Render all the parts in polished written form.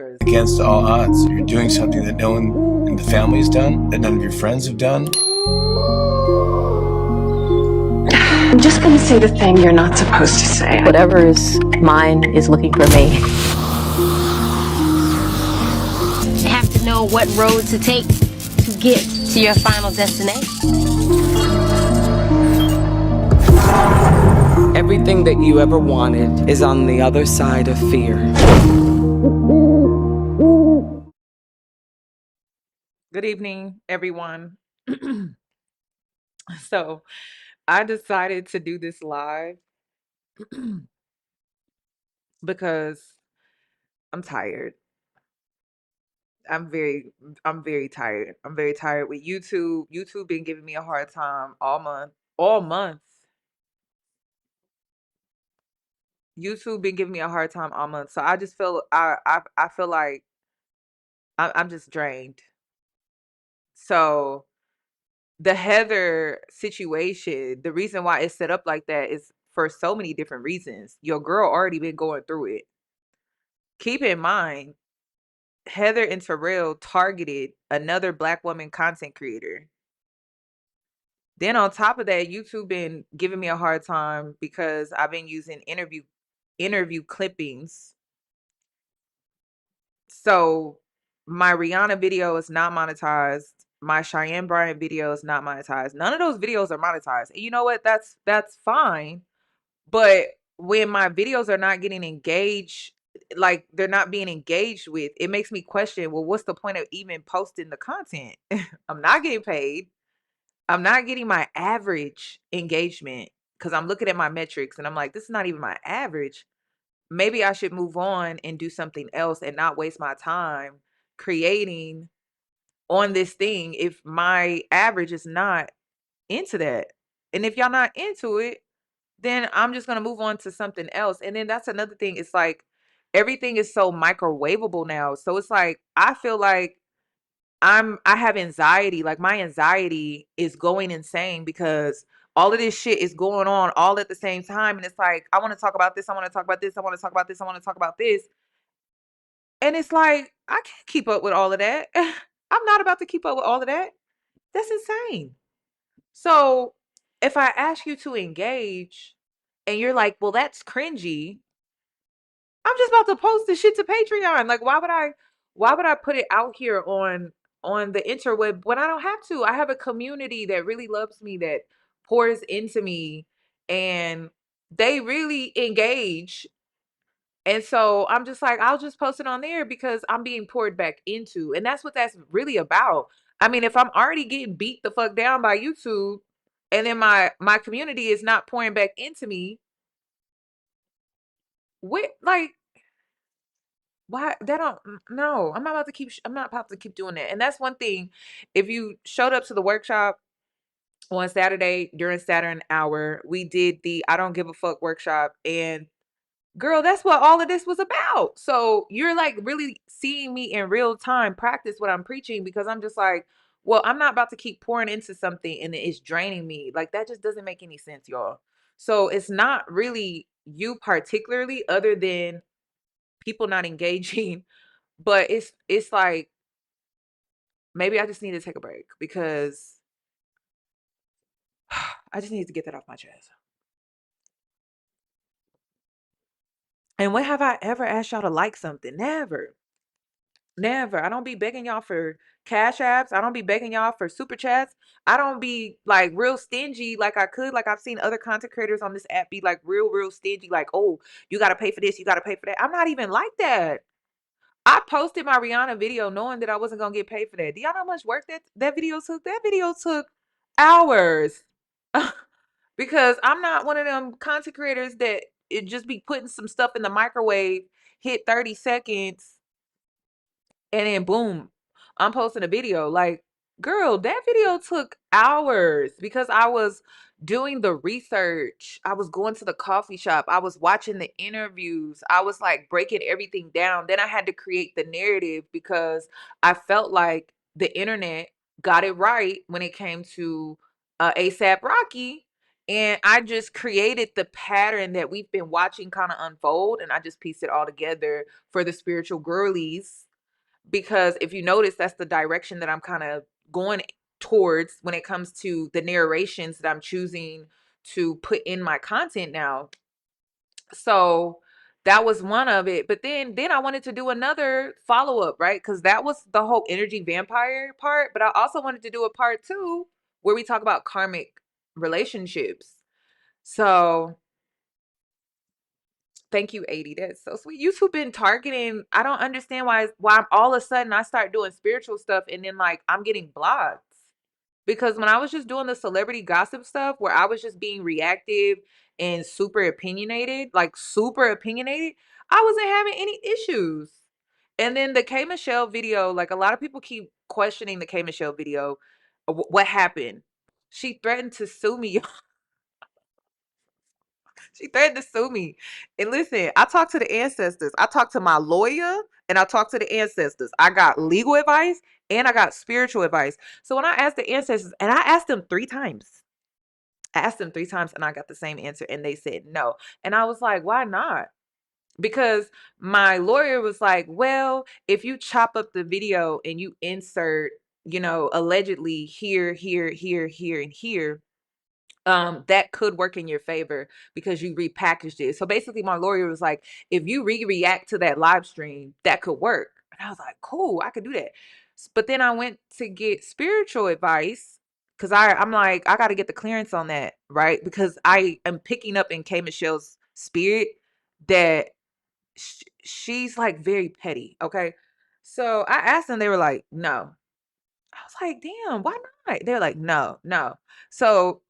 against all odds. You're doing something that no one in the family has done, that none of your friends have done. I'm just gonna say the thing you're not supposed to say. Whatever is mine is looking for me. You have to know what road to take to get to your final destination. Everything that you ever wanted is on the other side of fear. Good evening, everyone. So I decided to do this live because I'm tired. I'm very tired. I'm very tired with YouTube. YouTube been giving me a hard time all month. All month. YouTube been giving me a hard time all month. So I just feel I feel like I'm just drained. So the Heather situation, the reason why it's set up like that is for so many different reasons. Your girl already been going through it. Keep in mind, Heather and Terrell targeted another Black woman content creator. Then on top of that, YouTube been giving me a hard time because I've been using interview clippings. So my Rihanna video is not monetized. My Cheyenne Bryant video is not monetized. None of those videos are monetized. And you know what? That's fine. But when my videos are not getting engaged, like they're not being engaged with, it makes me question, well, what's the point of even posting the content? I'm not getting paid. I'm not getting my average engagement because I'm looking at my metrics and I'm like, this is not even my average. Maybe I should move on and do something else and not waste my time creating on this thing if my average is not into that. And if y'all not into it, then I'm just gonna move on to something else. And then that's another thing. It's like everything is so microwavable now. So it's like I feel like I have anxiety. Like my anxiety is going insane because all of this shit is going on all at the same time. And it's like, I want to talk about this. I want to talk about this. I want to talk about this. I want to talk about this. And it's like, I can't keep up with all of that. I'm not about to keep up with all of that. That's insane. So if I ask you to engage and you're like, well, that's cringy, I'm just about to post the shit to Patreon. Like, why would I put it out here on the interweb when I don't have to? I have a community that really loves me, that pours into me, and they really engage. And so I'm just like, I'll just post it on there because I'm being poured back into. And that's what that's really about. I mean, if I'm already getting beat the fuck down by YouTube and then my community is not pouring back into me, what, like, why that don't no, I'm not about to keep doing that. And that's one thing. If you showed up to the workshop on Saturday during Saturn hour, we did the I don't give a fuck workshop, and girl, that's what all of this was about. So you're like really seeing me in real time practice what I'm preaching, because I'm just like, well, I'm not about to keep pouring into something and it's draining me. Like that just doesn't make any sense, y'all. So it's not really you particularly, other than people not engaging. But it's like maybe I just need to take a break because I just need to get that off my chest. And when have I ever asked y'all to like something? Never. Never. I don't be begging y'all for cash apps. I don't be begging y'all for super chats. I don't be like real stingy like I could. Like I've seen other content creators on this app be like real stingy. Like, oh, you got to pay for this. You got to pay for that. I'm not even like that. I posted my Rihanna video knowing that I wasn't going to get paid for that. Do y'all know how much work that video took? That video took hours. Because I'm not one of them content creators that it just be putting some stuff in the microwave, hit 30 seconds, and then boom, I'm posting a video. Like, girl, that video took hours because I was doing the research. I was going to the coffee shop. I was watching the interviews. I was like breaking everything down. Then I had to create the narrative because I felt like the internet got it right when it came to ASAP Rocky. And I just created the pattern that we've been watching kind of unfold. And I just pieced it all together for the spiritual girlies. Because if you notice, that's the direction that I'm kind of going towards when it comes to the narrations that I'm choosing to put in my content now. So that was one of it. But then I wanted to do another follow-up, right? Because that was the whole energy vampire part. But I also wanted to do a part 2 where we talk about karmic relationships. So thank you, 80. That's so sweet. You two been targeting. I don't understand why all of a sudden I start doing spiritual stuff and then like I'm getting blocked. Because when I was just doing the celebrity gossip stuff where I was just being reactive and super opinionated, I wasn't having any issues. And then the K Michelle video, like a lot of people keep questioning the K Michelle video. What happened? She threatened to sue me. She threatened to sue me. And listen, I talked to the ancestors. I talked to my lawyer and I talked to the ancestors. I got legal advice and I got spiritual advice. So when I asked the ancestors, and I asked them 3 times. I asked them 3 times and I got the same answer and they said no. And I was like, why not? Because my lawyer was like, well, if you chop up the video and you insert, allegedly here, here, here, here, and here, that could work in your favor because you repackaged it. So basically my lawyer was like, if you react to that live stream, that could work. And I was like, cool, I could do that. But then I went to get spiritual advice because I'm like, I got to get the clearance on that, right? Because I am picking up in K Michelle's spirit that she's like very petty. Okay. So I asked them, they were like, no. I was like, damn, why not? They're like, no, no. So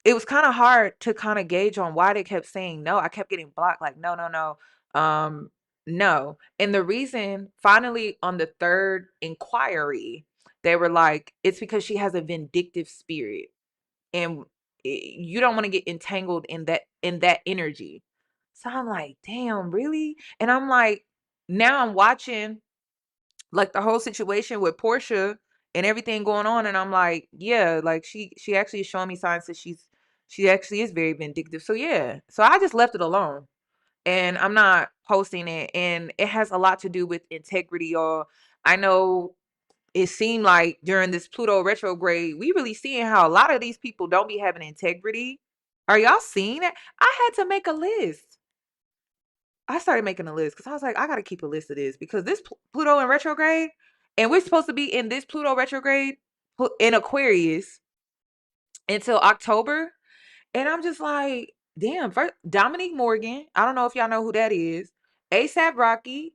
it was kind of hard to kind of gauge on why they kept saying no. I kept getting blocked, like, no, no, no. No. And the reason, finally, on the third inquiry, they were like, it's because she has a vindictive spirit. And you don't want to get entangled in that energy. So I'm like, damn, really? And I'm like, now I'm watching like the whole situation with Portia and everything going on, and I'm like, yeah, like she actually is showing me signs that she actually is very vindictive. So yeah, so I just left it alone, and I'm not posting it, and it has a lot to do with integrity, y'all. I know it seemed like during this Pluto retrograde, we really seeing how a lot of these people don't be having integrity. Are y'all seeing it? I had to make a list. I started making a list because I was like, I got to keep a list of this because this Pluto in retrograde, and we're supposed to be in this Pluto retrograde in Aquarius until October. And I'm just like, damn, first, Dominique Morgan. I don't know if y'all know who that is. ASAP Rocky.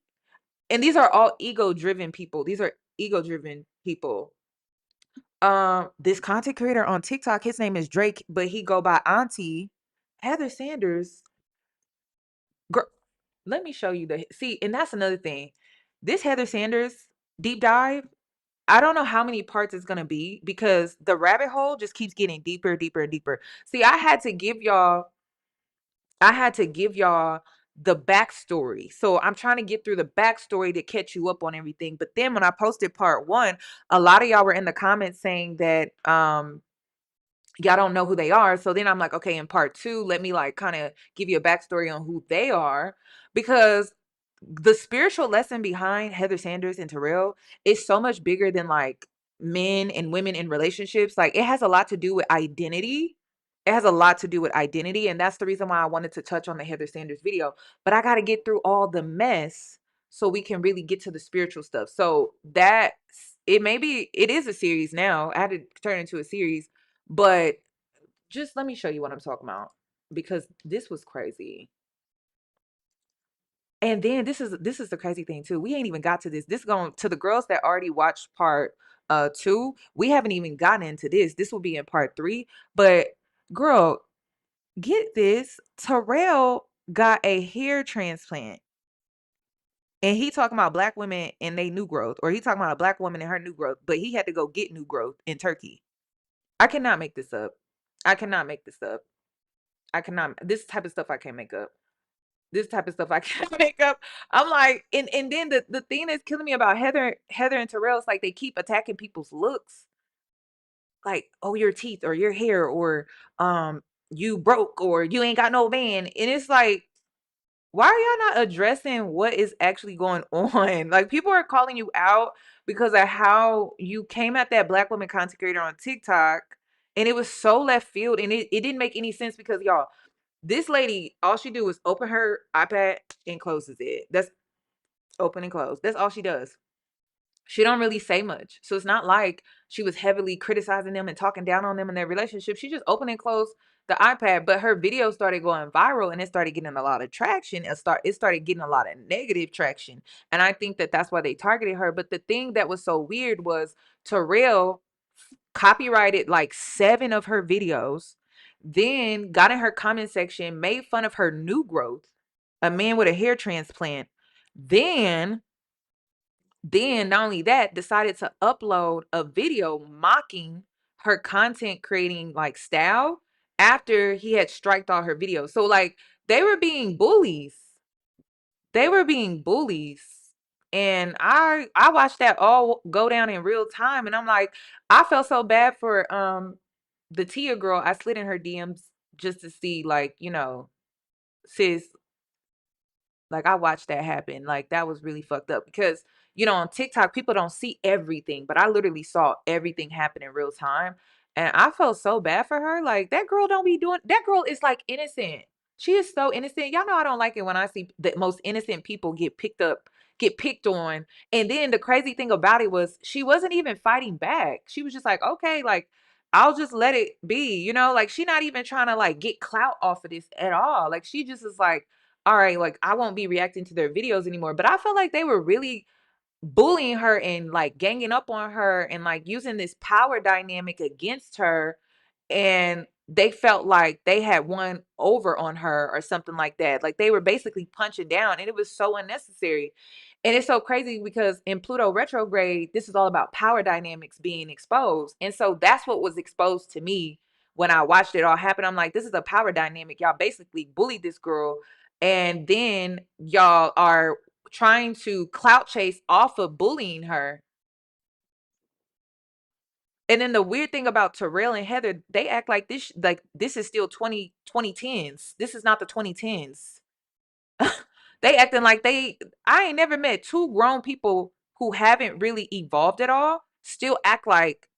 And these are all ego-driven people. These are ego-driven people. This content creator on TikTok, his name is Drake, but he go by Auntie. Heather Sanders. Girl, let me show you see, and that's another thing. This Heather Sanders deep dive, I don't know how many parts it's gonna be because the rabbit hole just keeps getting deeper, deeper, and deeper. See, I had to give y'all the backstory. So I'm trying to get through the backstory to catch you up on everything. But then when I posted part 1, a lot of y'all were in the comments saying that y'all don't know who they are. So then I'm like, okay, in part 2, let me like kind of give you a backstory on who they are, because the spiritual lesson behind Heather Sanders and Terrell is so much bigger than like men and women in relationships. Like it has a lot to do with identity. It has a lot to do with identity. And that's the reason why I wanted to touch on the Heather Sanders video. But I got to get through all the mess so we can really get to the spiritual stuff. So that it is a series now. I had to turn it into a series, but just let me show you what I'm talking about because this was crazy. And then this is the crazy thing too. We ain't even got to this. This going to the girls that already watched part 2. We haven't even gotten into this. This will be in part 3. But girl, get this. Terrell got a hair transplant. And he talking about black women and they new growth, or he talking about a black woman and her new growth, but he had to go get new growth in Turkey. I cannot make this up. I cannot make this up. I cannot. This type of stuff I can't make up. This type of stuff I can't make up. I'm like, and then the thing that's killing me about Heather and Terrell is like they keep attacking people's looks. Like, oh, your teeth or your hair or you broke or you ain't got no van. And it's like, why are y'all not addressing what is actually going on? Like, people are calling you out because of how you came at that Black woman content creator on TikTok, and it was so left field, and it didn't make any sense because, y'all, this lady, all she do is open her iPad and closes it. That's open and close. That's all she does. She don't really say much. So it's not like she was heavily criticizing them and talking down on them in their relationship. She just opened and closed the iPad, but her video started going viral and it started getting a lot of traction. It started getting a lot of negative traction. And I think that that's why they targeted her. But the thing that was so weird was Terrell copyrighted like 7 of her videos, then got in her comment section, made fun of her new growth, a man with a hair transplant. Then not only that, decided to upload a video mocking her content creating like style after he had striked all her videos. So like they were being bullies. They were being bullies. And I watched that all go down in real time. And I'm like, I felt so bad for the Tia girl. I slid in her DMs just to see, like, you know, sis, like, I watched that happen. Like, that was really fucked up because, you know, on TikTok, people don't see everything, but I literally saw everything happen in real time. And I felt so bad for her. Like, that girl don't be doing, that girl is like innocent. She is so innocent. Y'all know I don't like it when I see the most innocent people get picked up, get picked on. And then the crazy thing about it was she wasn't even fighting back. She was just like, okay, like, I'll just let it be, you know, like she not even trying to like get clout off of this at all. Like she just is like, all right, like I won't be reacting to their videos anymore. But I felt like they were really bullying her and like ganging up on her and like using this power dynamic against her. And they felt like they had won over on her or something like that. Like they were basically punching down and it was so unnecessary. And it's so crazy because in Pluto retrograde, this is all about power dynamics being exposed. And so that's what was exposed to me when I watched it all happen. I'm like, this is a power dynamic. Y'all basically bullied this girl. And then y'all are trying to clout chase off of bullying her. And then the weird thing about Terrell and Heather, they act like this is still 2010s. This is not the 2010s. They acting like I ain't never met 2 grown people who haven't really evolved at all, still act like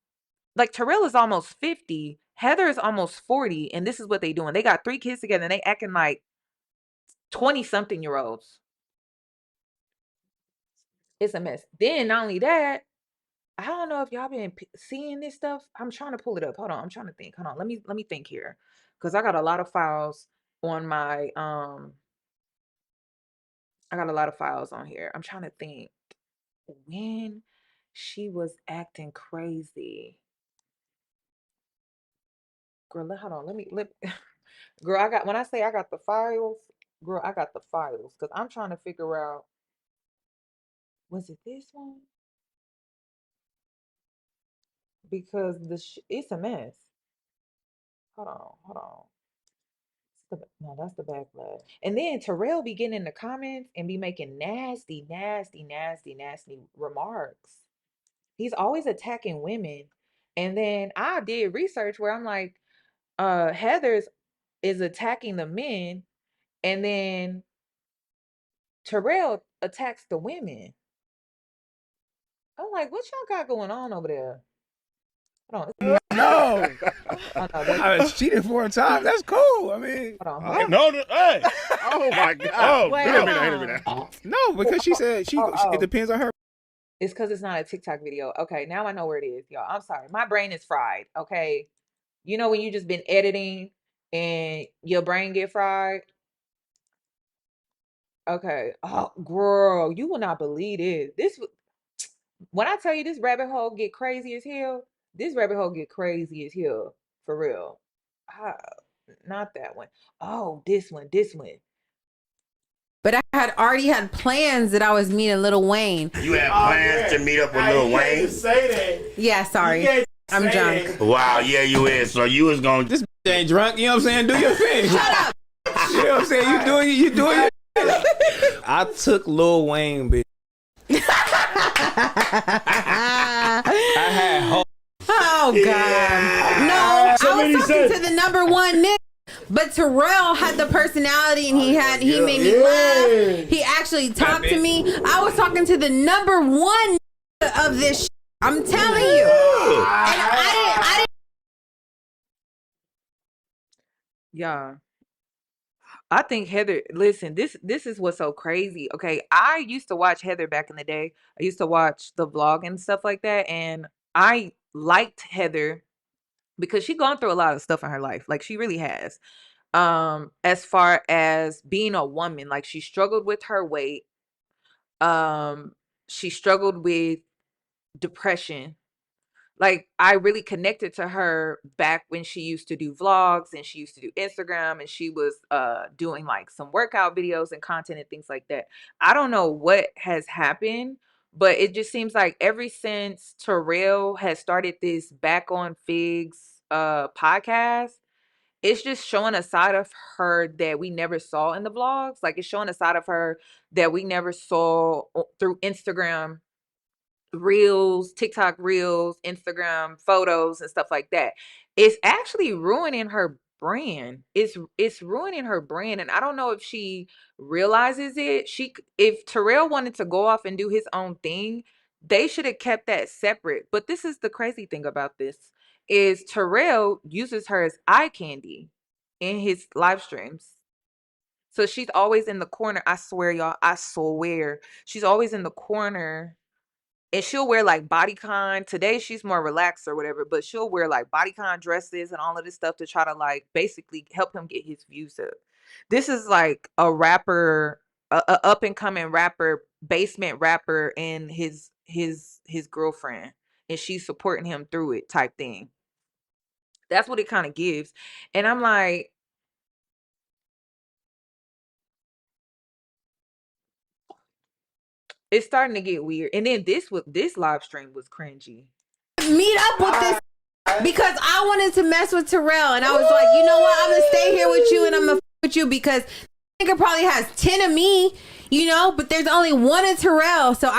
Terrell is almost 50, Heather is almost 40, and this is what they doing. They got 3 kids together and they acting like 20-something-year-olds. It's a mess. Then not only that, I don't know if y'all been seeing this stuff. I'm trying to pull it up. Hold on. I'm trying to think. Hold on. Let me think here. Cause I got a lot of files on my I got a lot of files on here. I'm trying to think when she was acting crazy. Girl, hold on. Let girl, when I say I got the files, girl, I got the files. Cause I'm trying to figure out, was it this one? Because it's a mess. Hold on. No, that's the backlash. And then Terrell be getting in the comments and be making nasty remarks. He's always attacking women. And then I did research where I'm like, Heather's is attacking the men, and then Terrell attacks the women. I'm like, what y'all got going on over there? Hold on. No. Oh, no, I was cheated 4 times. That's cool. I mean, hold on. No, hey. Oh my God. Oh, wait a minute. no, because she said it depends on her. It's because it's not a TikTok video. Okay, now I know where it is, y'all. I'm sorry. My brain is fried. Okay. You know when you just been editing and your brain get fried? Okay. Oh, girl, you will not believe this. When I tell you this rabbit hole get crazy as hell, this rabbit hole get crazy as hell. For real. Not that one. Oh, this one. But I had already had plans that I was meeting Lil Wayne. You have plans to meet up with Lil Wayne? Say that. Yeah, sorry. I'm drunk. Wow, yeah, you is. So you was going to... This ain't drunk, you know what I'm saying? Do your thing. Shut up. You know what I'm saying? You doing your I took Lil Wayne, bitch. I had hope. Oh, God. No, I was talking to the #1 nigga. But Terrell had the personality, and he made me laugh. He actually talked to me. I was talking to the number one of this shit. I'm telling you. And I didn't. Yeah. I think Heather, listen, this is what's so crazy. Okay, I used to watch Heather back in the day. I used to watch the vlog and stuff like that, and I liked Heather because she gone through a lot of stuff in her life. Like she really has. As far as being a woman, like she struggled with her weight. She struggled with depression. Like I really connected to her back when she used to do vlogs and she used to do Instagram, and she was doing like some workout videos and content and things like that. I don't know what has happened, but it just seems like ever since Terrell has started this Back on Figs podcast, it's just showing a side of her that we never saw in the vlogs. Like it's showing a side of her that we never saw through Instagram reels, TikTok reels, Instagram photos and stuff like that. It's actually ruining her brand. It's ruining her brand, and I don't know if she realizes it. If Terrell wanted to go off and do his own thing, they should have kept that separate. But this is the crazy thing about this is Terrell uses her as eye candy in his live streams. So she's always in the corner. I swear, y'all, I swear. She's always in the corner, and she'll wear like bodycon. Today she's more relaxed or whatever, but she'll wear like bodycon dresses and all of this stuff to try to like basically help him get his views up. This is like a rapper, a up and coming rapper, basement rapper, and his girlfriend, and she's supporting him through it type thing. That's what it kind of gives. And I'm like, it's starting to get weird. And then this live stream was cringy. Meet up with this because I wanted to mess with Terrell, and I was like, you know what? I'm gonna stay here with you, and I'm gonna with you because nigga probably has 10 of me, you know, but there's only one of Terrell, so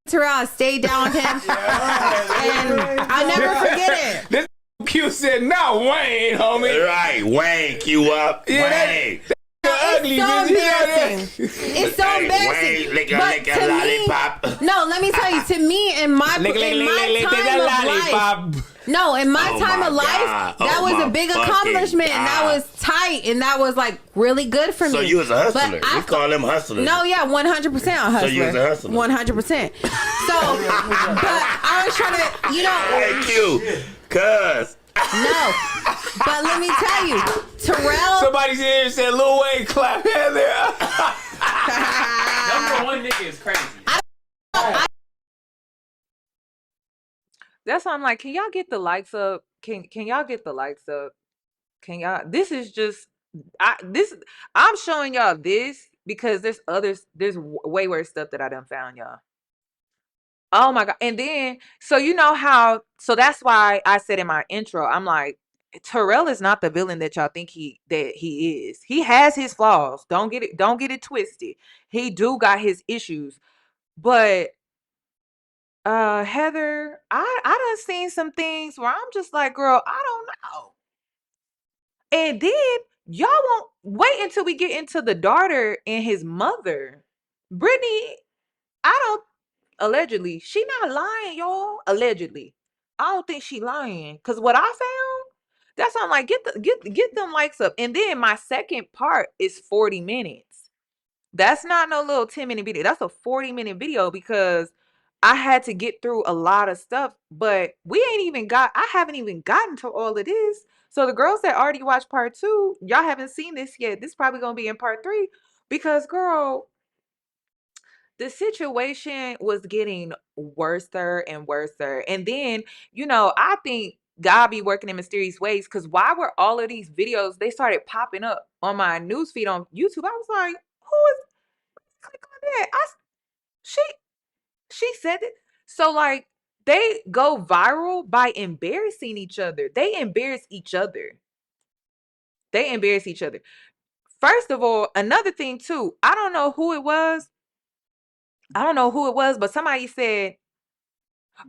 Terrell, I stayed down with him, and I'll never forget it. This Q said, "No, Wayne, homie." Right, Wayne, Q up, Wayne. It's so embarrassing. It's so embarrassing. Wayne, But lick a lollipop. no, let me tell you, to me, in my time of life, no, in my time of life, that was a big accomplishment, and that was tight, and that was like really good for me. So you was a hustler. We call them hustlers. No, yeah, 100% a hustler. So you was a hustler. 100%. So, but I was trying to, you know. Hey, Q, cuz. No, but let me tell you, Terrell. Somebody's here and said, "Lil Wayne clap Heather." Number one nigga is crazy. That's why I'm like, can y'all get the likes up? Can y'all get the likes up? Can y'all? This is just I'm showing y'all this because there's way worse stuff that I done found, y'all. Oh my God. And then, so you know how, so that's why I said in my intro, I'm like, Terrell is not the villain that y'all think he is. He has his flaws. Don't get it twisted. He do got his issues. But Heather, I done seen some things where I'm just like, girl, I don't know. And then y'all won't wait until we get into the daughter and his mother. Brittany, I don't allegedly, she not lying, y'all. Allegedly. I don't think she lying. Cause what I found, that's why I'm like, get them likes up. And then my second part is 40 minutes. That's not no little 10-minute video. That's a 40-minute video because I had to get through a lot of stuff, but I haven't even gotten to all of this. So the girls that already watched part 2, y'all haven't seen this yet. This is probably gonna be in part 3 because girl, the situation was getting worser and worser. And then, you know, I think God be working in mysterious ways because why were all of these videos, they started popping up on my newsfeed on YouTube. I was like, who is, click on that? She said it. So like, they go viral by embarrassing each other. They embarrass each other. First of all, another thing too, I don't know who it was, but somebody said,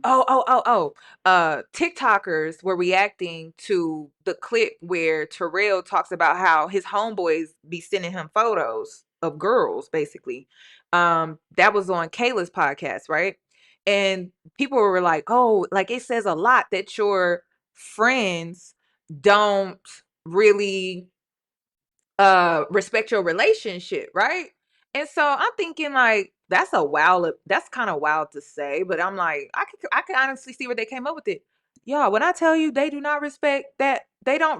TikTokers were reacting to the clip where Terrell talks about how his homeboys be sending him photos of girls, basically. That was on Kayla's podcast, right? And people were like, oh, like it says a lot that your friends don't really respect your relationship, right? And so I'm thinking like that's kind of wild to say, but I'm like, I can honestly see where they came up with it. Y'all, when I tell you they do not respect that, they don't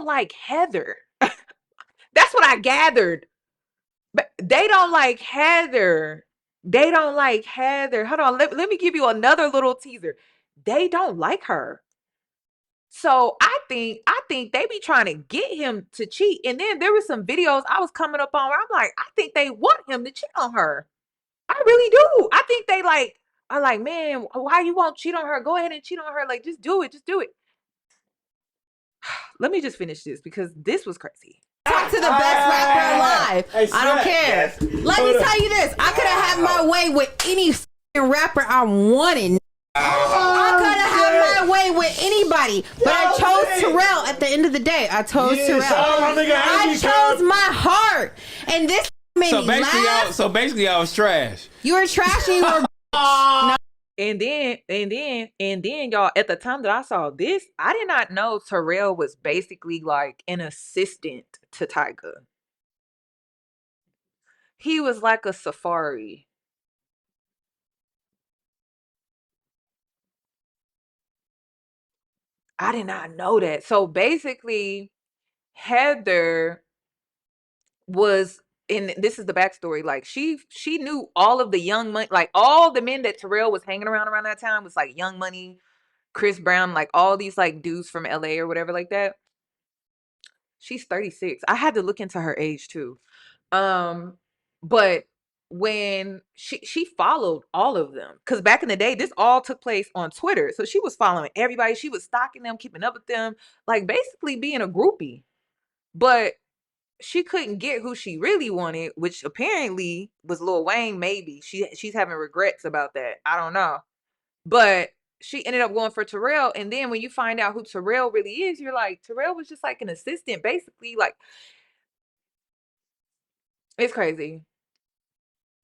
like Heather. That's what I gathered. But they don't like Heather. They don't like Heather. Hold on, let me give you another little teaser. They don't like her. So I think they be trying to get him to cheat. And then there was some videos I was coming up on where I'm like, I think they want him to cheat on her. I really do. I think they are like, man, why you won't cheat on her? Go ahead and cheat on her. Like, just do it. Just do it. Let me just finish this because this was crazy. Talk to the best rapper alive. I don't care. Let me tell you this. I could have had my way with any rapper I wanted. I could have had my way with anybody, but I chose Terrell at the end of the day. I chose Terrell. I chose my heart. And this made me laugh. So basically, I was trash. You were trash and you were no. And then, y'all, at the time that I saw this, I did not know Terrell was basically like an assistant to Tyga. He was like a Safari. I did not know that. So basically, Heather was, and this is the backstory. Like she knew all of the Young Money, like all the men that Terrell was hanging around that time was like Young Money, Chris Brown, like all these like dudes from LA or whatever like that. She's 36. I had to look into her age too. But when she followed all of them, because back in the day, this all took place on Twitter. So she was following everybody. She was stalking them, keeping up with them, like basically being a groupie. But she couldn't get who she really wanted, which apparently was Lil Wayne. Maybe she's having regrets about that. I don't know. But she ended up going for Terrell. And then when you find out who Terrell really is, you're like, Terrell was just like an assistant, basically. Like, it's crazy.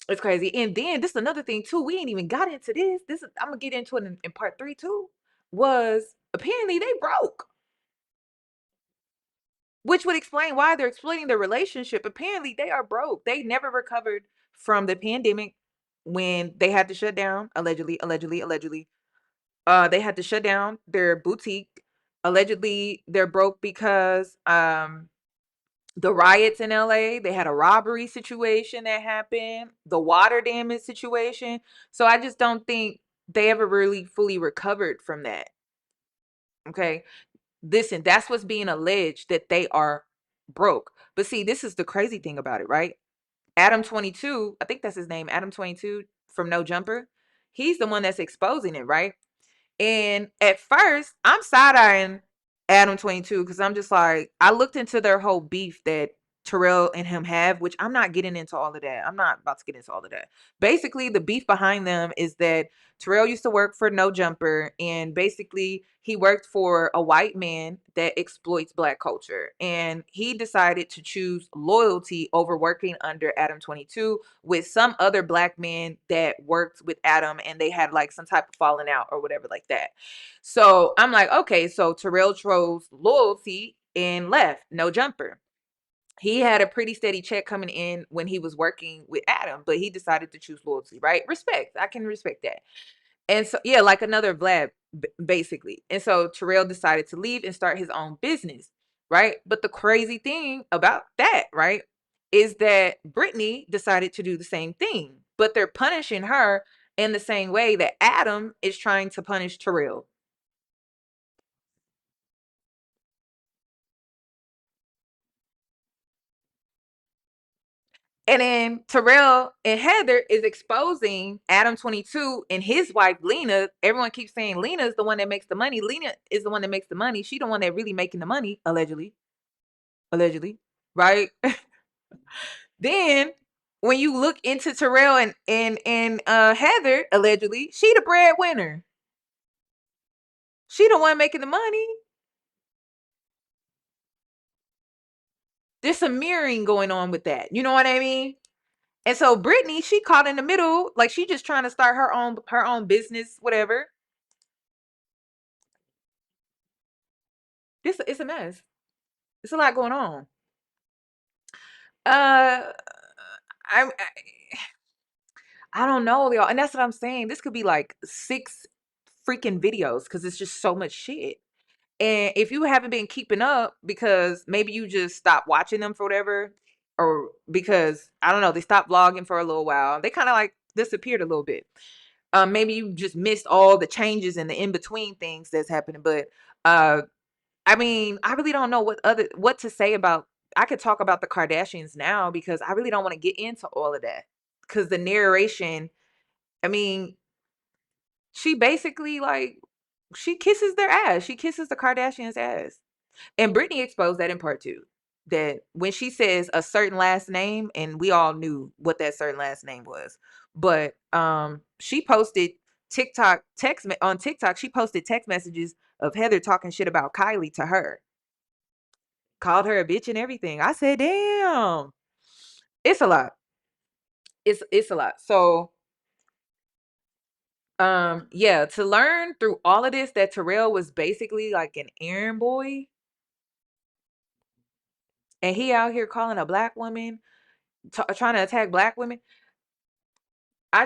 It's crazy. And then this is another thing too. We ain't even got into this. I'm gonna get into it in part 3 too. Was apparently they broke. Which would explain why they're explaining their relationship. Apparently they are broke. They never recovered from the pandemic when they had to shut down, allegedly. They had to shut down their boutique. Allegedly, they're broke because the riots in LA, they had a robbery situation that happened, the water damage situation. So I just don't think they ever really fully recovered from that. Okay. Listen, that's what's being alleged, that they are broke. But see, this is the crazy thing about it, right? Adam 22, I think that's his name, Adam 22 from No Jumper. He's the one that's exposing it, right? And at first, I'm side-eyeing Adam 22 because I'm just like, I looked into their whole beef that Terrell and him have, which I'm not getting into all of that. I'm not about to get into all of that. Basically, the beef behind them is that Terrell used to work for No Jumper, and basically he worked for a white man that exploits black culture. And he decided to choose loyalty over working under Adam 22 with some other black man that worked with Adam, and they had like some type of falling out or whatever like that. So I'm like, okay, so Terrell chose loyalty and left No Jumper. He had a pretty steady check coming in when he was working with Adam, but he decided to choose loyalty, right? Respect. I can respect that. And so, yeah, like another Vlad, basically. And so Terrell decided to leave and start his own business, right? But the crazy thing about that, right, is that Brittany decided to do the same thing, but they're punishing her in the same way that Adam is trying to punish Terrell. And then Terrell and Heather is exposing Adam 22 and his wife Lena. Everyone keeps saying Lena is the one that makes the money. Lena is the one that makes the money. She the one that really making the money, allegedly, right? Then when you look into Terrell and Heather, allegedly, she the breadwinner. She the one making the money. There's some mirroring going on with that. You know what I mean? And so Brittany, she caught in the middle, like she just trying to start her own business, whatever. It's a mess. It's a lot going on. I don't know, y'all, and that's what I'm saying. This could be like 6 freaking videos because it's just so much shit. And if you haven't been keeping up because maybe you just stopped watching them for whatever, or because I don't know, they stopped vlogging for a little while. They kind of like disappeared a little bit. Maybe you just missed all the changes and the in between things that's happening. But I mean, I really don't know what to say about. I could talk about the Kardashians now because I really don't want to get into all of that because the narration. I mean, she basically like she kisses their ass. She kisses the Kardashians' ass. And Brittany exposed that in part 2. That when she says a certain last name, and we all knew what that certain last name was. But she posted on TikTok, she posted text messages of Heather talking shit about Kylie to her. Called her a bitch and everything. I said, damn. It's a lot. It's a lot. So yeah, to learn through all of this that Terrell was basically like an errand boy, and he out here calling a black woman, trying to attack black women. I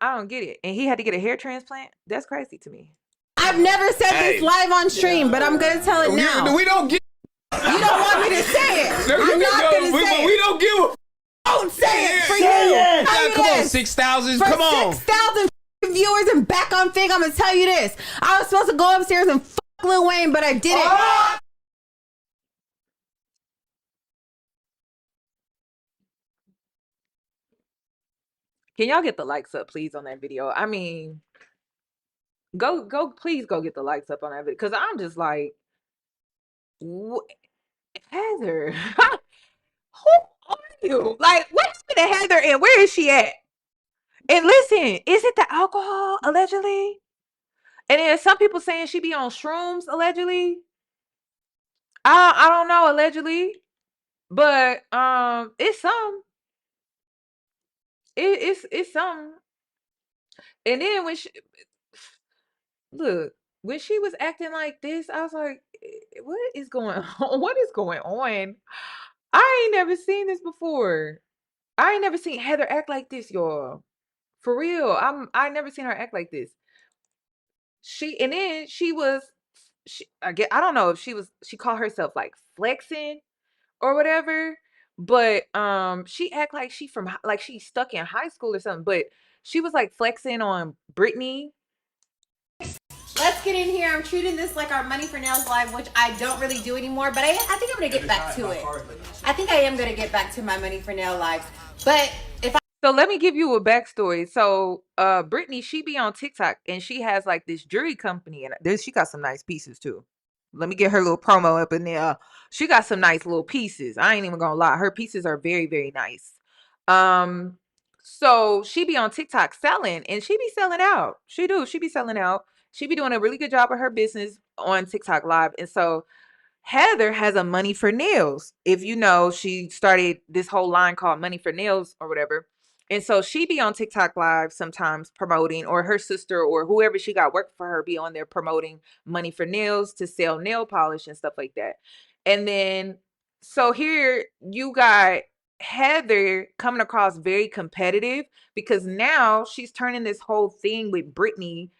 don't get it. And he had to get a hair transplant. That's crazy to me. I've never said this live on stream, but I'm gonna tell it now. We don't get. You don't want me to say it. I'm not gonna say it. We don't give a. Don't say it for you. Come on, 6,000. Come on. 6,000 viewers and back on Fig. I'm gonna tell you this. I was supposed to go upstairs and fuck Lil Wayne, but I didn't. Can y'all get the likes up, please, on that video? I mean, please go get the likes up on that video because I'm just like, Heather, who are you? Like, what happened to Heather and where is she at? And listen, is it the alcohol allegedly? And then some people saying she be on shrooms allegedly. I don't know allegedly, but it's some. It's some. And then when she was acting like this, I was like, what is going on? What is going on? I ain't never seen this before. I ain't never seen Heather act like this, y'all. For real. I never seen her act like this. And then I don't know if she called herself like flexing or whatever, but she act like she's stuck in high school or something, but she was like flexing on Brittany. Let's get in here. I'm treating this like our Money for Nails live, which I don't really do anymore, but I think I'm gonna get back to it. I think I am gonna get back to my Money for Nail lives. But So let me give you a backstory. So Brittany, she be on TikTok and she has like this jewelry company, and she got some nice pieces too. Let me get her little promo up in there. She got some nice little pieces. I ain't even gonna lie. Her pieces are very, very nice. So she be on TikTok selling, and she be selling out. She be selling out. She be doing a really good job of her business on TikTok live. And so Heather has a Money for Nails. If you know, she started this whole line called Money for Nails or whatever. And so she be on TikTok live sometimes promoting, or her sister or whoever she got work for her be on there promoting Money for Nails to sell nail polish and stuff like that. And then, so here you got Heather coming across very competitive because now she's turning this whole thing with Brittany,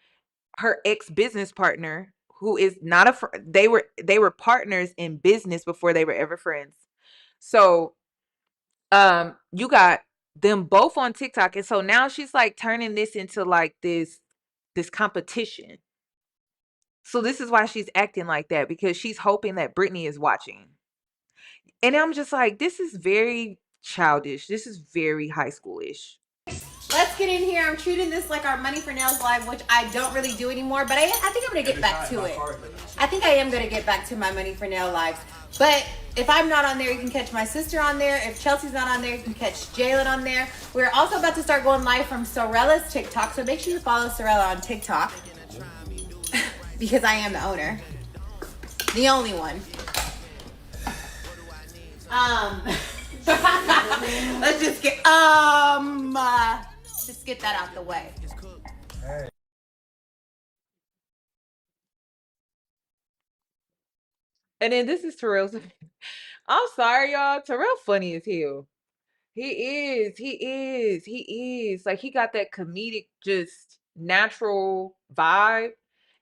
her ex-business partner, who is not they were partners in business before they were ever friends. So you got them both on TikTok, and so now she's like turning this into like this competition. So this is why she's acting like that, because she's hoping that Brittany is watching. And I'm just like, this is very childish. This is very high schoolish. let's get in here. I'm treating this like our Money for Nails live, which I don't really do anymore, but I think I'm gonna get back to it. I think I am gonna get back to my Money for Nail lives. But if I'm not on there, you can catch my sister on there. If Chelsea's not on there, you can catch Jalen on there. We're also about to start going live from Sorella's TikTok, so make sure you follow Sorella on TikTok because I am the owner, the only one. Let's just get that out the way. And then this is Terrell's. I'm sorry, y'all. Terrell funny as hell. He is. Like, he got that comedic, just natural vibe.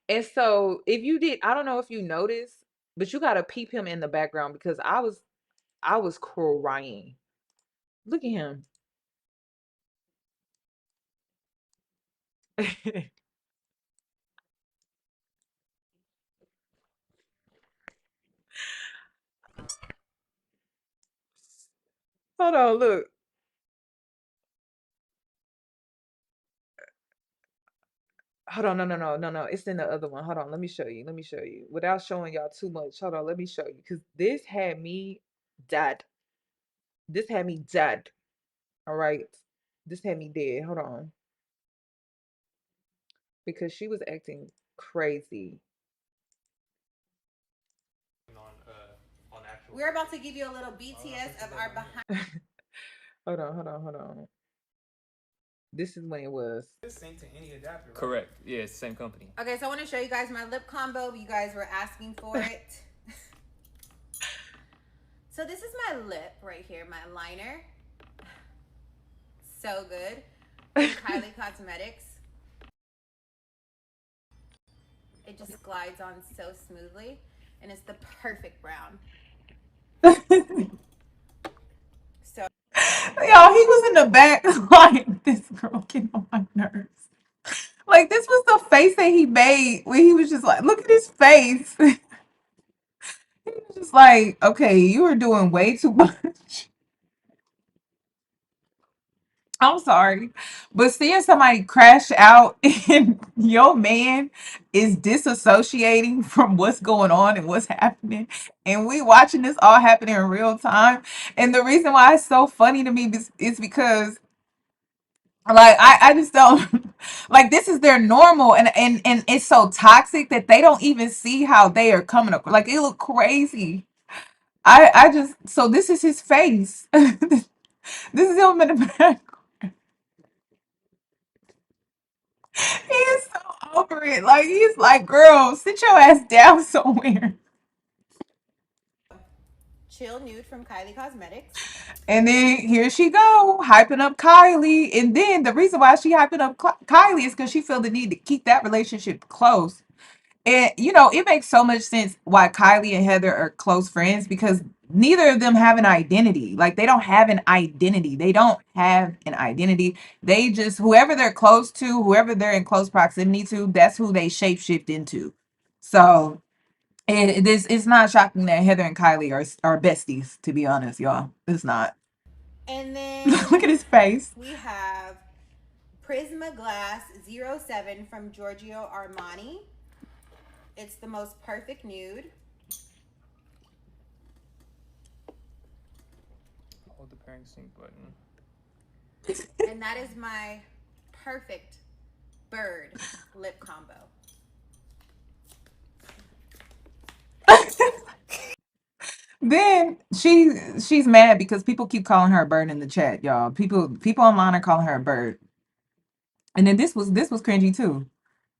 And so if you did, I don't know if you noticed, but you gotta peep him in the background because I was crying. Look at him. Hold on, look. Hold on, no. It's in the other one. Hold on, let me show you. Without showing y'all too much. Hold on, let me show you. Because this had me dead. All right. This had me dead. Hold on. Because she was acting crazy. We're about to give you a little BTS of our behind. Hold on. This is when it was. Sync to any adapter. Right? Correct. Yeah, it's the same company. Okay, so I want to show you guys my lip combo. You guys were asking for it. So this is my lip right here, my liner. So good. Kylie Cosmetics. It just glides on so smoothly, and it's the perfect brown. So, y'all, he was in the back like, this girl getting on my nerves. Like, this was the face that he made when he was just like, look at his face. He was just like, okay, you are doing way too much. I'm sorry, but seeing somebody crash out and your man is disassociating from what's going on and what's happening, and we watching this all happen in real time. And the reason why it's so funny to me is because, like, I just don't like, this is their normal, and it's so toxic that they don't even see how they are coming up. Like, it look crazy. I just, so this is his face. This is him in the back. He is so over it. Like, he's like, girl, sit your ass down somewhere. Chill Nude from Kylie Cosmetics. And then here she go, hyping up Kylie. And then the reason why she hyping up Kylie is because she feel the need to keep that relationship close. And, you know, it makes so much sense why Kylie and Heather are close friends, because neither of them have an identity. Like, they don't have an identity. They just, whoever they're close to, whoever they're in close proximity to, that's who they shapeshift into. So it's not shocking that Heather and Kylie are besties, to be honest, y'all. It's not. And then look at his face. We have Prisma Glass 07 from Giorgio Armani. It's the most perfect nude. Hold the pairing sync button. And that is my perfect bird lip combo. Then she's mad because people keep calling her a bird in the chat, y'all. People online are calling her a bird. And then this was cringy too.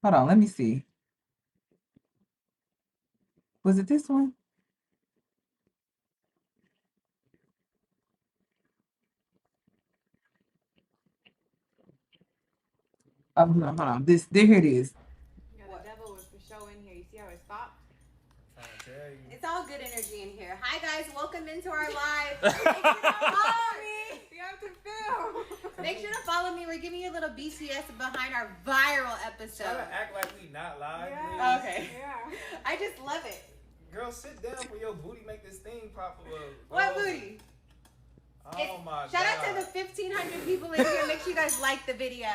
Hold on, let me see. Was it this one? Oh, hold on. Here it is. Yeah, the devil was for show in here. You see how it stopped? You. It's all good energy in here. Hi guys, welcome into our live. Make sure to follow me. You have to film. Make sure to follow me. We're giving you a little BTS behind our viral episode. Try to act like we not live. Yeah. Okay. Yeah. I just love it. Girl, sit down for your booty. Make this thing pop up. What booty? Oh my Shout out God. to the 1,500 people in here. Make sure you guys like the video.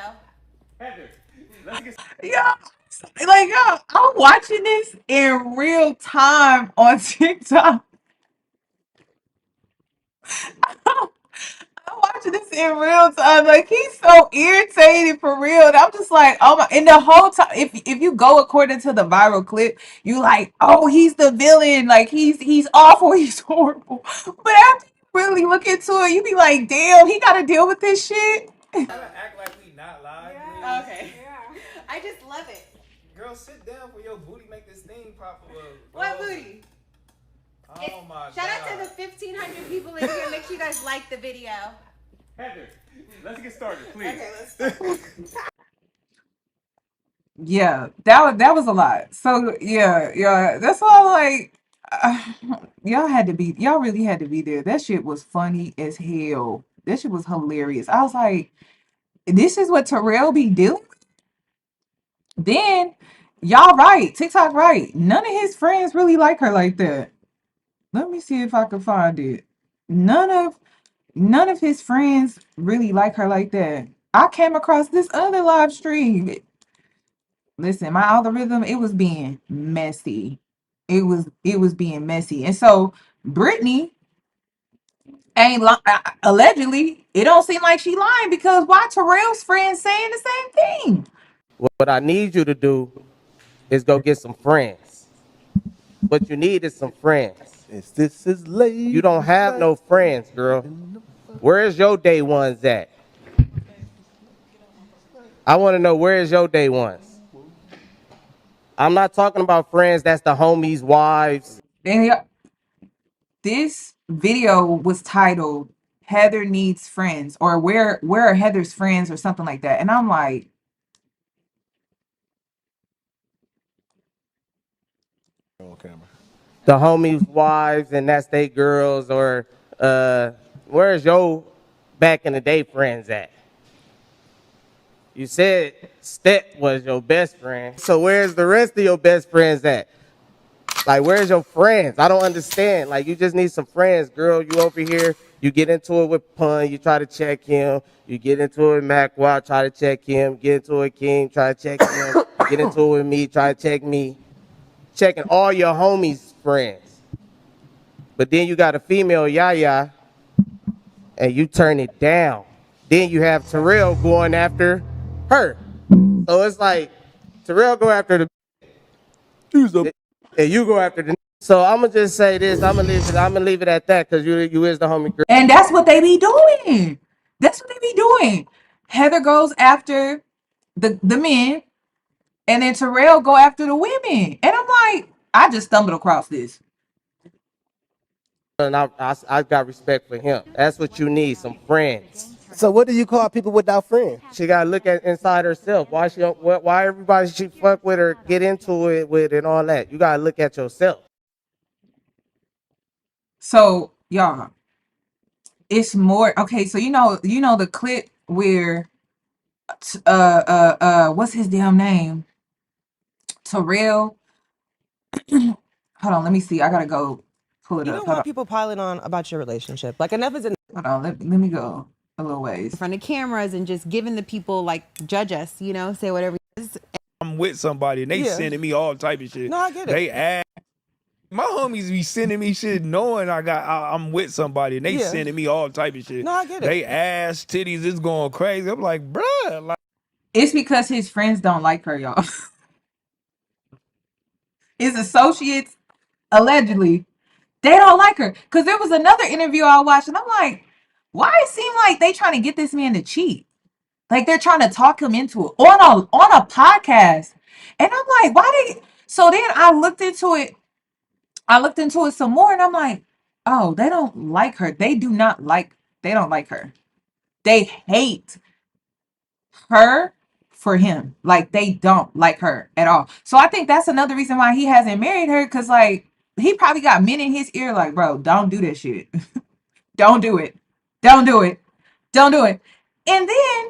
Heather, let's get Yeah. Like, yo, I'm watching this in real time on TikTok. I'm watching this in real time. Like, he's so irritated for real. And I'm just like, oh my. And the whole time, if you go according to the viral clip, you like, oh, he's the villain. Like, he's awful. He's horrible. But after you really look into it, you be like, damn, he got to deal with this shit. Gotta act like we not live, please. Okay. Yeah. I just love it. Girl, sit down for your booty. Make this thing pop up. What booty? Oh my God. Shout out to the 1,500 people in here. Make sure you guys like the video. Heather, let's get started, please. Okay, let's start. Yeah, that was a lot. So yeah, that's all. Like, y'all really had to be there. That shit was funny as hell. That shit was hilarious. I was like, this is what Terrell be doing. Then y'all right, TikTok right. None of his friends really like her like that. Let me see if I can find it. None of his friends really like her like that. I came across this other live stream. Listen, my algorithm, it was being messy. It was being messy. And so Brittany ain't allegedly, it don't seem like she lying, because why Terrell's friends saying the same thing? What I need you to do is go get some friends. What you need is some friends. This is late. You don't have no friends, girl. Where's your day ones at? I want to know, where's your day ones? I'm not talking about friends that's the homies' wives. And this video was titled Heather Needs Friends, or where are Heather's friends, or something like that. And I'm like, On camera. The homies' wives, and that's they girls, or where's your back in the day friends at? You said Step was your best friend. So where's the rest of your best friends at? Like, where's your friends? I don't understand. Like, you just need some friends, girl. You over here, you get into it with Pun, you try to check him. You get into it with Macwa, try to check him. Get into it with King, try to check him. Get into it with me, try to check me. Checking all your homies' friends. But then you got a female Yaya, and you turn it down. Then you have Terrell going after her. So it's like, Terrell go after the and you go after the. So I'm gonna just say this. I'm gonna leave it at that, because you is the homie girl. and that's what they be doing. That's what they be doing. Heather goes after the men, and then Terrell go after the women. And I'm like, I just stumbled across this. And I got respect for him. That's what you need, some friends. So what do you call people without friends? She gotta look at inside herself. Why everybody she fuck with her, get into it with, and all that. You gotta look at yourself. So y'all, it's more okay. So you know the clip where what's his damn name? Terrell. Hold on, let me see. I gotta go pull it You up. don't Hold want people piling on about your relationship. Like, enough is enough. Hold on, let me go a little ways. In front of cameras and just giving the people, like, judge us, you know, say whatever. I'm with somebody and they sending me all type of shit. No, I get it. They ask. My homies be sending me shit knowing I'm with somebody and they sending me all type of shit. No, I get it. They ass, titties is going crazy. I'm like, bruh, like, It's because his friends don't like her, y'all. His associates, allegedly, they don't like her. Because there was another interview I watched, and I'm like, why it seem like they trying to get this man to cheat? Like, they're trying to talk him into it on a podcast. And I'm like, why they? So then I looked into it. Some more, and I'm like, oh, they don't like her. They don't like her. They hate her for him. Like, they don't like her at all. So I think that's another reason why he hasn't married her, because, like, he probably got men in his ear like, bro, don't do this shit. Don't do it. Don't do it. Don't do it. And then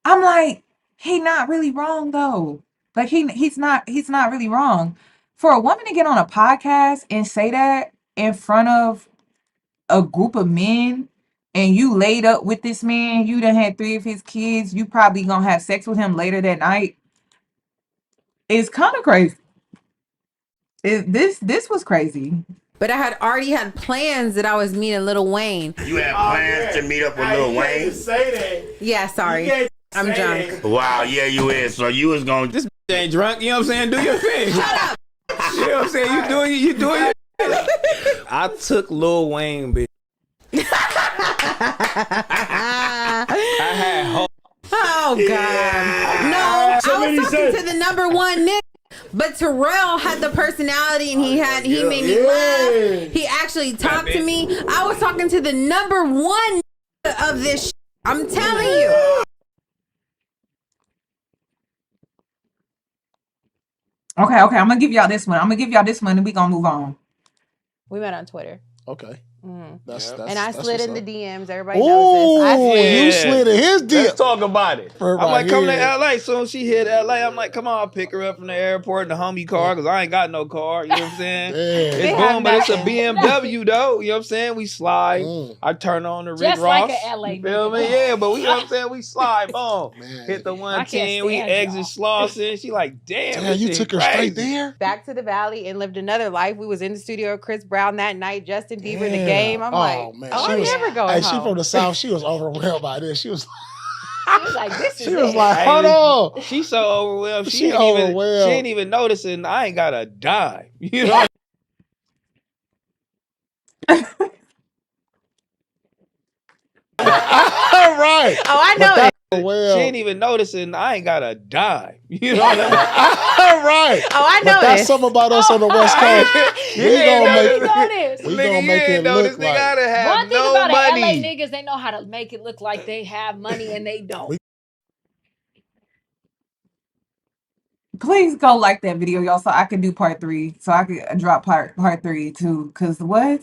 I'm like, he not really wrong though. Like, he's not really wrong. For a woman to get on a podcast and say that in front of a group of men and you laid up with this man, you done had 3 of his kids, you probably gonna have sex with him later that night. It's kind of crazy. This was crazy. But I had already had plans that I was meeting Lil Wayne. You had plans to meet up with Lil Wayne? Say that. Yeah, sorry. I'm drunk. Wow, yeah, you is. So you was going This ain't drunk, you know what I'm saying? Do your thing. Shut up. You know what I'm saying? You doing your I took Lil Wayne, bitch. I had hope. Oh God. No, I was talking to the number one nigga. But Terrell had the personality and he made me laugh. He actually talked to me. I was talking to the number one of this I'm telling you. Okay, I'm gonna give y'all this one. And we gonna move on. We met on Twitter. Okay. That's And I slid in the DMs. Everybody Ooh, knows this. I slid. you slid in his DM. Let's talk about it. For I'm like, come to here. LA. Soon she hit LA, I'm like, come on, I'll pick her up from the airport in the homie car because I ain't got no car. You know what I'm saying? It's boom, but it's a BMW though. You know what I'm saying? We slide. I turn on the Rick Just Ross. like a LA You feel me? Yeah, but we, you know what I'm saying? We slide. Boom. Hit the 110. We exit Slauson. She like, damn, you took her straight there? Back to the Valley and lived another life. We was in the studio with Chris Brown that night. Justin Bieber in the game. I'm like, man. I'm never going She home. from the South. She was overwhelmed by this. She was She was like, this is She was it. like, hold on. She's so overwhelmed. She She ain't even noticing I ain't got a dime. You know? All right. Oh, I know it. She ain't even noticing I ain't got a dime. You know what I mean? All right. Oh, I know But that's it. something about us on the West Coast. We gonna make it look like. One thing about LA niggas, they know how to make it look like they have money and they don't. Please go like that video, y'all, so I can do part 3. So I could drop part 3 too. Cause what?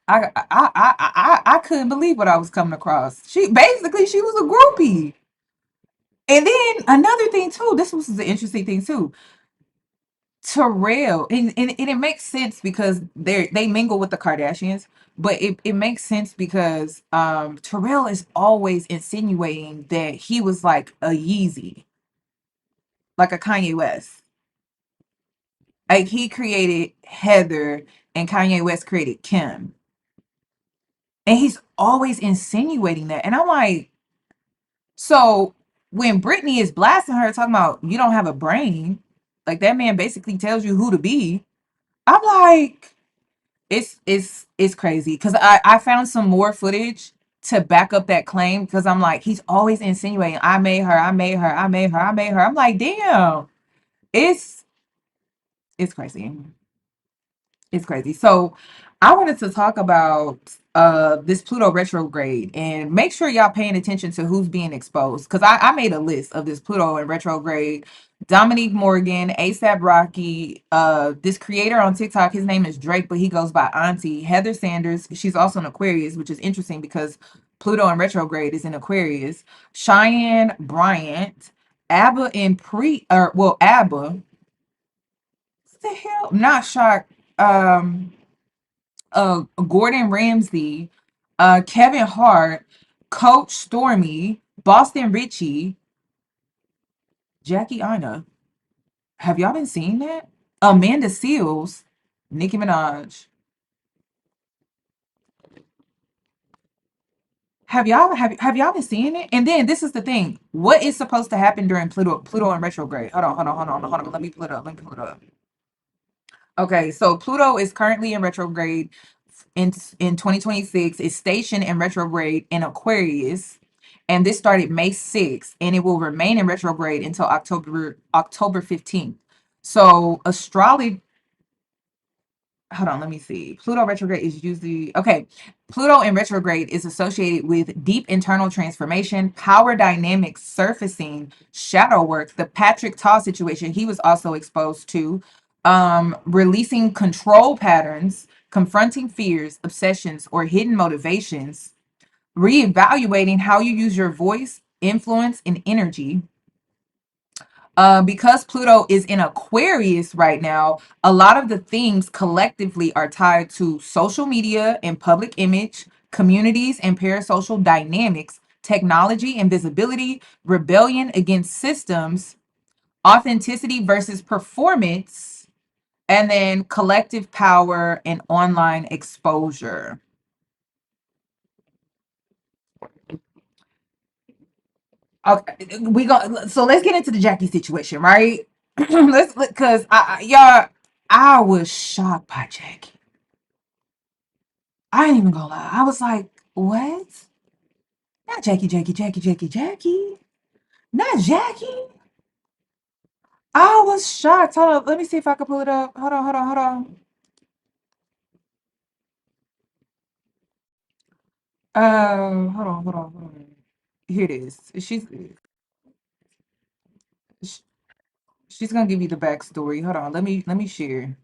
I couldn't believe what I was coming across. She was a groupie. And then another thing too, this was the interesting thing too. Terrell, and it makes sense because they mingle with the Kardashians, but it makes sense because Terrell is always insinuating that he was like a Yeezy, like a Kanye West. Like he created Heather and Kanye West created Kim. And he's always insinuating that. And I'm like, so when Britney is blasting her, talking about you don't have a brain, like that man basically tells you who to be. I'm like, it's crazy. Cause I found some more footage to back up that claim because I'm like, he's always insinuating, I made her. I'm like, damn, it's crazy. It's crazy. So I wanted to talk about this Pluto retrograde and make sure y'all paying attention to who's being exposed. Because I made a list of this Pluto and retrograde. Dominique Morgan, ASAP Rocky, this creator on TikTok, his name is Drake, but he goes by Auntie. Heather Sanders, she's also an Aquarius, which is interesting because Pluto and retrograde is in Aquarius. Cheyenne Bryant, Abba and Abba. What the hell? I'm not shocked. Gordon Ramsay, Kevin Hart, Coach Stormy, Boston Richie, Jackie Aina. Have y'all been seeing that? Amanda Seals, Nicki Minaj. Have y'all been seeing it? And then this is the thing. What is supposed to happen during Pluto and retrograde? Hold on. Let me pull it up. Okay, so Pluto is currently in retrograde in 2026. It's stationed in retrograde in Aquarius, and this started May 6th, and it will remain in retrograde until October 15th. So astrology. Hold on, let me see. Pluto retrograde is usually okay. Pluto in retrograde is associated with deep internal transformation, power dynamics surfacing, shadow work, the Patrick Taw situation he was also exposed to, releasing control patterns, confronting fears, obsessions, or hidden motivations, reevaluating how you use your voice, influence, and energy. Because Pluto is in Aquarius right now, a lot of the things collectively are tied to social media and public image, communities and parasocial dynamics, technology and visibility, rebellion against systems, authenticity versus performance, and then collective power and online exposure. Okay, so let's get into the Jackie situation, right? Let's because y'all, I was shocked by Jackie. I ain't even gonna lie. I was like, what? Not Jackie, Jackie. Not Jackie. I was shocked. Hold on. Let me see if I can pull it up. Hold on. Hold on. Here it is. Sh- she's gonna give you the backstory. Hold on. Let me share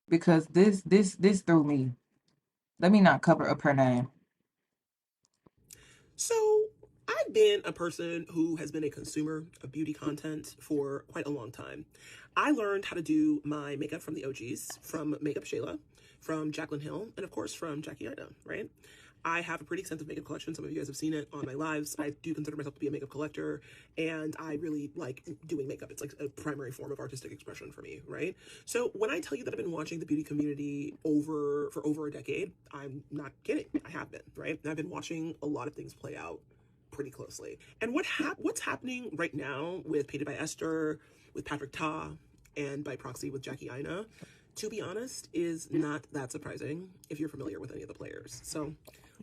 because this threw me. Let me not cover up her name. So, I've been a person who has been a consumer of beauty content for quite a long time. I learned how to do my makeup from the OGs, from Makeup Shayla, from Jaclyn Hill, and of course from Jackie Aina, right? I have a pretty extensive makeup collection. Some of you guys have seen it on my lives. I do consider myself to be a makeup collector, and I really like doing makeup. It's like a primary form of artistic expression for me, right? So when I tell you that I've been watching the beauty community for over a decade, I'm not kidding. I have been, right? And I've been watching a lot of things play out pretty closely. And what's happening right now with Painted by Esther, with Patrick Ta, and by proxy with Jackie Aina, to be honest, is not that surprising if you're familiar with any of the players. So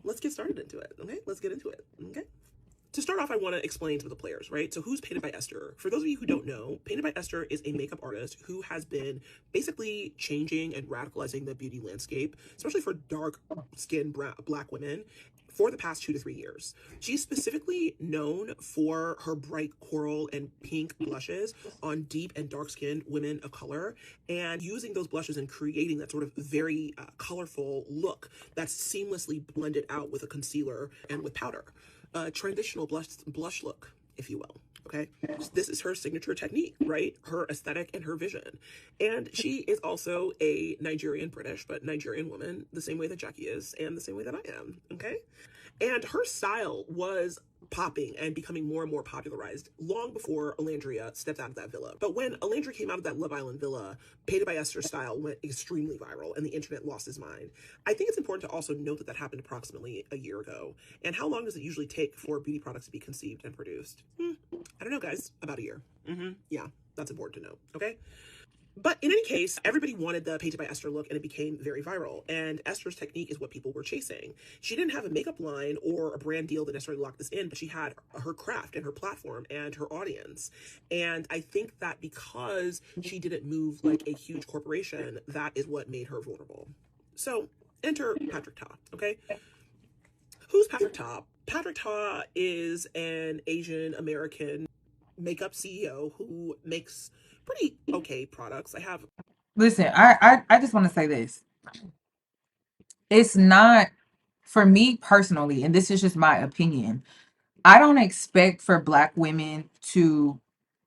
let's get started into it, okay? Let's get into it, okay? To start off, I want to explain some of the players, right? So who's Painted by Esther? For those of you who don't know, Painted by Esther is a makeup artist who has been basically changing and radicalizing the beauty landscape, especially for dark-skinned black women, for the past 2 to 3 years. She's specifically known for her bright coral and pink blushes on deep and dark-skinned women of color, and using those blushes and creating that sort of very colorful look that's seamlessly blended out with a concealer and with powder. Transitional blush look, if you will. Okay, this is her signature technique, right? Her aesthetic and her vision. And she is also a Nigerian British, but Nigerian woman, the same way that Jackie is, and the same way that I am. Okay, and her style was popping and becoming more and more popularized long before Alandria stepped out of that villa. But when Alandria came out of that Love Island villa, Painted by Esther style went extremely viral and the internet lost its mind. I think it's important to also note that that happened approximately a year ago. And how long does it usually take for beauty products to be conceived and produced? I don't know, guys. About a year. Yeah, that's important to know, okay? But in any case, everybody wanted the Painted by Esther look, and it became very viral. And Esther's technique is what people were chasing. She didn't have a makeup line or a brand deal that necessarily locked this in, but she had her craft and her platform and her audience. And I think that because she didn't move like a huge corporation, that is what made her vulnerable. So enter Patrick Ta, okay? Who's Patrick Ta? Patrick Ta is an Asian American makeup CEO who makes pretty okay products. Listen, I just want to say this. It's not for me personally, and this is just my opinion. I don't expect for black women to,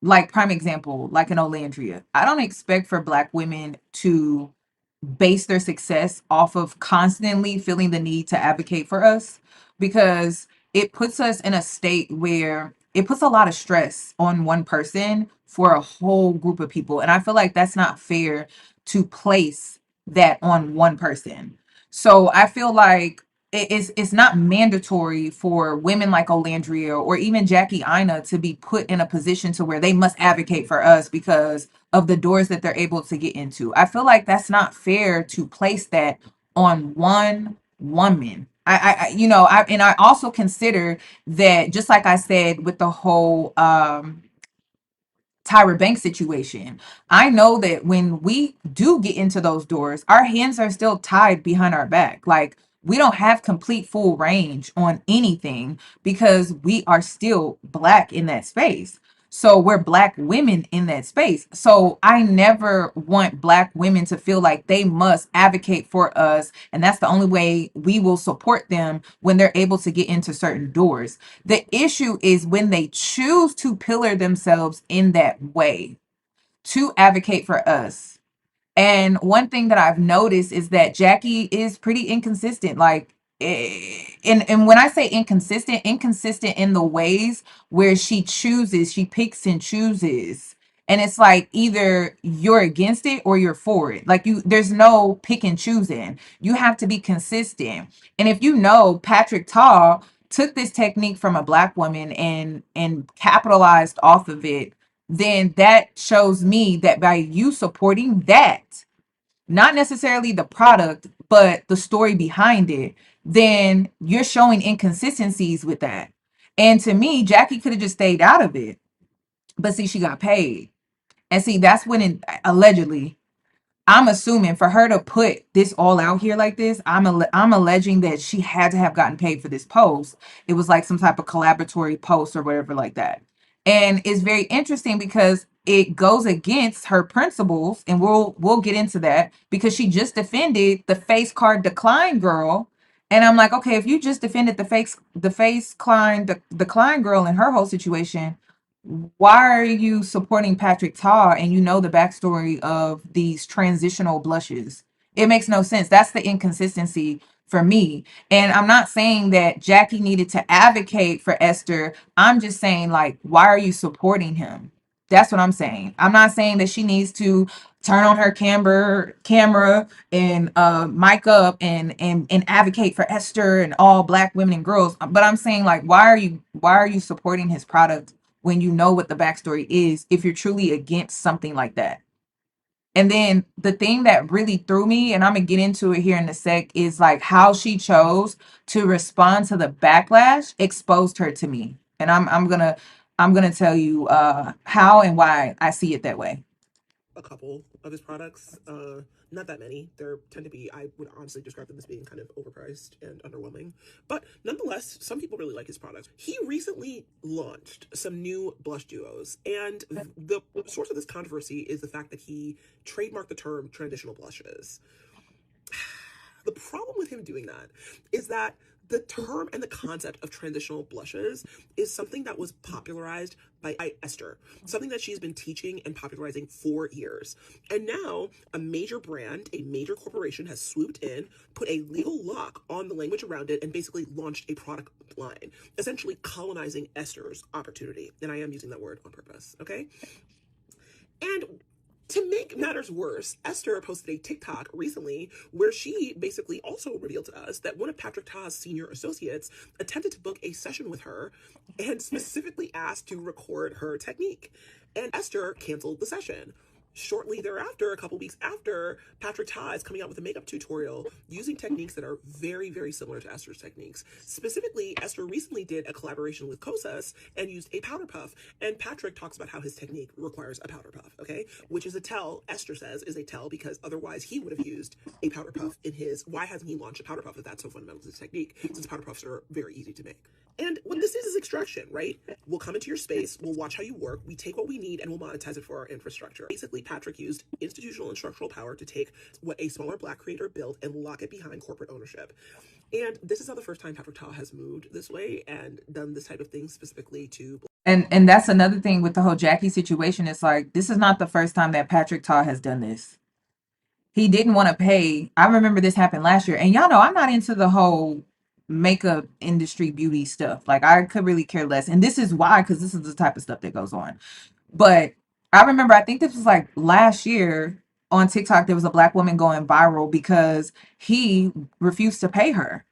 like, prime example, like an Olandria. I don't expect for black women to base their success off of constantly feeling the need to advocate for us, because it puts us in a state where it puts a lot of stress on one person for a whole group of people. And I feel like that's not fair to place that on one person. So I feel like it's not mandatory for women like Olandria or even Jackie Aina to be put in a position to where they must advocate for us because of the doors that they're able to get into. I feel like that's not fair to place that on one woman. I also consider that, just like I said with the whole Tyra Banks situation. I know that when we do get into those doors, our hands are still tied behind our back. Like, we don't have complete full range on anything because we are still black in that space. So we're black women in that space. So I never want black women to feel like they must advocate for us. And that's the only way we will support them when they're able to get into certain doors. The issue is when they choose to pillar themselves in that way to advocate for us. And one thing that I've noticed is that Jackie is pretty inconsistent. Like, and when I say inconsistent in the ways where she picks and chooses. And it's like either you're against it or you're for it. Like there's no pick and choosing. You have to be consistent. And if you know Patrick Tall took this technique from a black woman and capitalized off of it, then that shows me that by you supporting that, not necessarily the product, but the story behind it, then you're showing inconsistencies with that. And to me, Jackie could have just stayed out of it. But see, she got paid. And see, that's when allegedly, I'm assuming for her to put this all out here like this, I'm alleging that she had to have gotten paid for this post. It was like some type of collaboratory post or whatever like that. And it's very interesting because it goes against her principles, and we'll get into that because she just defended the face card decline girl. And I'm like, okay, if you just defended decline girl in her whole situation, why are you supporting Patrick Tar and you know the backstory of these transitional blushes? It makes no sense. That's the inconsistency for me. And I'm not saying that Jackie needed to advocate for Esther. I'm just saying, like, why are you supporting him? That's what I'm saying. I'm not saying that she needs to turn on her camera and mic up and advocate for Esther and all black women and girls. But I'm saying, like, why are you supporting his product when you know what the backstory is, if you're truly against something like that? And then the thing that really threw me, and I'm gonna get into it here in a sec, is like how she chose to respond to the backlash exposed her to me. And I'm gonna tell you how and why I see it that way. A couple of his products, not that many. There tend to be, I would honestly describe them as being kind of overpriced and underwhelming. But nonetheless, some people really like his products. He recently launched some new blush duos, and the source of this controversy is the fact that he trademarked the term transitional blushes. The problem with him doing that is that the term and the concept of transitional blushes is something that was popularized by Esther, something that she's been teaching and popularizing for years. And now a major brand, a major corporation has swooped in, put a legal lock on the language around it, and basically launched a product line, essentially colonizing Esther's opportunity. And I am using that word on purpose, okay? And to make matters worse, Esther posted a TikTok recently where she basically also revealed to us that one of Patrick Ta's senior associates attempted to book a session with her and specifically asked to record her technique. And Esther canceled the session. Shortly thereafter, a couple weeks after, Patrick Ta is coming out with a makeup tutorial using techniques that are very, very similar to Esther's techniques. Specifically, Esther recently did a collaboration with Kosas and used a powder puff. And Patrick talks about how his technique requires a powder puff, okay? Which is a tell, Esther says, is a tell because otherwise he would have used a powder puff in his... Why hasn't he launched a powder puff if that's so fundamental to his technique? Since powder puffs are very easy to make. And what this is extraction, right? We'll come into your space, we'll watch how you work, we take what we need, and we'll monetize it for our infrastructure. Basically, Patrick used institutional and structural power to take what a smaller black creator built and lock it behind corporate ownership. And this is not the first time Patrick Ta has moved this way and done this type of thing specifically to... And that's another thing with the whole Jackie situation. It's like, this is not the first time that Patrick Ta has done this. He didn't want to pay. I remember this happened last year. And y'all know I'm not into the whole makeup industry beauty stuff. Like, I could really care less. And this is why, because this is the type of stuff that goes on. But I remember, I think this was like last year on TikTok, there was a black woman going viral because he refused to pay her,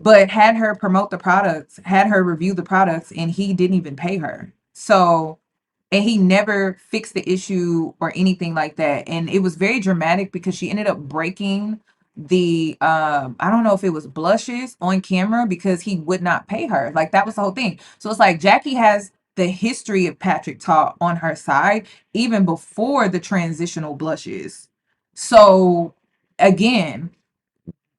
but had her promote the products, had her review the products, and he didn't even pay her. So, and he never fixed the issue or anything like that. And it was very dramatic because she ended up breaking the I don't know if it was blushes on camera because he would not pay her. Like, that was the whole thing. So it's like Jackie has the history of Patrick Ta on her side even before the transitional blushes. So again,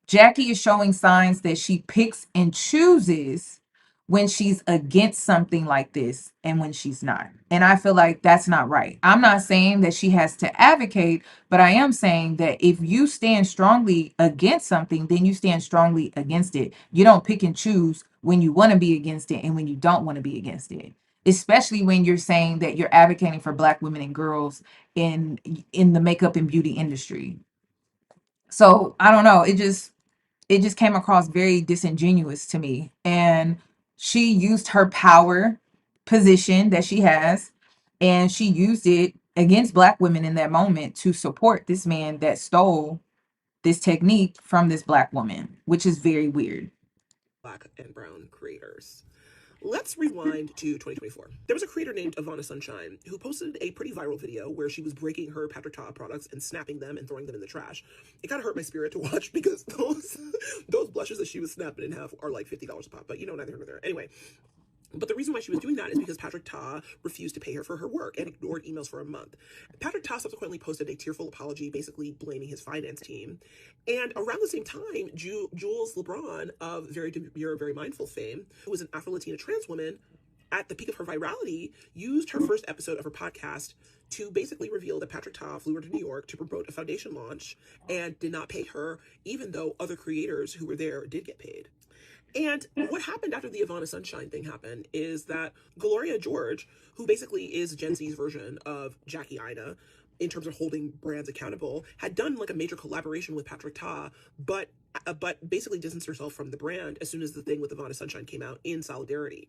Jackie is showing signs that she picks and chooses when she's against something like this and when she's not. And I feel like that's not right. I'm not saying that she has to advocate, but I am saying that if you stand strongly against something, then you stand strongly against it. You don't pick and choose when you want to be against it and when you don't want to be against it. Especially when you're saying that you're advocating for black women and girls in the makeup and beauty industry. So I don't know. It just, it just came across very disingenuous to me. And she used her power position that she has, and she used it against Black women in that moment to support this man that stole this technique from this Black woman, which is very weird. Black and brown creators. Let's rewind to 2024. There was a creator named Ivana Sunshine who posted a pretty viral video where she was breaking her Patrick Ta products and snapping them and throwing them in the trash. It kind of hurt my spirit to watch because those blushes that she was snapping in half are like $50 a pop, but neither here nor there. Anyway, but the reason why she was doing that is because Patrick Ta refused to pay her for her work and ignored emails for a month. Patrick Ta subsequently posted a tearful apology, basically blaming his finance team. And around the same time, Jules LeBron of Very Demure, Very Mindful fame, who was an Afro-Latina trans woman, at the peak of her virality, used her first episode of her podcast to basically reveal that Patrick Ta flew her to New York to promote a foundation launch and did not pay her, even though other creators who were there did get paid. And what happened after the Ivana Sunshine thing happened is that Gloria George, who basically is Gen Z's version of Jackie Aina in terms of holding brands accountable, had done like a major collaboration with Patrick Ta, but basically distanced herself from the brand as soon as the thing with Ivana Sunshine came out in solidarity.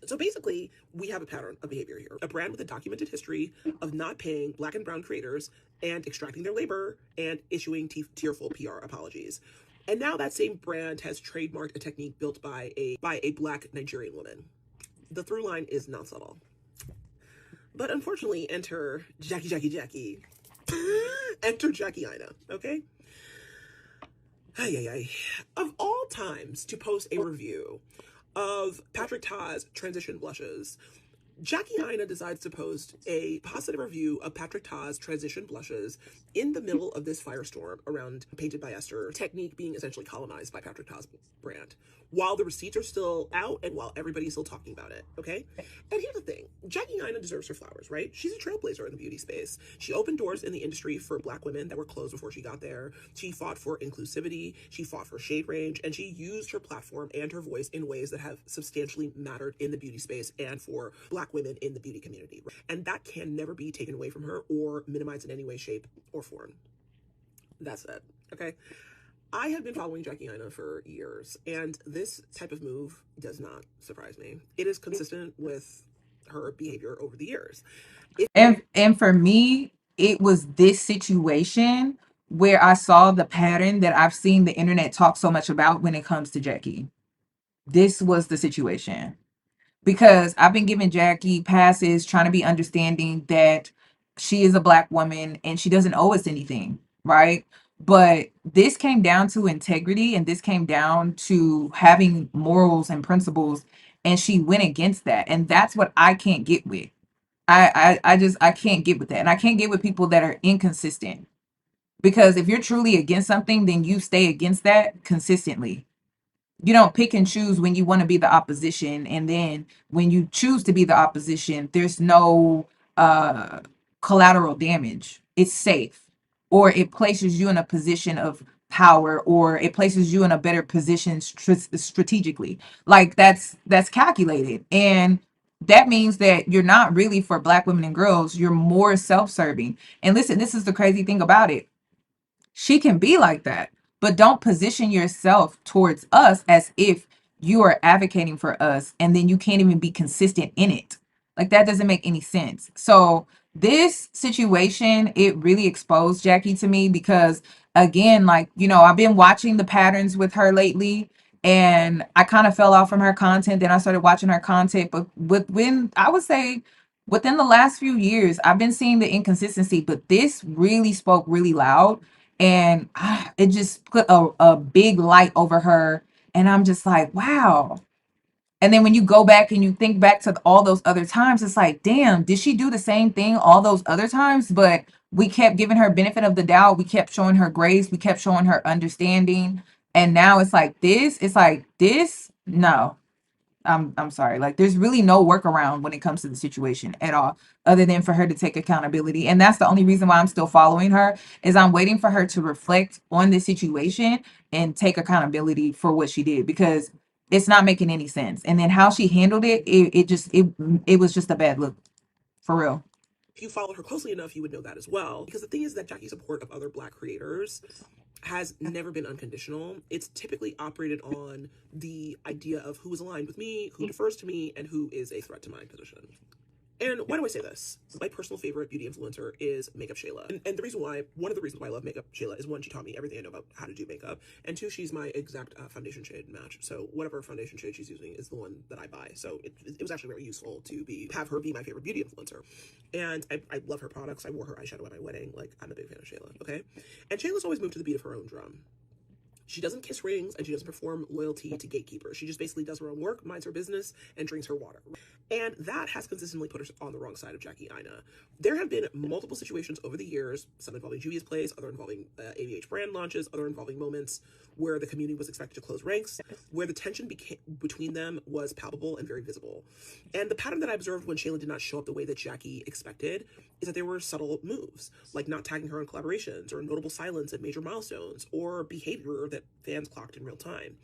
So basically, we have a pattern of behavior here. A brand with a documented history of not paying Black and brown creators and extracting their labor and issuing tearful PR apologies. And now that same brand has trademarked a technique built by a Black Nigerian woman. The through line is not subtle. But unfortunately, enter Jackie. Enter Jackie Aina, okay? Of all times to post a review of Patrick Ta's transition blushes, Jackie Aina decides to post a positive review of Patrick Ta's transition blushes in the middle of this firestorm around Painted by Esther technique being essentially colonized by Patrick Ta's brand, while the receipts are still out and while everybody's still talking about it, okay? And here's the thing, Jackie Aina deserves her flowers, right? She's a trailblazer in the beauty space. She opened doors in the industry for Black women that were closed before she got there. She fought for inclusivity, she fought for shade range, and she used her platform and her voice in ways that have substantially mattered in the beauty space and for Black women in the beauty community. And that can never be taken away from her or minimized in any way, shape, or form. That's it, okay? I have been following Jackie Aina for years, and this type of move does not surprise me. It is consistent with her behavior over the years. And for me, it was this situation where I saw the pattern that I've seen the internet talk so much about when it comes to Jackie. This was the situation. Because I've been giving Jackie passes, trying to be understanding that she is a Black woman and she doesn't owe us anything, right? But this came down to integrity, and this came down to having morals and principles, and she went against that. And that's what I can't get with. I can't get with that. And I can't get with people that are inconsistent. Because if you're truly against something, then you stay against that consistently. You don't pick and choose when you want to be the opposition, and then when you choose to be the opposition, there's no collateral damage. It's safe, or it places you in a position of power, or it places you in a better position strategically. Like that's calculated, and that means that you're not really for Black women and girls. You're more self-serving. And listen, this is the crazy thing about it. She can be like that, but don't position yourself towards us as if you are advocating for us and then you can't even be consistent in it. Like that doesn't make any sense. So this situation, it really exposed Jackie to me because again, like, I've been watching the patterns with her lately, and I kind of fell off from her content. Then I started watching her content, but when I would say within the last few years, I've been seeing the inconsistency, but this really spoke really loud, and it just put a big light over her, and I'm just like, wow. And then when you go back and you think back to all those other times, it's like, damn, did she do the same thing all those other times? But we kept giving her benefit of the doubt. We kept showing her grace. We kept showing her understanding. And now it's like this. No, I'm sorry. Like there's really no workaround when it comes to the situation at all, other than for her to take accountability. And that's the only reason why I'm still following her, is I'm waiting for her to reflect on this situation and take accountability for what she did, because it's not making any sense. And then how she handled it, it was just a bad look, for real. If you followed her closely enough, you would know that as well. Because the thing is that Jackie's support of other Black creators has never been unconditional. It's typically operated on the idea of who is aligned with me, who defers to me, and who is a threat to my position. And why do I say this? My personal favorite beauty influencer is Makeup Shayla. And the reason why, one of the reasons why I love Makeup Shayla is, one, she taught me everything I know about how to do makeup. And two, she's my exact foundation shade match. So whatever foundation shade she's using is the one that I buy. So it was actually very useful to have her be my favorite beauty influencer. And I love her products. I wore her eyeshadow at my wedding. Like, I'm a big fan of Shayla, okay? And Shayla's always moved to the beat of her own drum. She doesn't kiss rings and she doesn't perform loyalty to gatekeepers. She just basically does her own work, minds her business, and drinks her water. And that has consistently put her on the wrong side of Jackie Aina. There have been multiple situations over the years, some involving Juvia's Place, other involving AVH brand launches, other involving moments where the community was expected to close ranks, where the tension between them was palpable and very visible. And the pattern that I observed when Shayla did not show up the way that Jackie expected is that there were subtle moves, like not tagging her in collaborations, or notable silence at major milestones, or behavior that fans clocked in real time.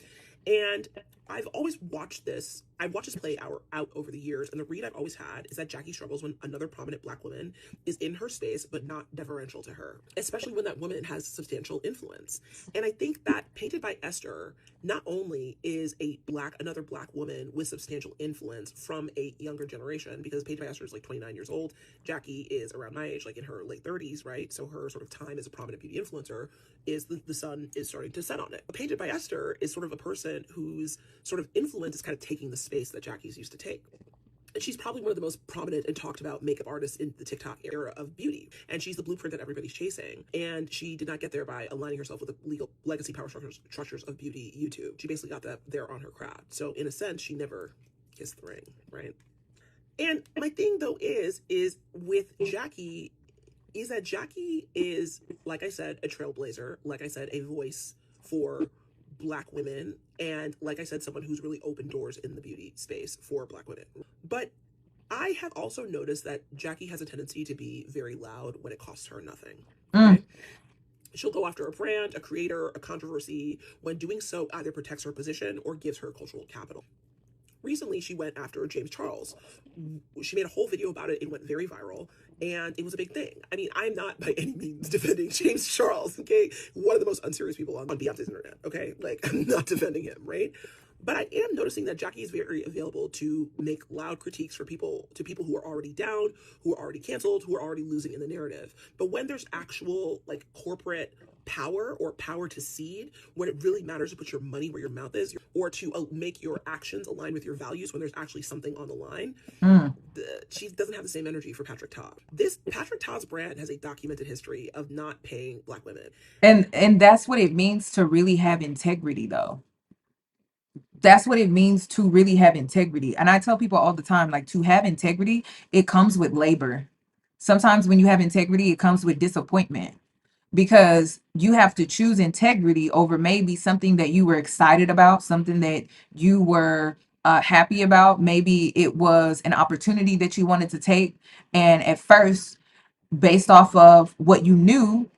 And I've always watched this. I've watched this play out over the years, and the read I've always had is that Jackie struggles when another prominent Black woman is in her space but not deferential to her, especially when that woman has substantial influence. And I think that Painted by Esther not only is another Black woman with substantial influence from a younger generation, because Painted by Esther is like 29 years old, Jackie is around my age, like in her late 30s, right? So her sort of time as a prominent beauty influencer is the sun is starting to set on it. Painted by Esther is sort of a person whose sort of influence is kind of taking the space that Jackie's used to take. And she's probably one of the most prominent and talked about makeup artists in the TikTok era of beauty. And she's the blueprint that everybody's chasing. And she did not get there by aligning herself with the legal legacy power structures of beauty YouTube. She basically got that there on her craft. So in a sense, she never kissed the ring, right? And my thing though is with Jackie, is that Jackie is, like I said, a trailblazer, like I said, a voice for Black women, and like I said, someone who's really opened doors in the beauty space for Black women. But I have also noticed that Jackie has a tendency to be very loud when it costs her nothing. Okay? She'll go after a brand, a creator, a controversy. When doing so, either protects her position or gives her cultural capital. Recently, she went after James Charles. She made a whole video about it. It went very viral, and it was a big thing. I mean, I'm not by any means defending James Charles, okay? One of the most unserious people on Beyonce's internet, okay? Like, I'm not defending him, right? But I am noticing that Jackie is very available to make loud critiques to people who are already down, who are already canceled, who are already losing in the narrative. But when there's actual, like, corporate power or power to seed, when it really matters to put your money where your mouth is, or to make your actions align with your values when there's actually something on the line, she doesn't have the same energy for Patrick Todd. Patrick Todd's brand has a documented history of not paying Black women. And that's what it means to really have integrity, though. That's what it means to really have integrity. And I tell people all the time, like, to have integrity, it comes with labor. Sometimes when you have integrity, it comes with disappointment, because you have to choose integrity over maybe something that you were excited about, something that you were happy about. Maybe it was an opportunity that you wanted to take. And at first, based off of what you knew,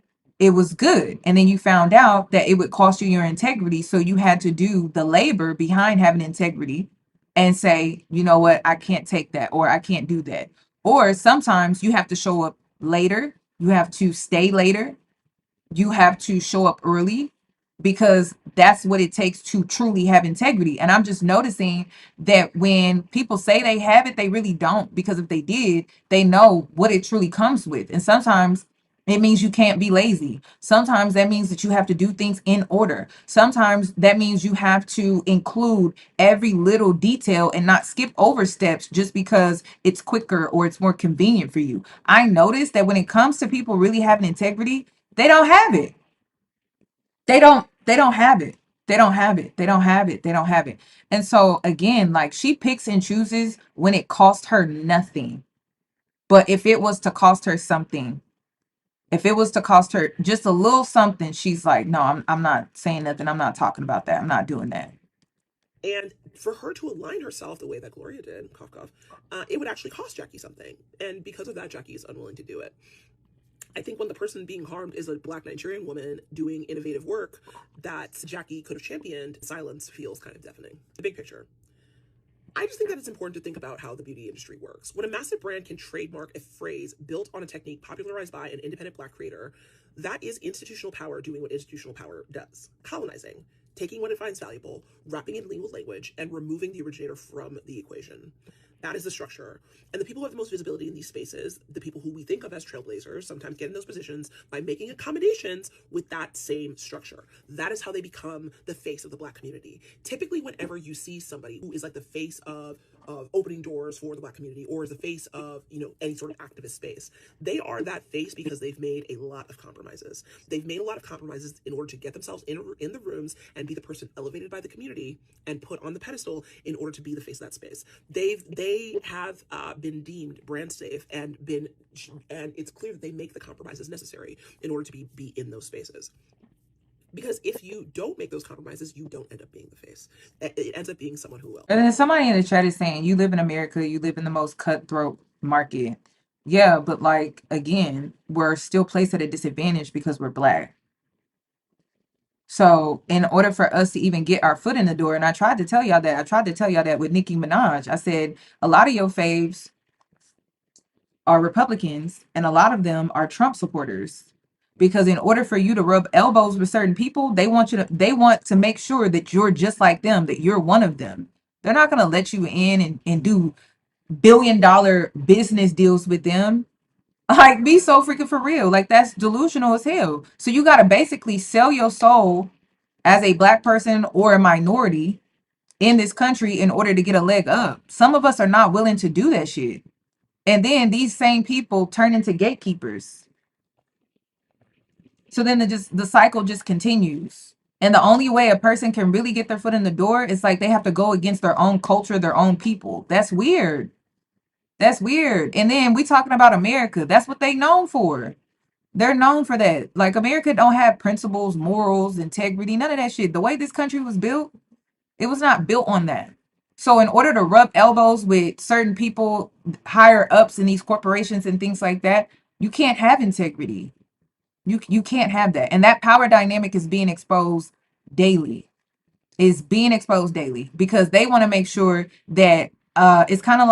it was good. And then you found out that it would cost you your integrity. So you had to do the labor behind having integrity and say, you know what, I can't take that, or I can't do that. Or sometimes you have to show up later. You have to stay later. You have to show up early, because that's what it takes to truly have integrity. And I'm just noticing that when people say they have it, they really don't, because if they did, they know what it truly comes with. And sometimes it means you can't be lazy. Sometimes that means that you have to do things in order. Sometimes that means you have to include every little detail and not skip over steps just because it's quicker or it's more convenient for you. I noticed that when it comes to people really having integrity, they don't have it. They don't have it. They don't have it. They don't have it. They don't have it. And so again, like, she picks and chooses when it costs her nothing. But if it was to cost her something, if it was to cost her just a little something, she's like, no, I'm not saying nothing. I'm not talking about that. I'm not doing that. And for her to align herself the way that Gloria did, cough, cough, it would actually cost Jackie something. And because of that, Jackie is unwilling to do it. I think when the person being harmed is a Black Nigerian woman doing innovative work that Jackie could have championed, silence feels kind of deafening. The big picture. I just think that it's important to think about how the beauty industry works. When a massive brand can trademark a phrase built on a technique popularized by an independent Black creator, that is institutional power doing what institutional power does: colonizing, taking what it finds valuable, wrapping it in legal language, and removing the originator from the equation. That is the structure. And the people who have the most visibility in these spaces, the people who we think of as trailblazers, sometimes get in those positions by making accommodations with that same structure. That is how they become the face of the Black community. Typically, whenever you see somebody who is like the face of opening doors for the Black community, or is the face of, you know, any sort of activist space, they are that face because they've made a lot of compromises. They've made a lot of compromises in order to get themselves in the rooms and be the person elevated by the community and put on the pedestal in order to be the face of that space. They have been deemed brand safe and it's clear that they make the compromises necessary in order to be in those spaces. Because if you don't make those compromises, you don't end up being the face. It ends up being someone who will. And then somebody in the chat is saying, you live in America, you live in the most cutthroat market. Yeah, but like, again, we're still placed at a disadvantage because we're Black. So in order for us to even get our foot in the door, and I tried to tell y'all that with Nicki Minaj, I said, a lot of your faves are Republicans and a lot of them are Trump supporters. Because in order for you to rub elbows with certain people, they want to make sure that you're just like them, that you're one of them. They're not going to let you in and do billion-dollar business deals with them. Like, be so freaking for real. Like, that's delusional as hell. So you got to basically sell your soul as a Black person or a minority in this country in order to get a leg up. Some of us are not willing to do that shit. And then these same people turn into gatekeepers. So then the cycle just continues. And the only way a person can really get their foot in the door is like they have to go against their own culture, their own people. That's weird. That's weird. And then we talking about America. That's what they known for. They're known for that. Like, America don't have principles, morals, integrity, none of that shit. The way this country was built, it was not built on that. So in order to rub elbows with certain people, higher ups in these corporations and things like that, you can't have integrity. You can't have that. And that power dynamic is being exposed daily. Is being exposed daily because they want to make sure that it's kind of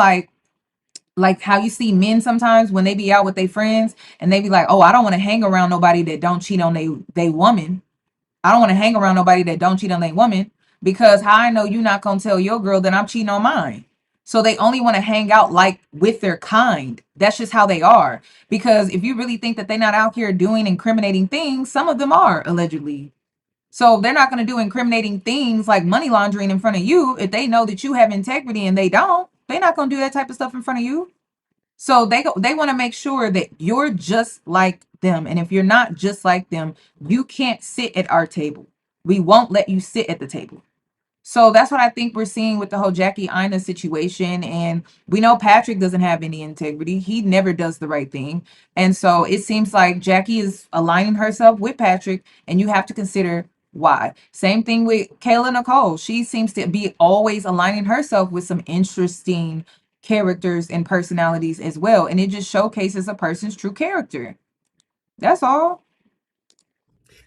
like how you see men sometimes when they be out with their friends and they be like, oh, I don't want to hang around nobody that don't cheat on they woman. I don't want to hang around nobody that don't cheat on their woman, because how I know you not gonna tell your girl that I'm cheating on mine. So they only want to hang out like with their kind. That's just how they are. Because if you really think that they're not out here doing incriminating things, some of them are allegedly. So they're not going to do incriminating things like money laundering in front of you if they know that you have integrity and they don't. They're not going to do that type of stuff in front of you. So they want to make sure that you're just like them. And if you're not just like them, you can't sit at our table. We won't let you sit at the table. So that's what I think we're seeing with the whole Jackie Aina situation. And we know Patrick doesn't have any integrity. He never does the right thing. And so it seems like Jackie is aligning herself with Patrick, and you have to consider why. Same thing with Kayla Nicole. She seems to be always aligning herself with some interesting characters and personalities as well. And it just showcases a person's true character. That's all.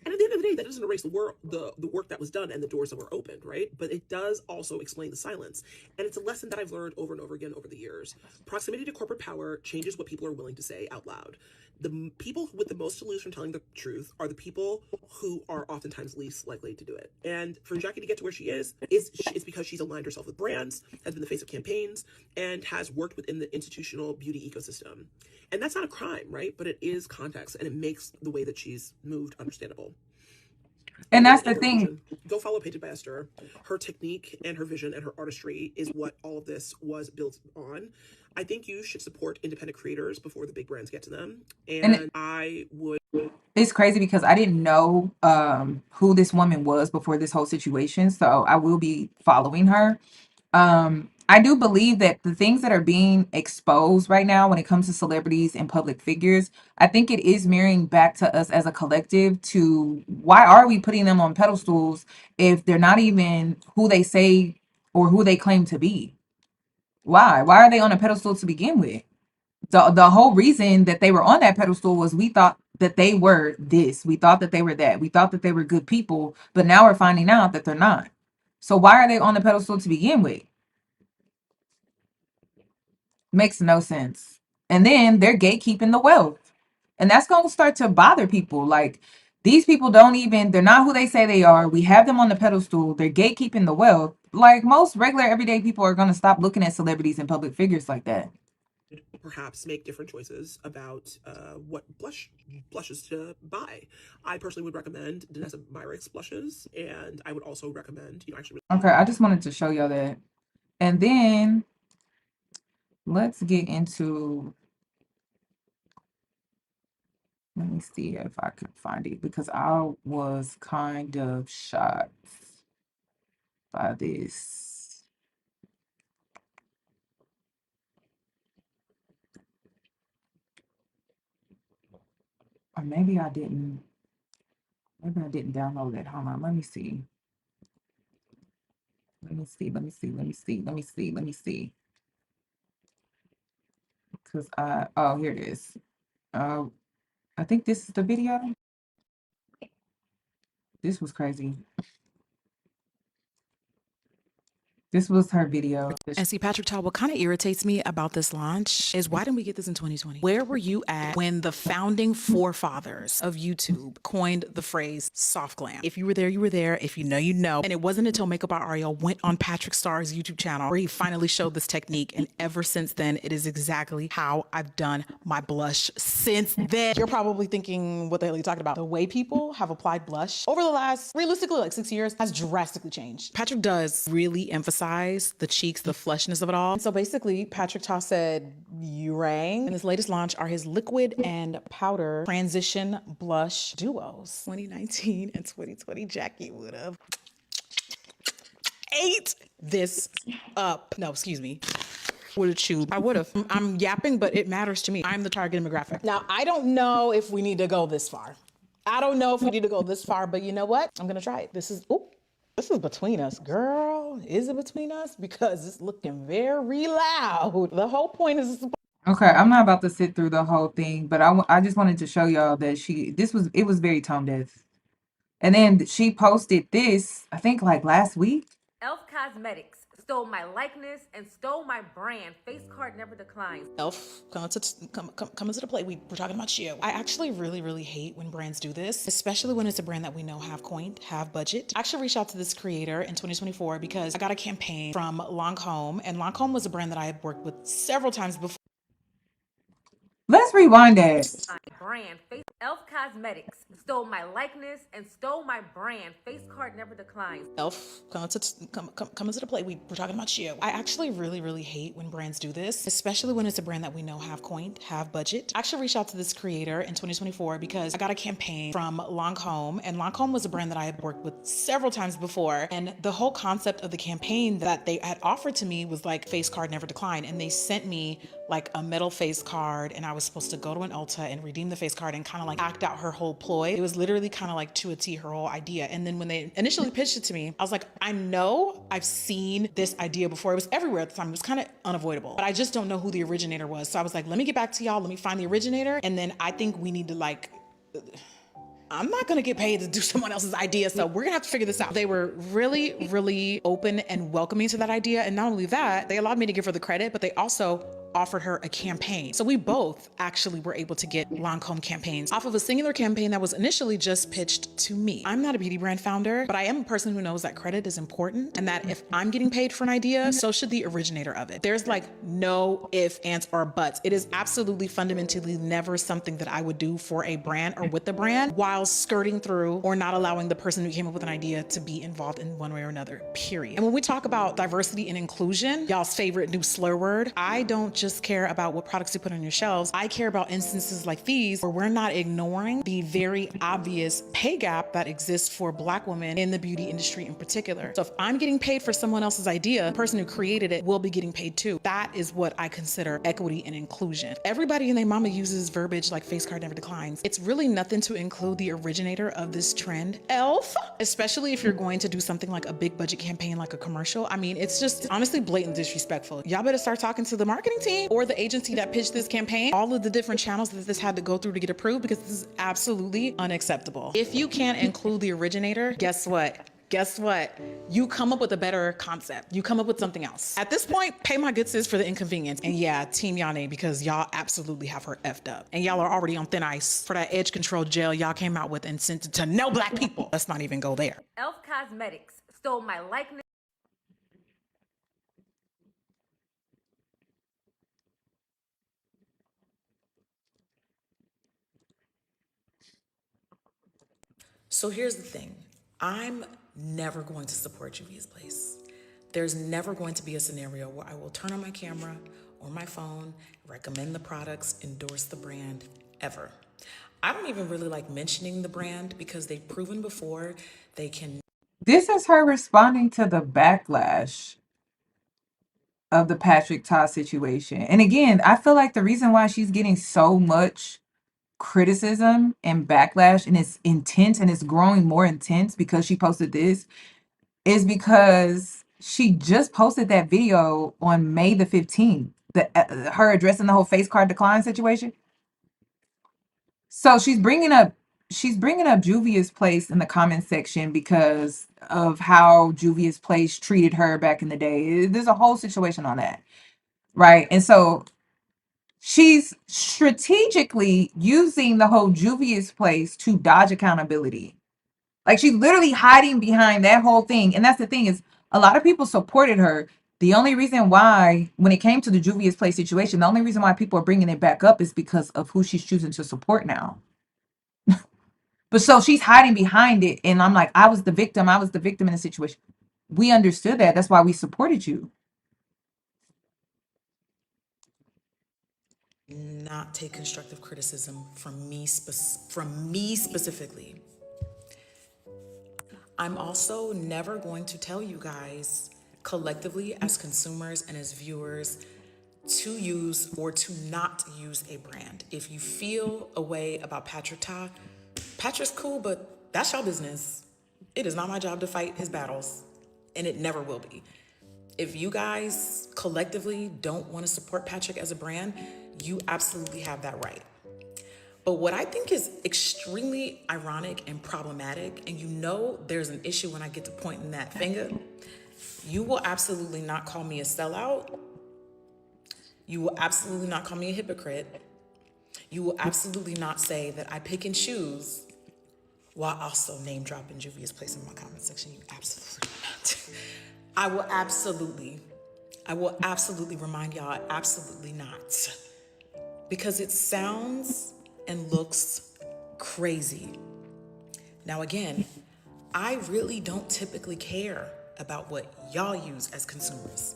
And at the end of the day, that doesn't erase the work that was done and the doors that were opened, right? But it does also explain the silence. And it's a lesson that I've learned over and over again over the years. Proximity to corporate power changes what people are willing to say out loud. The people with the most to lose from telling the truth are the people who are oftentimes least likely to do it. And for Jackie to get to where she is because she's aligned herself with brands, has been the face of campaigns, and has worked within the institutional beauty ecosystem. And that's not a crime, right? But it is context, and it makes the way that she's moved understandable. And that's the thing. Go follow Painted by Esther. Her technique and her vision and her artistry is what all of this was built on. I think you should support independent creators before the big brands get to them. And I would... It's crazy because I didn't know who this woman was before this whole situation. So I will be following her. I do believe that the things that are being exposed right now when it comes to celebrities and public figures, I think it is mirroring back to us as a collective to why are we putting them on pedestals if they're not even who they say or who they claim to be? Why? Why are they on a pedestal to begin with? The whole reason that they were on that pedestal was we thought that they were this. We thought that they were that. We thought that they were good people, but now we're finding out that they're not. So why are they on the pedestal to begin with? Makes no sense. And then they're gatekeeping the wealth. And that's going to start to bother people. Like, these people they're not who they say they are. We have them on the pedestal. They're gatekeeping the wealth. Like, most regular everyday people are going to stop looking at celebrities and public figures like that. Perhaps make different choices about what blushes to buy. I personally would recommend Danessa Myricks blushes, and I would also recommend, Okay, I just wanted to show y'all that. And then let's get into, let me see if I could find it, because I was kind of shocked by this. Or maybe I didn't download it. Hold on, let me see. Because oh, here it is. I think this is the video. This was crazy. This was her video. And see, Patrick Child, what kind of irritates me about this launch is why didn't we get this in 2020? Where were you at when the founding forefathers of YouTube coined the phrase soft glam? If you were there, you were there. If you know, you know. And it wasn't until Makeup by Ariel went on Patrick Starr's YouTube channel where he finally showed this technique. And ever since then, it is exactly how I've done my blush since then. You're probably thinking, what the hell are you talking about? The way people have applied blush over the last, realistically, like 6 years has drastically changed. Patrick does really emphasize the cheeks, the flushness of it all. And so basically, Patrick Ta said, you rang. And his latest launch are his liquid and powder transition blush duos. 2019 and 2020, Jackie would have ate this up. No, excuse me. Would have chewed. I would have. I'm yapping, but it matters to me. I'm the target demographic. Now, I don't know if we need to go this far. But you know what? I'm gonna try it. This is between us, girl. Is it between us? Because it's looking very loud. The whole point is. Okay, I'm not about to sit through the whole thing, but I just wanted to show y'all that it was very tone deaf. And then she posted this, I think like last week. Elf Cosmetics stole my likeness and stole my brand. Face card never declines. Elf, come into the play. We're talking about you. I actually really hate when brands do this, especially when it's a brand that we know have coined, have budget. I actually reached out to this creator in 2024 because I got a campaign from Lancome, and Lancome was a brand that I had worked with several times before. Let's rewind that. My brand, Elf Cosmetics stole my likeness and stole my brand. Face card never declines. Elf, come into the play. We're talking about you. I actually really hate when brands do this, especially when it's a brand that we know have coined, have budget. I actually reached out to this creator in 2024 because I got a campaign from Lancome, and Lancome was a brand that I had worked with several times before. And the whole concept of the campaign that they had offered to me was like face card never decline. And they sent me like a metal face card, and I was supposed to go to an Ulta and redeem the face card and kind of like act out her whole ploy. It was literally kind of like to a T her whole idea. And then when they initially pitched it to me, I was like, I know I've seen this idea before. It was everywhere at the time. It was kind of unavoidable, but I just don't know who the originator was. So I was like, let me get back to y'all. Let me find the originator. And then I think we need to I'm not gonna get paid to do someone else's idea, so we're gonna have to figure this out. They were really open and welcoming to that idea. And not only that, they allowed me to give her the credit, but they also offered her a campaign. So we both actually were able to get Lancome campaigns off of a singular campaign that was initially just pitched to me. I'm not a beauty brand founder, but I am a person who knows that credit is important and that if I'm getting paid for an idea, so should the originator of it. There's like no ifs, ands, or buts. It is absolutely fundamentally never something that I would do for a brand or with the brand while skirting through or not allowing the person who came up with an idea to be involved in one way or another, period. And when we talk about diversity and inclusion, y'all's favorite new slur word, I don't just care about what products you put on your shelves. I care about instances like these where we're not ignoring the very obvious pay gap that exists for Black women in the beauty industry in particular. So if I'm getting paid for someone else's idea, the person who created it will be getting paid too. That is what I consider equity and inclusion. Everybody and their mama uses verbiage like face card never declines. It's really nothing to include the originator of this trend, Elf, especially if you're going to do something like a big budget campaign like a commercial. I mean, it's just honestly blatant disrespectful. Y'all better start talking to the marketing team or the agency that pitched this campaign, all of the different channels that this had to go through to get approved, because this is absolutely unacceptable. If you can't include the originator, guess what? guess what? You come up with a better concept. You come up with something else. At this point, pay my good sis for the inconvenience. And yeah, Team Yoni, because y'all absolutely have her effed up. And y'all are already on thin ice for that edge control gel y'all came out with and sent it to no black people. Let's not even go there. Elf Cosmetics stole my likeness. So here's the thing. I'm never going to support Juvia's Place. There's never going to be a scenario where I will turn on my camera or my phone, recommend the products, endorse the brand, ever. I don't even really like mentioning the brand because they've proven before they can. This is her responding to the backlash of the Patrick Todd situation. And again, I feel like the reason why she's getting so much criticism and backlash, and it's intense and it's growing more intense because she posted this, is because she just posted that video on May the 15th, her addressing the whole face card decline situation. So she's bringing up Juvia's Place in the comment section because of how Juvia's Place treated her back in the day. There's a whole situation on that, right? And so she's strategically using the whole Juvia's Place to dodge accountability. Like, she's literally hiding behind that whole thing. And that's the thing, is a lot of people supported her. The only reason why, when it came to the Juvia's Place situation, the only reason why people are bringing it back up is because of who she's choosing to support now. But so she's hiding behind it. And I'm like, I was the victim in the situation. We understood that. That's why we supported you. Not take constructive criticism from me specifically. I'm also never going to tell you guys collectively as consumers and as viewers to use or to not use a brand. If you feel a way about Patrick Todd, Patrick's cool, but that's your business. It is not my job to fight his battles, and it never will be. If you guys collectively don't want to support Patrick as a brand, you absolutely have that right. But what I think is extremely ironic and problematic, and you know there's an issue when I get to pointing that finger, you will absolutely not call me a sellout. You will absolutely not call me a hypocrite. You will absolutely not say that I pick and choose while also name dropping Juvia's Place in my comment section. You absolutely not. I will absolutely remind y'all, absolutely not. Because it sounds and looks crazy. Now again, I really don't typically care about what y'all use as consumers.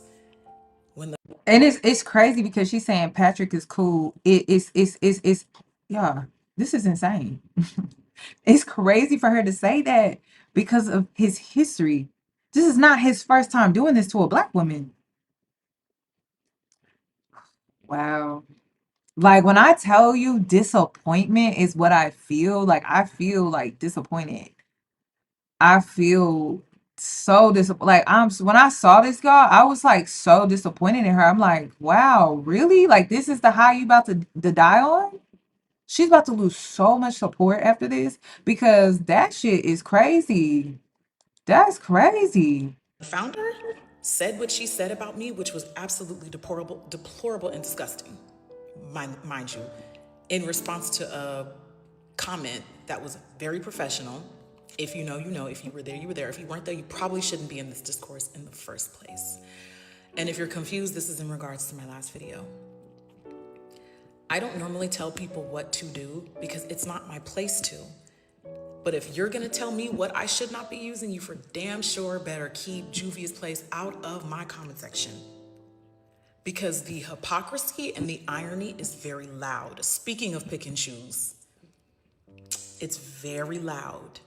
And it's crazy because she's saying Patrick is cool. It's yeah, this is insane. It's crazy for her to say that because of his history. This is not his first time doing this to a black woman. Wow. Like, when I tell you disappointment is what I feel like disappointed. I feel so disappointed. Like, when I saw this girl, I was like so disappointed in her. I'm like, wow, really? Like, this is the high you about to die on? She's about to lose so much support after this because that shit is crazy. That's crazy. The founder said what she said about me, which was absolutely deplorable and disgusting, mind you, in response to a comment that was very professional. If you know, you know. If you were there, you were there. If you weren't there, you probably shouldn't be in this discourse in the first place. And if you're confused, this is in regards to my last video. I don't normally tell people what to do because it's not my place to. But if you're gonna tell me what I should not be using, you for damn sure better keep Juvia's Place out of my comment section. Because the hypocrisy and the irony is very loud. Speaking of pick and choose, it's very loud.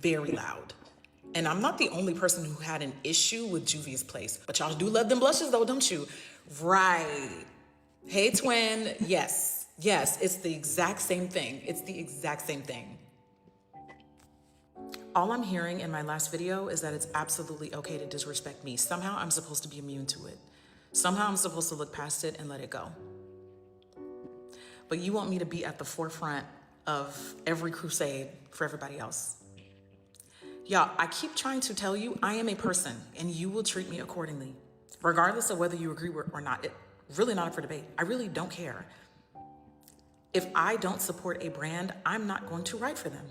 Very loud. And I'm not the only person who had an issue with Juvia's Place. But y'all do love them blushes though, don't you? Right. Hey, twin. Yes. Yes, it's the exact same thing. It's the exact same thing. All I'm hearing in my last video is that it's absolutely okay to disrespect me. Somehow I'm supposed to be immune to it. Somehow I'm supposed to look past it and let it go. But you want me to be at the forefront of every crusade for everybody else. Y'all, I keep trying to tell you I am a person and you will treat me accordingly. Regardless of whether you agree or not. It really not up for debate. I really don't care. If I don't support a brand, I'm not going to write for them.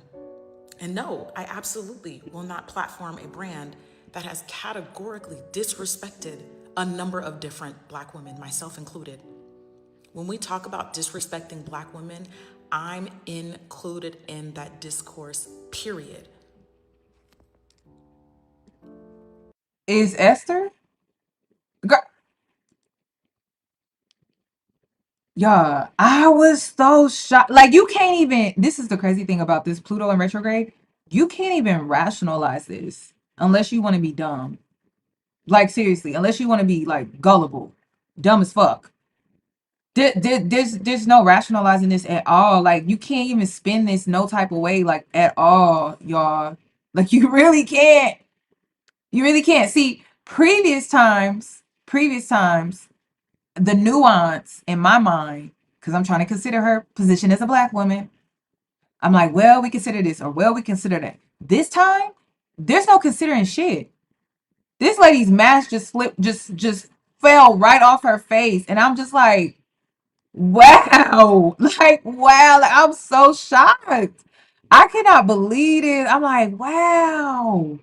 And no, I absolutely will not platform a brand that has categorically disrespected a number of different Black women, myself included. When we talk about disrespecting Black women, I'm included in that discourse, period. Is Esther? Girl, yeah, I was so shocked. Like, you can't even, this is the crazy thing about this Pluto in retrograde. You can't even rationalize this unless you want to be dumb. Like, seriously, unless you want to be like gullible, dumb as fuck. There's no rationalizing this at all. Like, you can't even spin this no type of way, like, at all, y'all. Like, you really can't. You really can't. See, previous times, the nuance in my mind, because I'm trying to consider her position as a Black woman. I'm like, well, we consider this, or well, we consider that. This time, there's no considering shit. This lady's mask just slipped, just fell right off her face, and I'm just like, wow, like wow, like, I'm so shocked. I cannot believe it. I'm like, wow.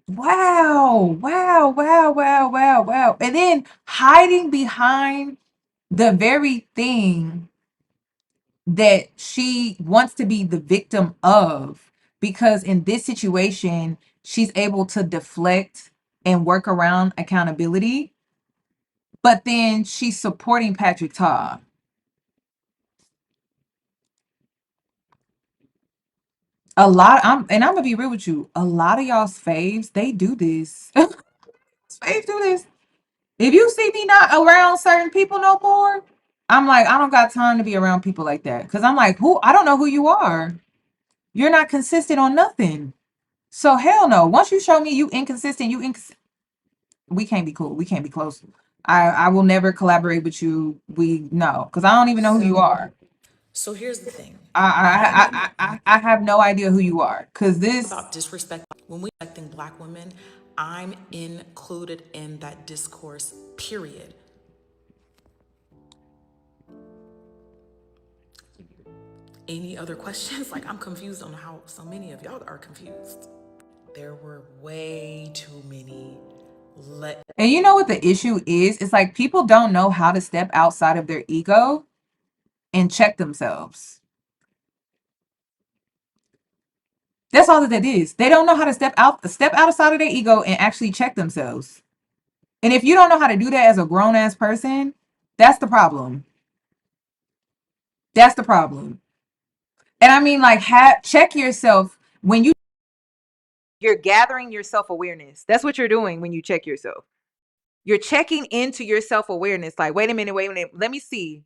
Wow, wow, wow, wow, wow, wow. And then hiding behind the very thing that she wants to be the victim of, because in this situation, she's able to deflect and work around accountability, but then she's supporting Patrick Todd. I'm gonna be real with you. A lot of y'all's faves, they do this. Faves do this. If you see me not around certain people no more, I'm like, I don't got time to be around people like that. Cause I'm like, who? I don't know who you are. You're not consistent on nothing. So hell no. Once you show me you inconsistent, we can't be cool. We can't be close. I will never collaborate with you. We no, because I don't even know who you are. So here's the thing. I have no idea who you are. Cause this About disrespect, when we respecting Black women, I'm included in that discourse, period. Any other questions? Like, I'm confused on how so many of y'all are confused. There were way too many. And you know what the issue is? It's like people don't know how to step outside of their ego and check themselves. That's all that is. They don't know how to step outside of their ego and actually check themselves. And if you don't know how to do that as a grown ass person, that's the problem. That's the problem. And I mean, like, check yourself when you're gathering your self-awareness. That's what you're doing when you check yourself. You're checking into your self-awareness. Like, wait a minute, let me see.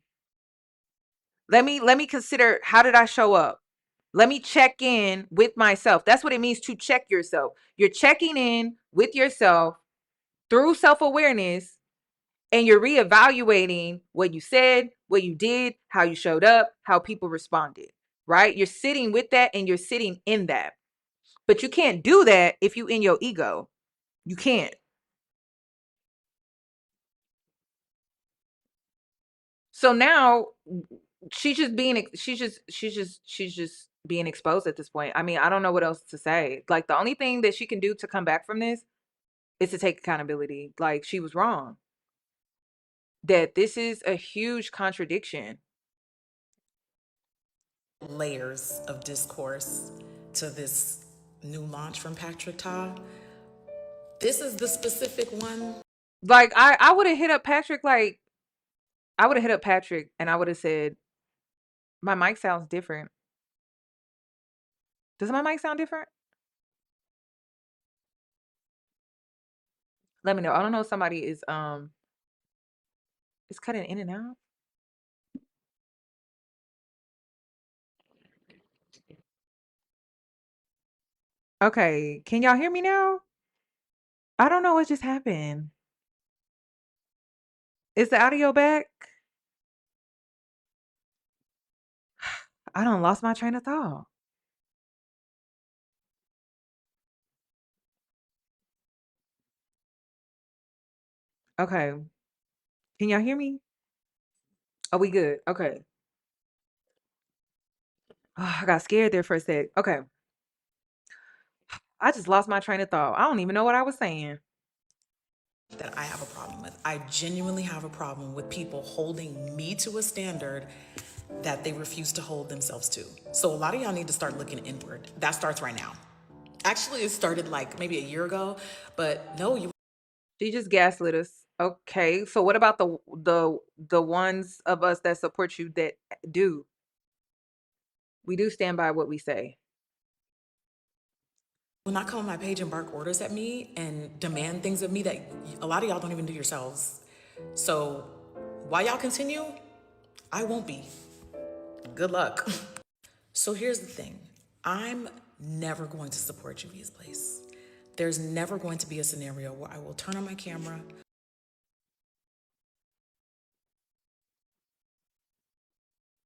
Let me consider, how did I show up? Let me check in with myself. That's what it means to check yourself. You're checking in with yourself through self-awareness, and you're reevaluating what you said, what you did, how you showed up, how people responded, right? You're sitting with that and you're sitting in that. But you can't do that if you in your ego. You can't. So now she's just being exposed at this point. I mean, I don't know what else to say. Like, the only thing that she can do to come back from this is to take accountability. Like, she was wrong. That this is a huge contradiction. Layers of discourse to this new launch from Patrick Todd. This is the specific one. Like, I would have hit up Patrick, like, I would have hit up Patrick and I would have said, my mic sounds different. Does my mic sound different? Let me know. I don't know if somebody is cutting in and out. Okay, can y'all hear me now? I don't know what just happened. Is the audio back? I don't lost my train of thought. Okay. Can y'all hear me? Are we good? Okay. Oh, I got scared there for a sec. Okay. I just lost my train of thought. I don't even know what I was saying. That I have a problem with. I genuinely have a problem with people holding me to a standard that they refuse to hold themselves to. So a lot of y'all need to start looking inward. That starts right now. Actually, it started like maybe a year ago, but no, you. She just gaslit us. Okay. So what about the ones of us that support you that do? We do stand by what we say. Will not come on my page and bark orders at me and demand things of me that a lot of y'all don't even do yourselves. So while y'all continue, I won't be. Good luck. So here's the thing. I'm never going to support Juvia's place. There's never going to be a scenario where I will turn on my camera.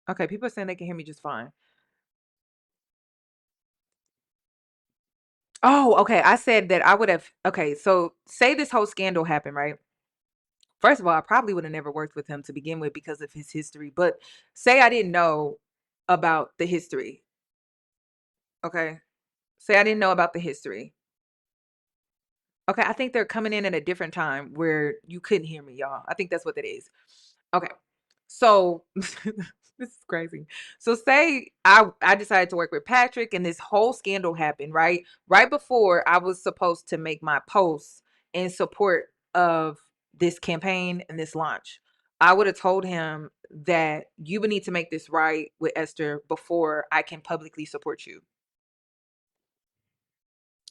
Okay, people are saying they can hear me just fine. Oh, okay. I said that I would have. Okay, so say this whole scandal happened, right? First of all, I probably would have never worked with him to begin with because of his history. But say I didn't know about the history. Okay. Say I didn't know about the history. Okay, I think they're coming in at a different time where you couldn't hear me, y'all. I think that's what that is. Okay. So this is crazy. So say I decided to work with Patrick and this whole scandal happened, right? Right before I was supposed to make my post in support of this campaign and this launch. I would have told him that you would need to make this right with Esther before I can publicly support you.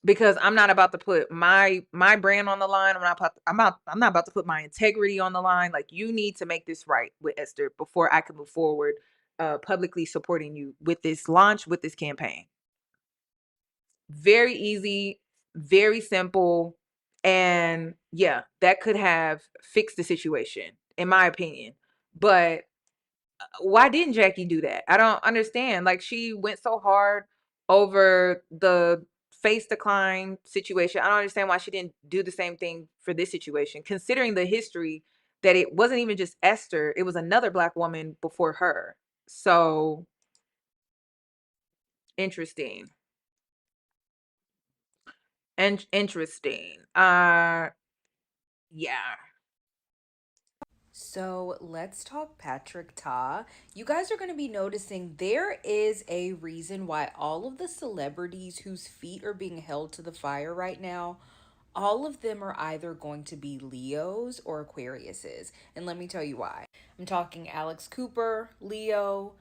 Because I'm not about to put my brand on the line. I'm not about to put my integrity on the line. Like, you need to make this right with Esther before I can move forward publicly supporting you with this launch, with this campaign. Very easy, very simple, and yeah, that could have fixed the situation in my opinion. But why didn't Jackie do that? I don't understand. Like, she went so hard over the face decline situation. I don't understand why she didn't do the same thing for this situation, considering the history that it wasn't even just Esther, it was another Black woman before her. So interesting. And interesting. Yeah. So let's talk Patrick Ta. You guys are going to be noticing there is a reason why all of the celebrities whose feet are being held to the fire right now, all of them are either going to be Leos or Aquariuses. And let me tell you why. I'm talking Alex Cooper, Leo,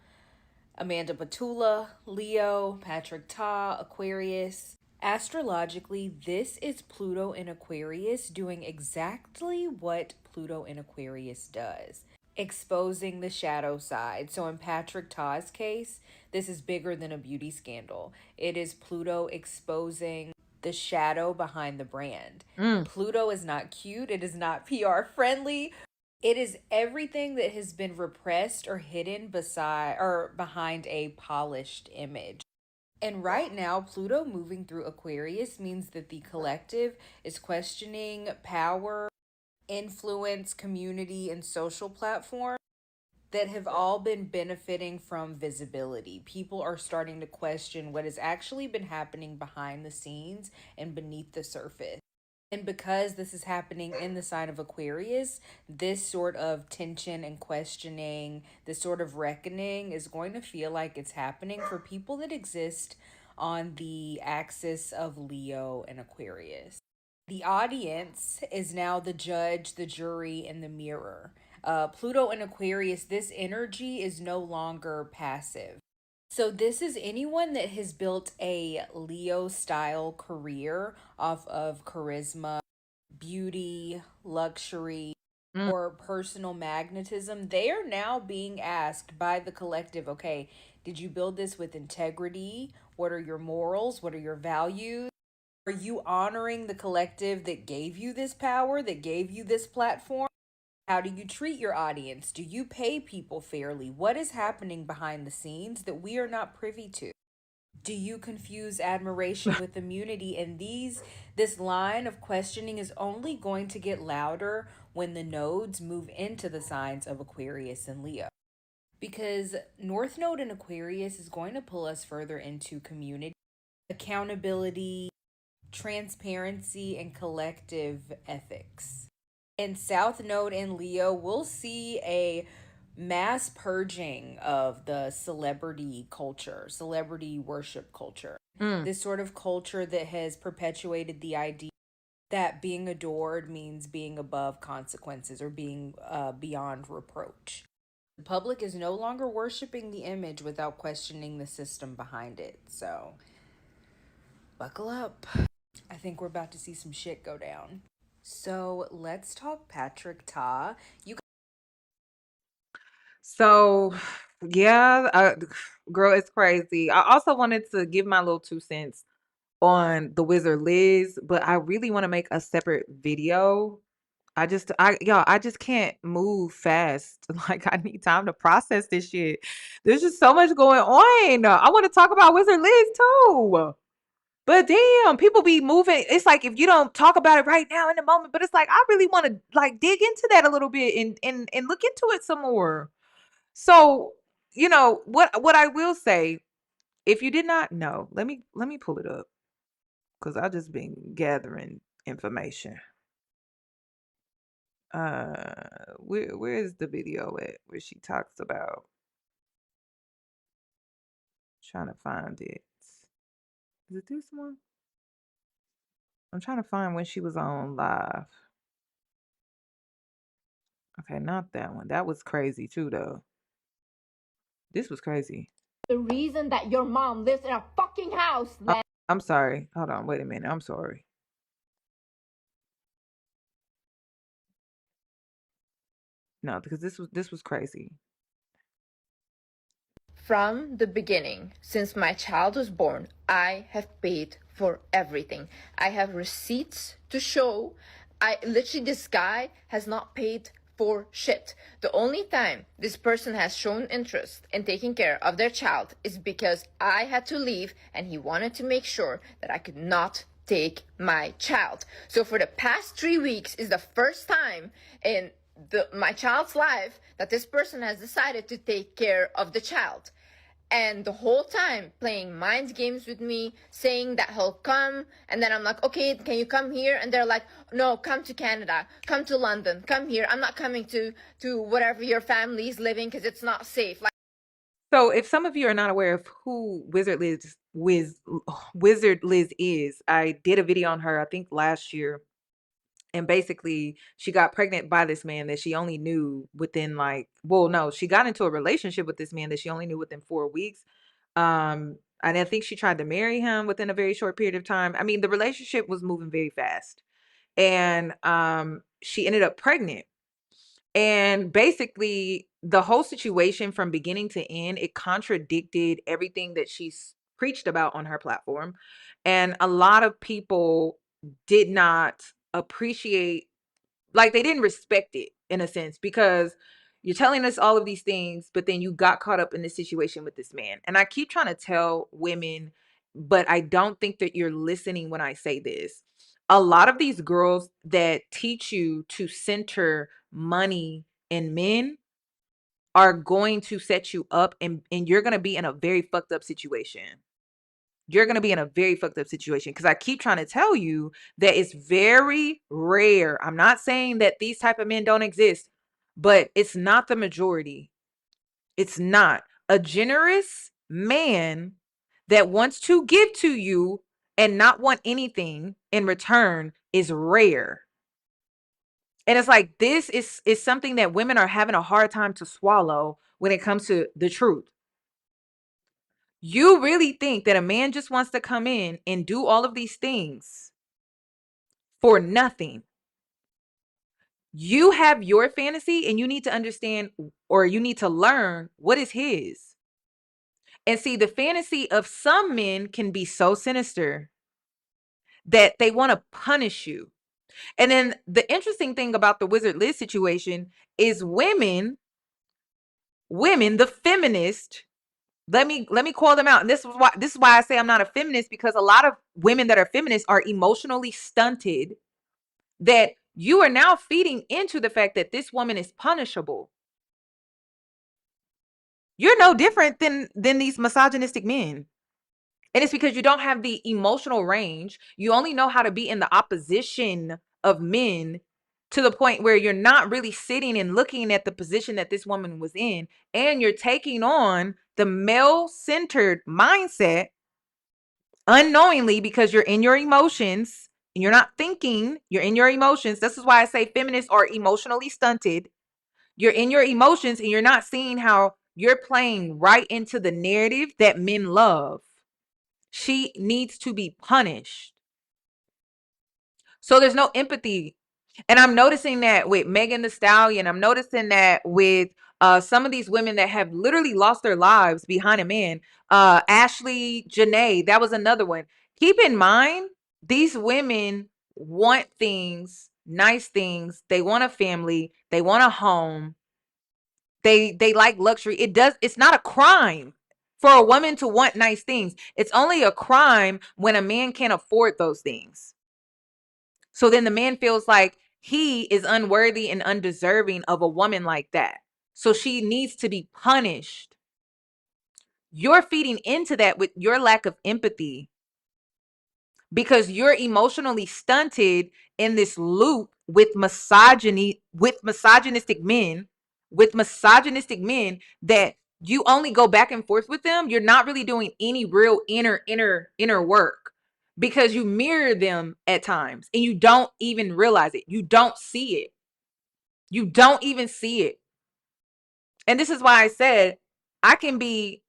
Amanda Batula, Leo, Patrick Ta, Aquarius. Astrologically, this is Pluto in Aquarius doing exactly what Pluto in Aquarius does, exposing the shadow side. So in Patrick Ta's case, this is bigger than a beauty scandal. It is Pluto exposing the shadow behind the brand. Pluto is not cute. It is not PR friendly. It is everything that has been repressed or hidden beside or behind a polished image. And right now, Pluto moving through Aquarius means that the collective is questioning power, influence, community, and social platforms that have all been benefiting from visibility. People are starting to question what has actually been happening behind the scenes and beneath the surface. And because this is happening in the sign of Aquarius, this sort of tension and questioning, this sort of reckoning is going to feel like it's happening for people that exist on the axis of Leo and Aquarius. The audience is now the judge, the jury, and the mirror. Pluto and Aquarius, this energy is no longer passive. So this is anyone that has built a Leo style career off of charisma, beauty, luxury, or personal magnetism. They are now being asked by the collective, okay, did you build this with integrity? What are your morals? What are your values? Are you honoring the collective that gave you this power, that gave you this platform? How do you treat your audience? Do you pay people fairly? What is happening behind the scenes that we are not privy to? Do you confuse admiration with immunity? And this line of questioning is only going to get louder when the nodes move into the signs of Aquarius and Leo. Because North Node in Aquarius is going to pull us further into community, accountability, transparency, and collective ethics. And South Node in Leo, we'll see a mass purging of the celebrity culture, celebrity worship culture. This sort of culture that has perpetuated the idea that being adored means being above consequences or being beyond reproach. The public is no longer worshiping the image without questioning the system behind it. So, buckle up. I think we're about to see some shit go down. So, let's talk Patrick Ta. So, yeah, girl, it's crazy. I also wanted to give my little 2 cents on the Wizard Liz, but I really want to make a separate video. I just can't move fast. Like, I need time to process this shit. There's just so much going on. I want to talk about Wizard Liz too. But damn, people be moving. It's like if you don't talk about it right now in the moment, but it's like I really want to like dig into that a little bit and look into it some more. So, what I will say, if you did not know, let me pull it up because I've just been gathering information. Where is the video at where she talks about trying to find it? Is it this one? I'm trying to find when she was on live. Okay, not that one. That was crazy too, though. This was crazy. The reason that your mom lives in a fucking house. I'm sorry. Hold on. Wait a minute. I'm sorry. No, because this was crazy. From the beginning, since my child was born, I have paid for everything. I have receipts to show. This guy has not paid for shit. The only time this person has shown interest in taking care of their child is because I had to leave and he wanted to make sure that I could not take my child. So for the past 3 weeks is the first time in my child's life that this person has decided to take care of the child. And the whole time playing mind games with me, saying that he'll come. And then I'm like, okay, can you come here? And they're like, no, come to Canada, come to London, come here. I'm not coming to whatever your family's living because it's not safe. So if some of you are not aware of who Wizard Liz is, I did a video on her, I think last year. And basically, she got pregnant by this man that she only knew within she got into a relationship with this man that she only knew within 4 weeks. And I think she tried to marry him within a very short period of time. I mean, the relationship was moving very fast. And she ended up pregnant. And basically, the whole situation from beginning to end, it contradicted everything that she's preached about on her platform. And a lot of people did not appreciate, like they didn't respect it in a sense, because you're telling us all of these things, but then you got caught up in this situation with this man. And I keep trying to tell women, but I don't think that you're listening when I say this. A lot of these girls that teach you to center money in men are going to set you up, and you're going to be in a very fucked up situation. You're going to be in a very fucked up situation because I keep trying to tell you that it's very rare. I'm not saying that these type of men don't exist, but it's not the majority. It's not. A generous man that wants to give to you and not want anything in return is rare. And it's like, this is something that women are having a hard time to swallow when it comes to the truth. You really think that a man just wants to come in and do all of these things for nothing? You have your fantasy and you need to understand, or you need to learn what is his. And see, the fantasy of some men can be so sinister that they want to punish you. And then the interesting thing about the Wizard Liz situation is women, the feminist, let me call them out. And this is why I say I'm not a feminist, because a lot of women that are feminists are emotionally stunted, that you are now feeding into the fact that this woman is punishable. You're no different than these misogynistic men. And it's because you don't have the emotional range. You only know how to be in the opposition of men to the point where you're not really sitting and looking at the position that this woman was in. And you're taking on the male-centered mindset unknowingly because you're in your emotions and you're not thinking. You're in your emotions. This is why I say feminists are emotionally stunted. You're in your emotions and you're not seeing how you're playing right into the narrative that men love. She needs to be punished. So there's no empathy. And I'm noticing that with Megan Thee Stallion. I'm noticing that with some of these women that have literally lost their lives behind a man. Ashley Janae, that was another one. Keep in mind, these women want things, nice things. They want a family. They want a home. They like luxury. It's not a crime for a woman to want nice things. It's only a crime when a man can't afford those things. So then the man feels like he is unworthy and undeserving of a woman like that. So she needs to be punished. You're feeding into that with your lack of empathy because you're emotionally stunted in this loop with misogyny, with misogynistic men that you only go back and forth with them. You're not really doing any real inner work because you mirror them at times and you don't even realize it. You don't see it. You don't even see it. And this is why I said I can be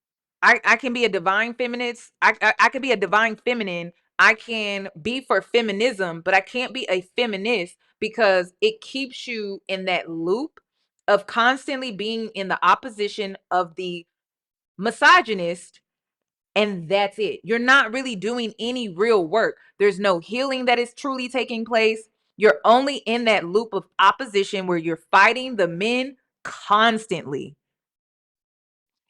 I can be a divine feminist. I can be a divine feminine. I can be for feminism, but I can't be a feminist because it keeps you in that loop of constantly being in the opposition of the misogynist, and that's it. You're not really doing any real work. There's no healing that is truly taking place. You're only in that loop of opposition where you're fighting the men constantly.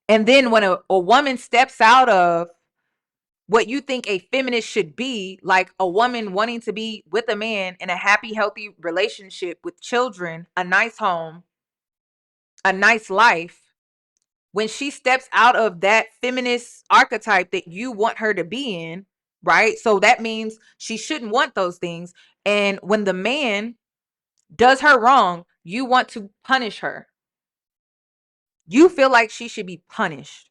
And then when a woman steps out of what you think a feminist should be, like a woman wanting to be with a man in a happy, healthy relationship with children, a nice home, a nice life, when she steps out of that feminist archetype that you want her to be in, right? So that means she shouldn't want those things. And when the man does her wrong, you want to punish her. You feel like she should be punished.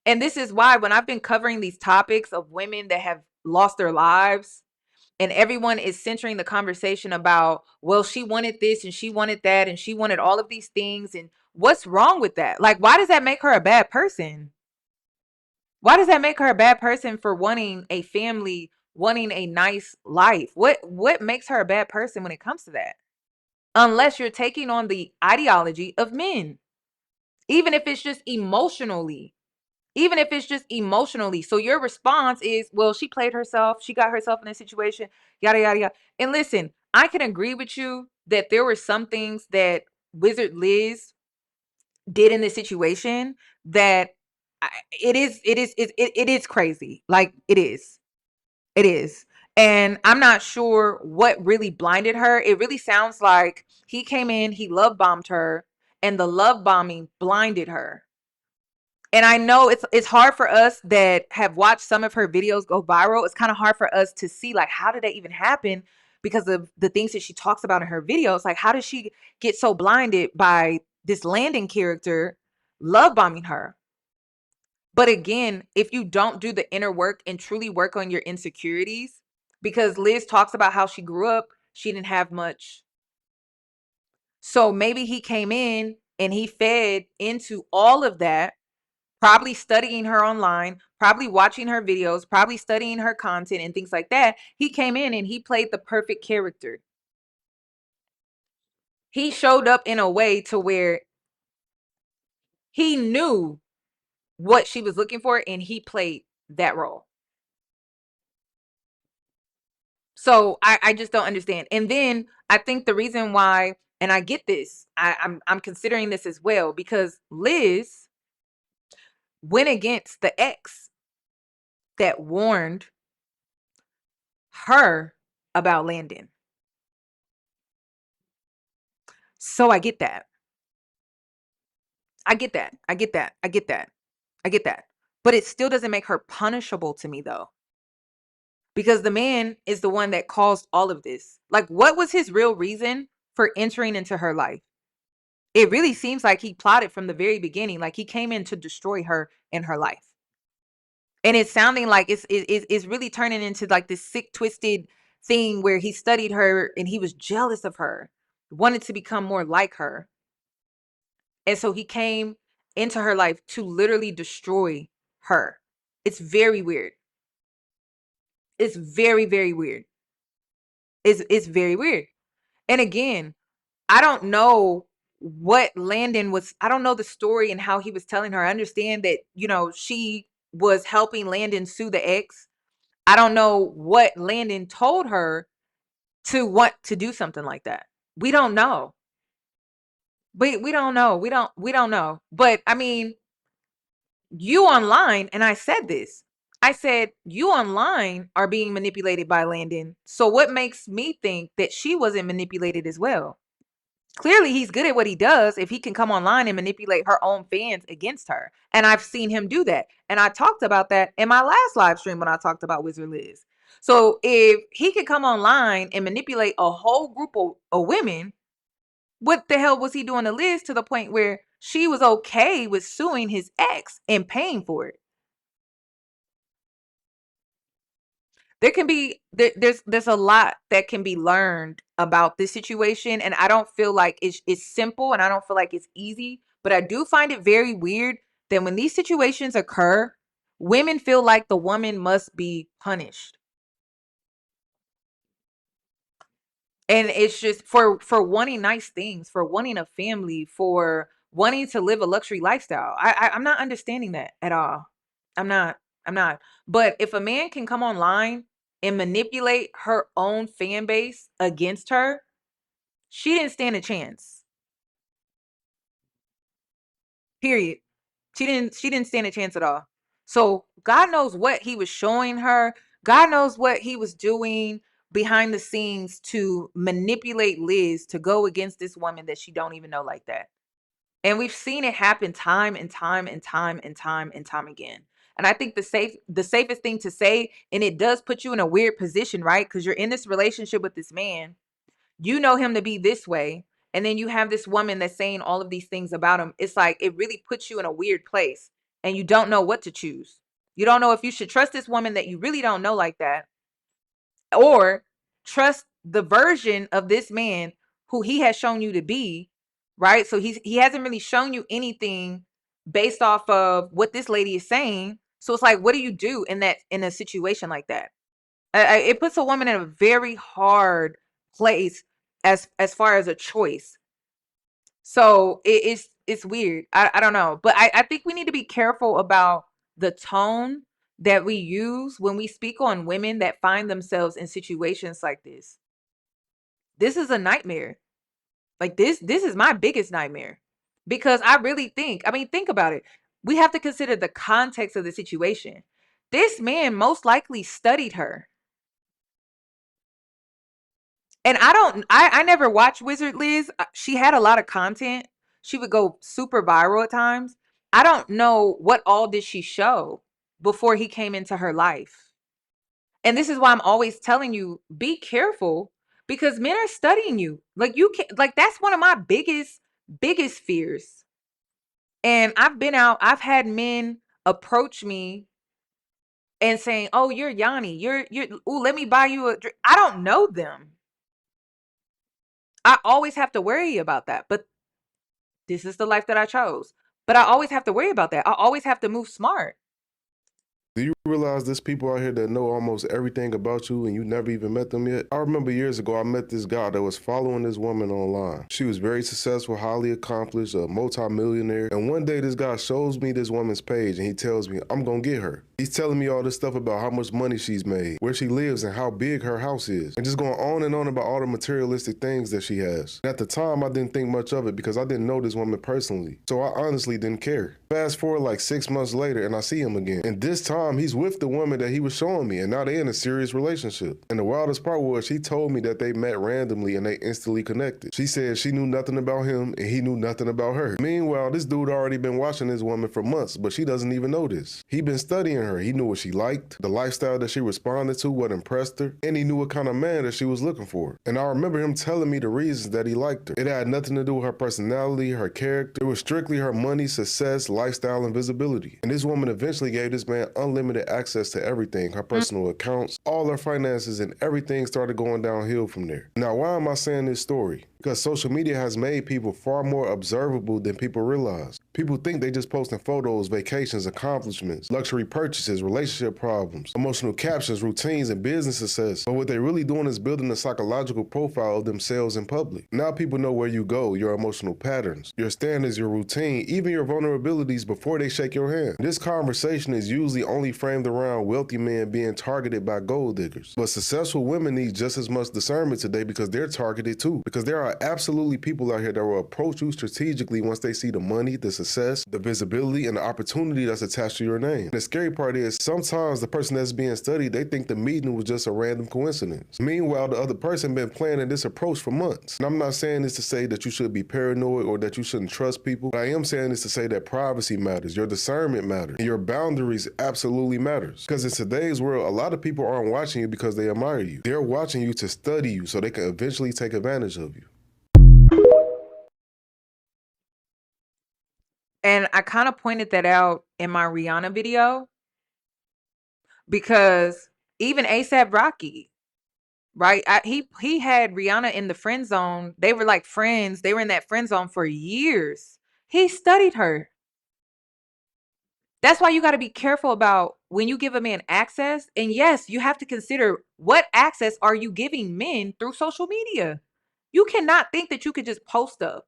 And this is why when I've been covering these topics of women that have lost their lives and everyone is centering the conversation about, well, she wanted this and she wanted that and she wanted all of these things. And what's wrong with that? Like, why does that make her a bad person? Why does that make her a bad person for wanting a family, wanting a nice life? What makes her a bad person when it comes to that? Unless you're taking on the ideology of men, even if it's just emotionally. Even if it's just emotionally. So your response is, well, she played herself. She got herself in a situation, yada, yada, yada. And listen, I can agree with you that there were some things that Wizard Liz did in this situation that it is crazy. Like it is. It is. And I'm not sure what really blinded her. It really sounds like he came in, he love bombed her, and the love bombing blinded her. And I know it's hard for us that have watched some of her videos go viral. It's kind of hard for us to see, like, how did that even happen? Because of the things that she talks about in her videos. Like, how does she get so blinded by this Landon character love bombing her? But again, if you don't do the inner work and truly work on your insecurities, because Liz talks about how she grew up, she didn't have much. So maybe he came in and he fed into all of that, probably studying her online, probably watching her videos, probably studying her content and things like that. He came in and he played the perfect character. He showed up in a way to where he knew what she was looking for and he played that role. So I just don't understand. And then I think the reason why, and I get this, I'm considering this as well, because Liz went against the ex that warned her about Landon. So I get that. I get that. I get that. I get that. I get that. But it still doesn't make her punishable to me though. Because the man is the one that caused all of this. Like, what was his real reason for entering into her life? It really seems like he plotted from the very beginning. Like he came in to destroy her and her life. And it's sounding like it's really turning into like this sick, twisted thing where he studied her and he was jealous of her, wanted to become more like her. And so he came into her life to literally destroy her. It's very weird. It's very, very weird. It's very weird. And again, I don't know what Landon was, I don't know the story and how he was telling her. I understand that, you know, she was helping Landon sue the ex. I don't know what Landon told her to want to do something like that. We don't know. We don't know. We don't know. But I mean, you online, and I said this. I said, you online are being manipulated by Landon. So what makes me think that she wasn't manipulated as well? Clearly, he's good at what he does if he can come online and manipulate her own fans against her. And I've seen him do that. And I talked about that in my last live stream when I talked about Wizard Liz. So if he could come online and manipulate a whole group of women, what the hell was he doing to Liz to the point where she was okay with suing his ex and paying for it? There can be there's a lot that can be learned about this situation, and I don't feel like it's simple, and I don't feel like it's easy, but I do find it very weird that when these situations occur, women feel like the woman must be punished. And it's just for wanting nice things, for wanting a family, for wanting to live a luxury lifestyle. I'm not understanding that at all. I'm not. I'm not. But if a man can come online and manipulate her own fan base against her, she didn't stand a chance. Period. She didn't stand a chance at all. So God knows what he was showing her. God knows what he was doing behind the scenes to manipulate Liz to go against this woman that she don't even know like that. And we've seen it happen time and time and time and time and time again. And I think the safest thing to say, and it does put you in a weird position, right? Because you're in this relationship with this man. You know him to be this way. And then you have this woman that's saying all of these things about him. It's like it really puts you in a weird place. And you don't know what to choose. You don't know if you should trust this woman that you really don't know like that, or trust the version of this man who he has shown you to be, right? So he hasn't really shown you anything based off of what this lady is saying. So it's like, what do you do in a situation like that? It puts a woman in a very hard place as far as a choice. So it's weird. I don't know, but I think we need to be careful about the tone that we use when we speak on women that find themselves in situations like this. This is a nightmare. Like this is my biggest nightmare, because I really think, I mean, think about it. We have to consider the context of the situation. This man most likely studied her. And I never watched Wizard Liz. She had a lot of content. She would go super viral at times. I don't know what all did she show before he came into her life. And this is why I'm always telling you, be careful, because men are studying you. Like you can, like that's one of my biggest fears. And I've had men approach me and saying, "Oh, you're Yoni. You're ooh, let me buy you a drink." I don't know them. I always have to worry about that. But this is the life that I chose. But I always have to worry about that. I always have to move smart. Do you realize there's people out here that know almost everything about you and you never even met them yet? I remember years ago, I met this guy that was following this woman online. She was very successful, highly accomplished, a multi-millionaire. And one day this guy shows me this woman's page and he tells me, I'm gonna get her. He's telling me all this stuff about how much money she's made, where she lives and how big her house is. And just going on and on about all the materialistic things that she has. At the time, I didn't think much of it because I didn't know this woman personally. So I honestly didn't care. Fast forward like 6 months later and I see him again. And this time, time, he's with the woman that he was showing me, and now they in a serious relationship. And the wildest part was she told me that they met randomly and they instantly connected. She said she knew nothing about him and he knew nothing about her. Meanwhile, this dude already been watching this woman for months, but she doesn't even know this. He been studying her. He knew what she liked, the lifestyle that she responded to, what impressed her, and he knew what kind of man that she was looking for. And I remember him telling me the reasons that he liked her. It had nothing to do with her personality, her character. It was strictly her money, success, lifestyle, and visibility. And this woman eventually gave this man unlimited access to everything, her personal accounts, all her finances, and everything started going downhill from there. Now, why am I saying this story? Because social media has made people far more observable than people realize. People think they just posting photos, vacations, accomplishments, luxury purchases, relationship problems, emotional captions, routines, and business success. But what they're really doing is building a psychological profile of themselves in public. Now people know where you go, your emotional patterns, your standards, your routine, even your vulnerabilities before they shake your hand. This conversation is usually only framed around wealthy men being targeted by gold diggers. But successful women need just as much discernment today because they're targeted too. Because there are absolutely people out here that will approach you strategically once they see the money, the success, the visibility, and the opportunity that's attached to your name. The scary part is sometimes the person that's being studied, they think the meeting was just a random coincidence. Meanwhile, the other person been planning this approach for months. And I'm not saying this to say that you should be paranoid or that you shouldn't trust people, but I am saying this to say that privacy matters, your discernment matters, and your boundaries absolutely matters. Because in today's world, a lot of people aren't watching you because they admire you. They're watching you to study you so they can eventually take advantage of you. And I kind of pointed that out in my Rihanna video because even A$AP Rocky, right? He had Rihanna in the friend zone. They were like friends. They were in that friend zone for years. He studied her. That's why you got to be careful about when you give a man access. And yes, you have to consider what access are you giving men through social media. You cannot think that you could just post stuff.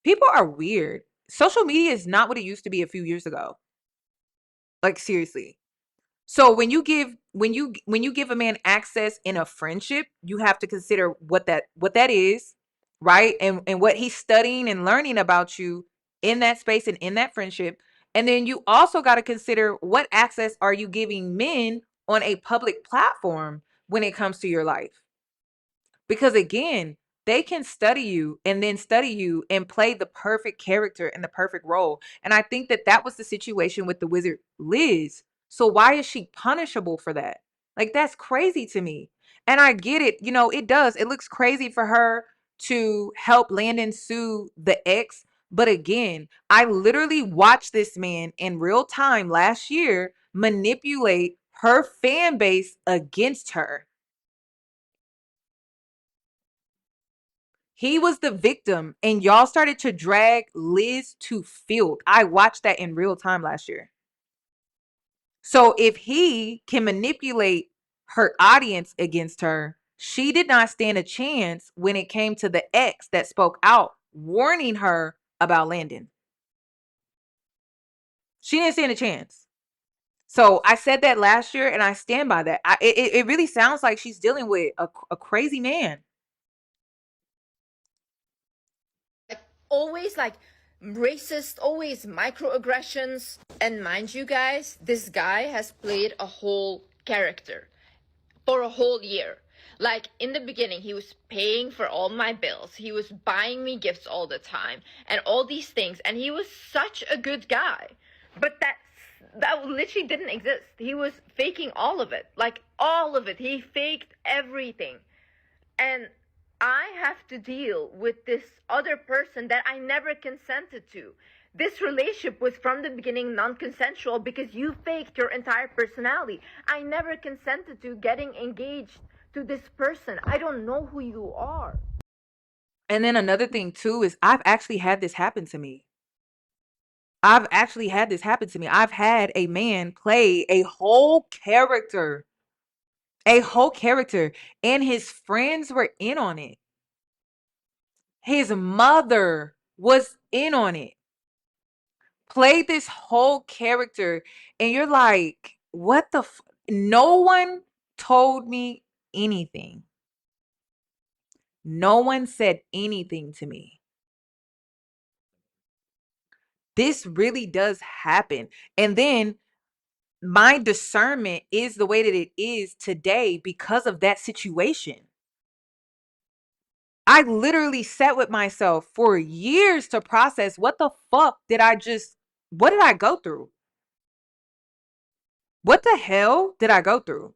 People are weird. Social media is not what it used to be a few years ago. Like seriously. So when you give a man access in a friendship, you have to consider what that is, right? And what he's studying and learning about you in that space and in that friendship. And then you also got to consider what access are you giving men on a public platform when it comes to your life. Because again, they can study you and play the perfect character and the perfect role. And I think that was the situation with the wizard Liz. So why is she punishable for that? Like, that's crazy to me. And I get it. You know, it does. It looks crazy for her to help Landon sue the ex. But again, I literally watched this man in real time last year manipulate her fan base against her. He was the victim, and y'all started to drag Liz to field. I watched that in real time last year. So if he can manipulate her audience against her, she did not stand a chance when it came to the ex that spoke out, warning her about Landon. She didn't stand a chance. So I said that last year, and I stand by that. It really sounds like she's dealing with a crazy man. Always like racist, always microaggressions. And mind you guys, this guy has played a whole character for a whole year. Like in the beginning, he was paying for all my bills. He was buying me gifts all the time and all these things. And he was such a good guy. But that literally didn't exist. He was faking all of it. Like all of it. He faked everything. And I have to deal with this other person that I never consented to. This relationship was from the beginning non-consensual because you faked your entire personality. I never consented to getting engaged to this person. I don't know who you are. And then another thing too is I've actually had this happen to me. I've had a man play a whole character. And his friends were in on it. His mother was in on it. Played this whole character. And you're like, what the no one told me anything. No one said anything to me. This really does happen. And then my discernment is the way that it is today because of that situation. I literally sat with myself for years to process what the fuck what did I go through? What the hell did I go through?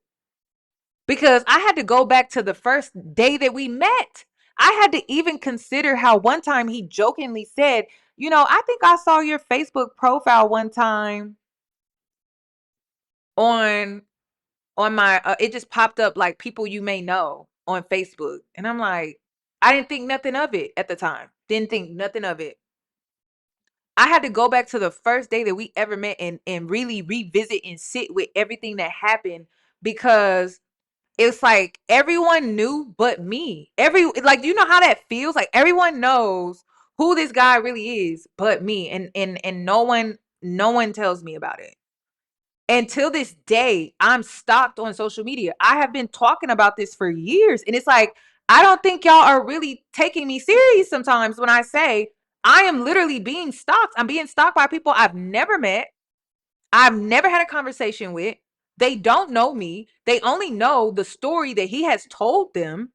Because I had to go back to the first day that we met. I had to even consider how one time he jokingly said, I think I saw your Facebook profile one time on my it just popped up like people you may know on Facebook. And I'm like, I didn't think nothing of it at the time. Didn't think nothing of it. I had to go back to the first day that we ever met and really revisit and sit with everything that happened, because it's like everyone knew but me. Like, do you know how that feels? Like everyone knows who this guy really is but me, and no one tells me about it. Until this day, I'm stalked on social media. I have been talking about this for years, and it's like, I don't think y'all are really taking me serious sometimes when I say I am literally being stalked. I'm being stalked by people I've never met. I've never had a conversation with. They don't know me. They only know the story that he has told them.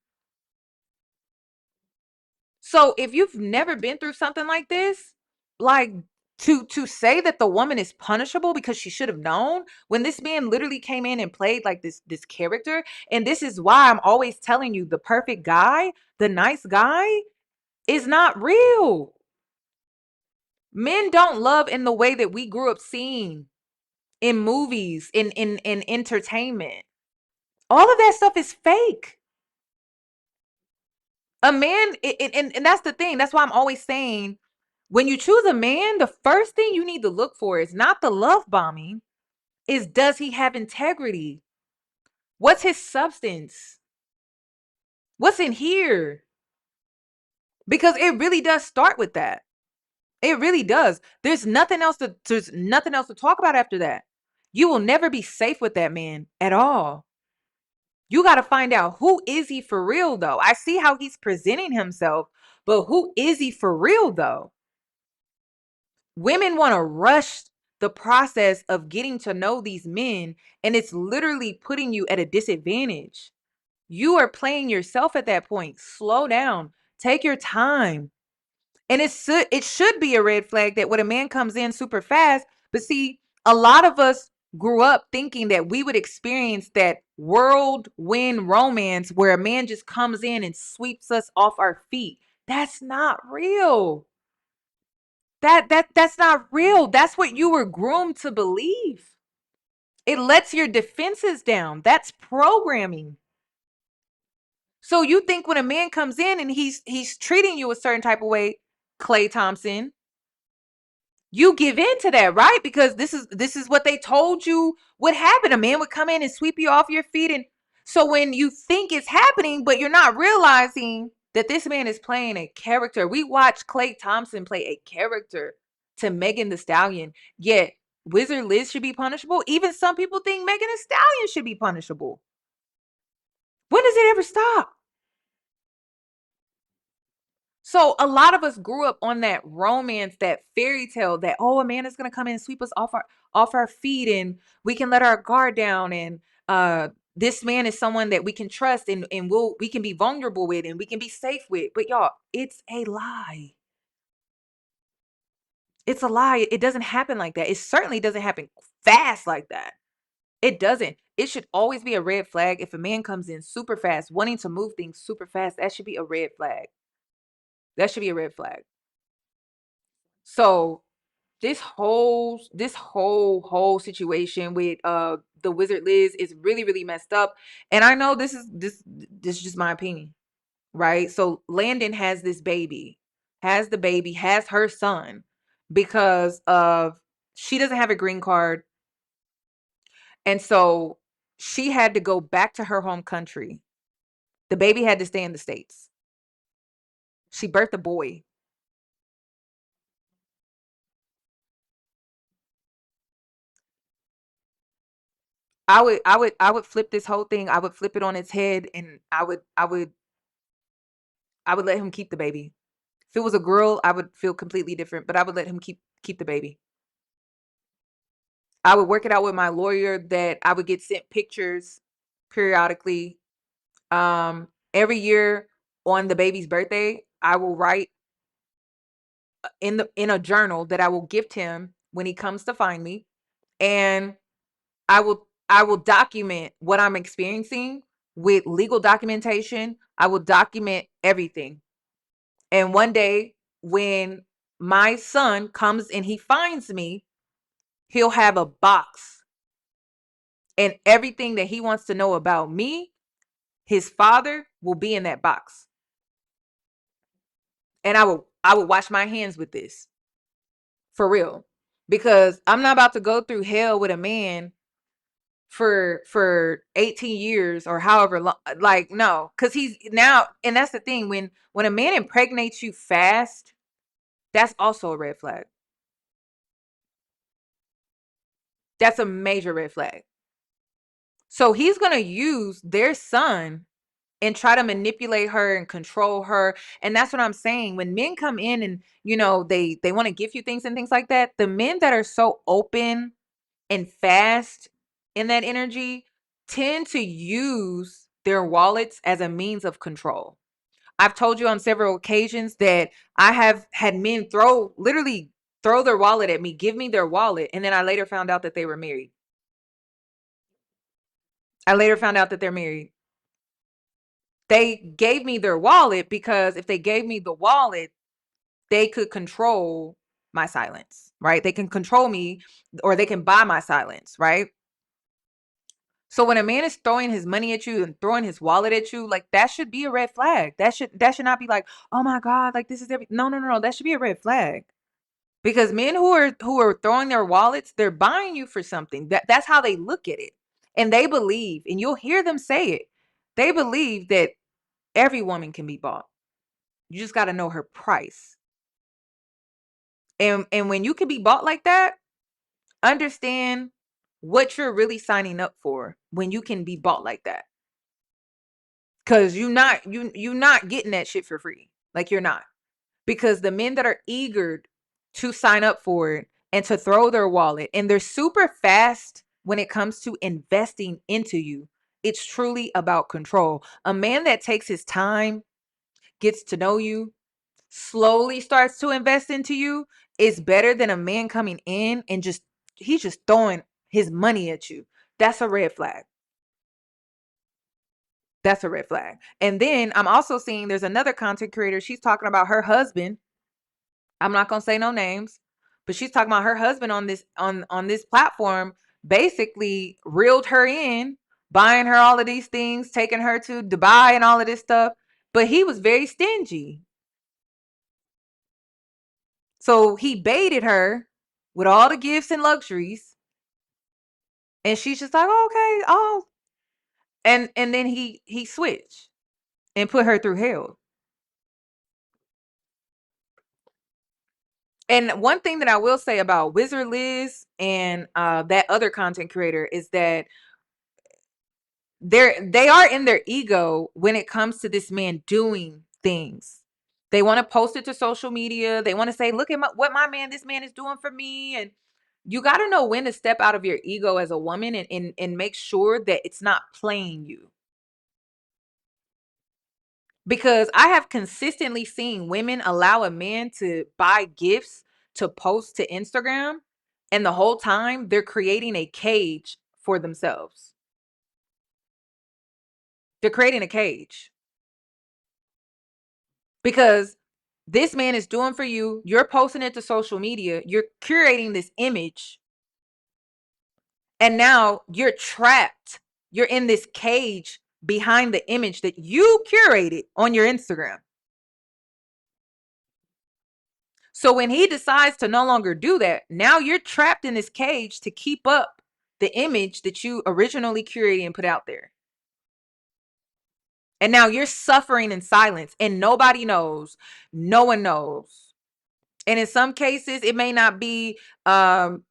So if you've never been through something like this, like, to say that the woman is punishable because she should have known, when this man literally came in and played like this character. And this is why I'm always telling you, the perfect guy, the nice guy, is not real. Men don't love in the way that we grew up seeing in movies, in entertainment. All of that stuff is fake. A man, and that's the thing. That's why I'm always saying, when you choose a man, the first thing you need to look for is not the love bombing, is does he have integrity? What's his substance? What's in here? Because it really does start with that. It really does. There's nothing else to talk about after that. You will never be safe with that man at all. You got to find out, who is he for real though? I see how he's presenting himself, but who is he for real though? Women want to rush the process of getting to know these men, and it's literally putting you at a disadvantage. You are playing yourself at that point. Slow down. Take your time. And it should be a red flag that when a man comes in super fast, but see, a lot of us grew up thinking that we would experience that whirlwind romance where a man just comes in and sweeps us off our feet. That's not real. That's not real. That's what you were groomed to believe. It lets your defenses down. That's programming. So you think when a man comes in and he's treating you a certain type of way, Klay Thompson, you give in to that, right? Because this is what they told you would happen. A man would come in and sweep you off your feet. And so when you think it's happening, but you're not realizing that this man is playing a character. We watched Klay Thompson play a character to Megan Thee Stallion, yet Wizard Liz should be punishable. Even some people think Megan Thee Stallion should be punishable. When does it ever stop? So a lot of us grew up on that romance, that fairy tale, that, oh, a man is gonna come in and sweep us off our feet, and we can let our guard down, and this man is someone that we can trust, and we can be vulnerable with, and we can be safe with. But y'all, it's a lie. It's a lie. It doesn't happen like that. It certainly doesn't happen fast like that. It doesn't. It should always be a red flag if a man comes in super fast, wanting to move things super fast. That should be a red flag. That should be a red flag. So this whole situation with the Wizard Liz is really, really messed up. And I know this is just my opinion, right? So Landon has this baby, has her son, because of, she doesn't have a green card. And so she had to go back to her home country. The baby had to stay in the States. She birthed a boy. I would flip this whole thing. I would flip it on its head, and I would let him keep the baby. If it was a girl, I would feel completely different, but I would let him keep the baby. I would work it out with my lawyer that I would get sent pictures periodically. Every year on the baby's birthday, I will write in a journal that I will gift him when he comes to find me, and I will document what I'm experiencing with legal documentation. I will document everything. And one day when my son comes and he finds me, he'll have a box, and everything that he wants to know about me, his father, will be in that box. And I will wash my hands with this. For real. Because I'm not about to go through hell with a man for 18 years or however long. Like, no, because he's now, and that's the thing, when a man impregnates you fast, that's also a red flag. That's a major red flag. So he's gonna use their son and try to manipulate her and control her. And that's what I'm saying. When men come in and, they want to give you things and things like that, the men that are so open and fast in that energy tend to use their wallets as a means of control. I've told you on several occasions that I have had men literally throw their wallet at me, give me their wallet, and then I later found out that they were married. I later found out that they're married. They gave me their wallet because if they gave me the wallet, they could control my silence, right? They can control me, or they can buy my silence, right? So when a man is throwing his money at you and throwing his wallet at you, like, that should be a red flag. That should not be like, oh my God, like, this is no. That should be a red flag. Because men who are throwing their wallets, they're buying you for something. That's how they look at it. And they believe, and you'll hear them say it, they believe that every woman can be bought. You just got to know her price. And when you can be bought like that, understand what you're really signing up for when you can be bought like that. Cause you're not getting that shit for free. Like, you're not. Because the men that are eager to sign up for it and to throw their wallet, and they're super fast when it comes to investing into you, it's truly about control. A man that takes his time, gets to know you, slowly starts to invest into you is better than a man coming in and he's just throwing his money at you. That's a red flag. That's a red flag. And then I'm also seeing there's another content creator. She's talking about her husband. I'm not going to say no names, but she's talking about her husband on this platform basically reeled her in, buying her all of these things, taking her to Dubai and all of this stuff, but he was very stingy. So he baited her with all the gifts and luxuries, and she's just like, oh, okay, oh, and then he switched and put her through hell. And one thing that I will say about Wizard Liz and that other content creator is that they are in their ego when it comes to this man doing things. They want to post it to social media. They want to say, look at what this man is doing for me. And you got to know when to step out of your ego as a woman and make sure that it's not playing you. Because I have consistently seen women allow a man to buy gifts to post to Instagram, and the whole time they're creating a cage for themselves. They're creating a cage. Because this man is doing for you, you're posting it to social media, you're curating this image, and now you're trapped. You're in this cage behind the image that you curated on your Instagram. So when he decides to no longer do that, now you're trapped in this cage to keep up the image that you originally curated and put out there. And now you're suffering in silence, and nobody knows. No one knows. And in some cases, it may not be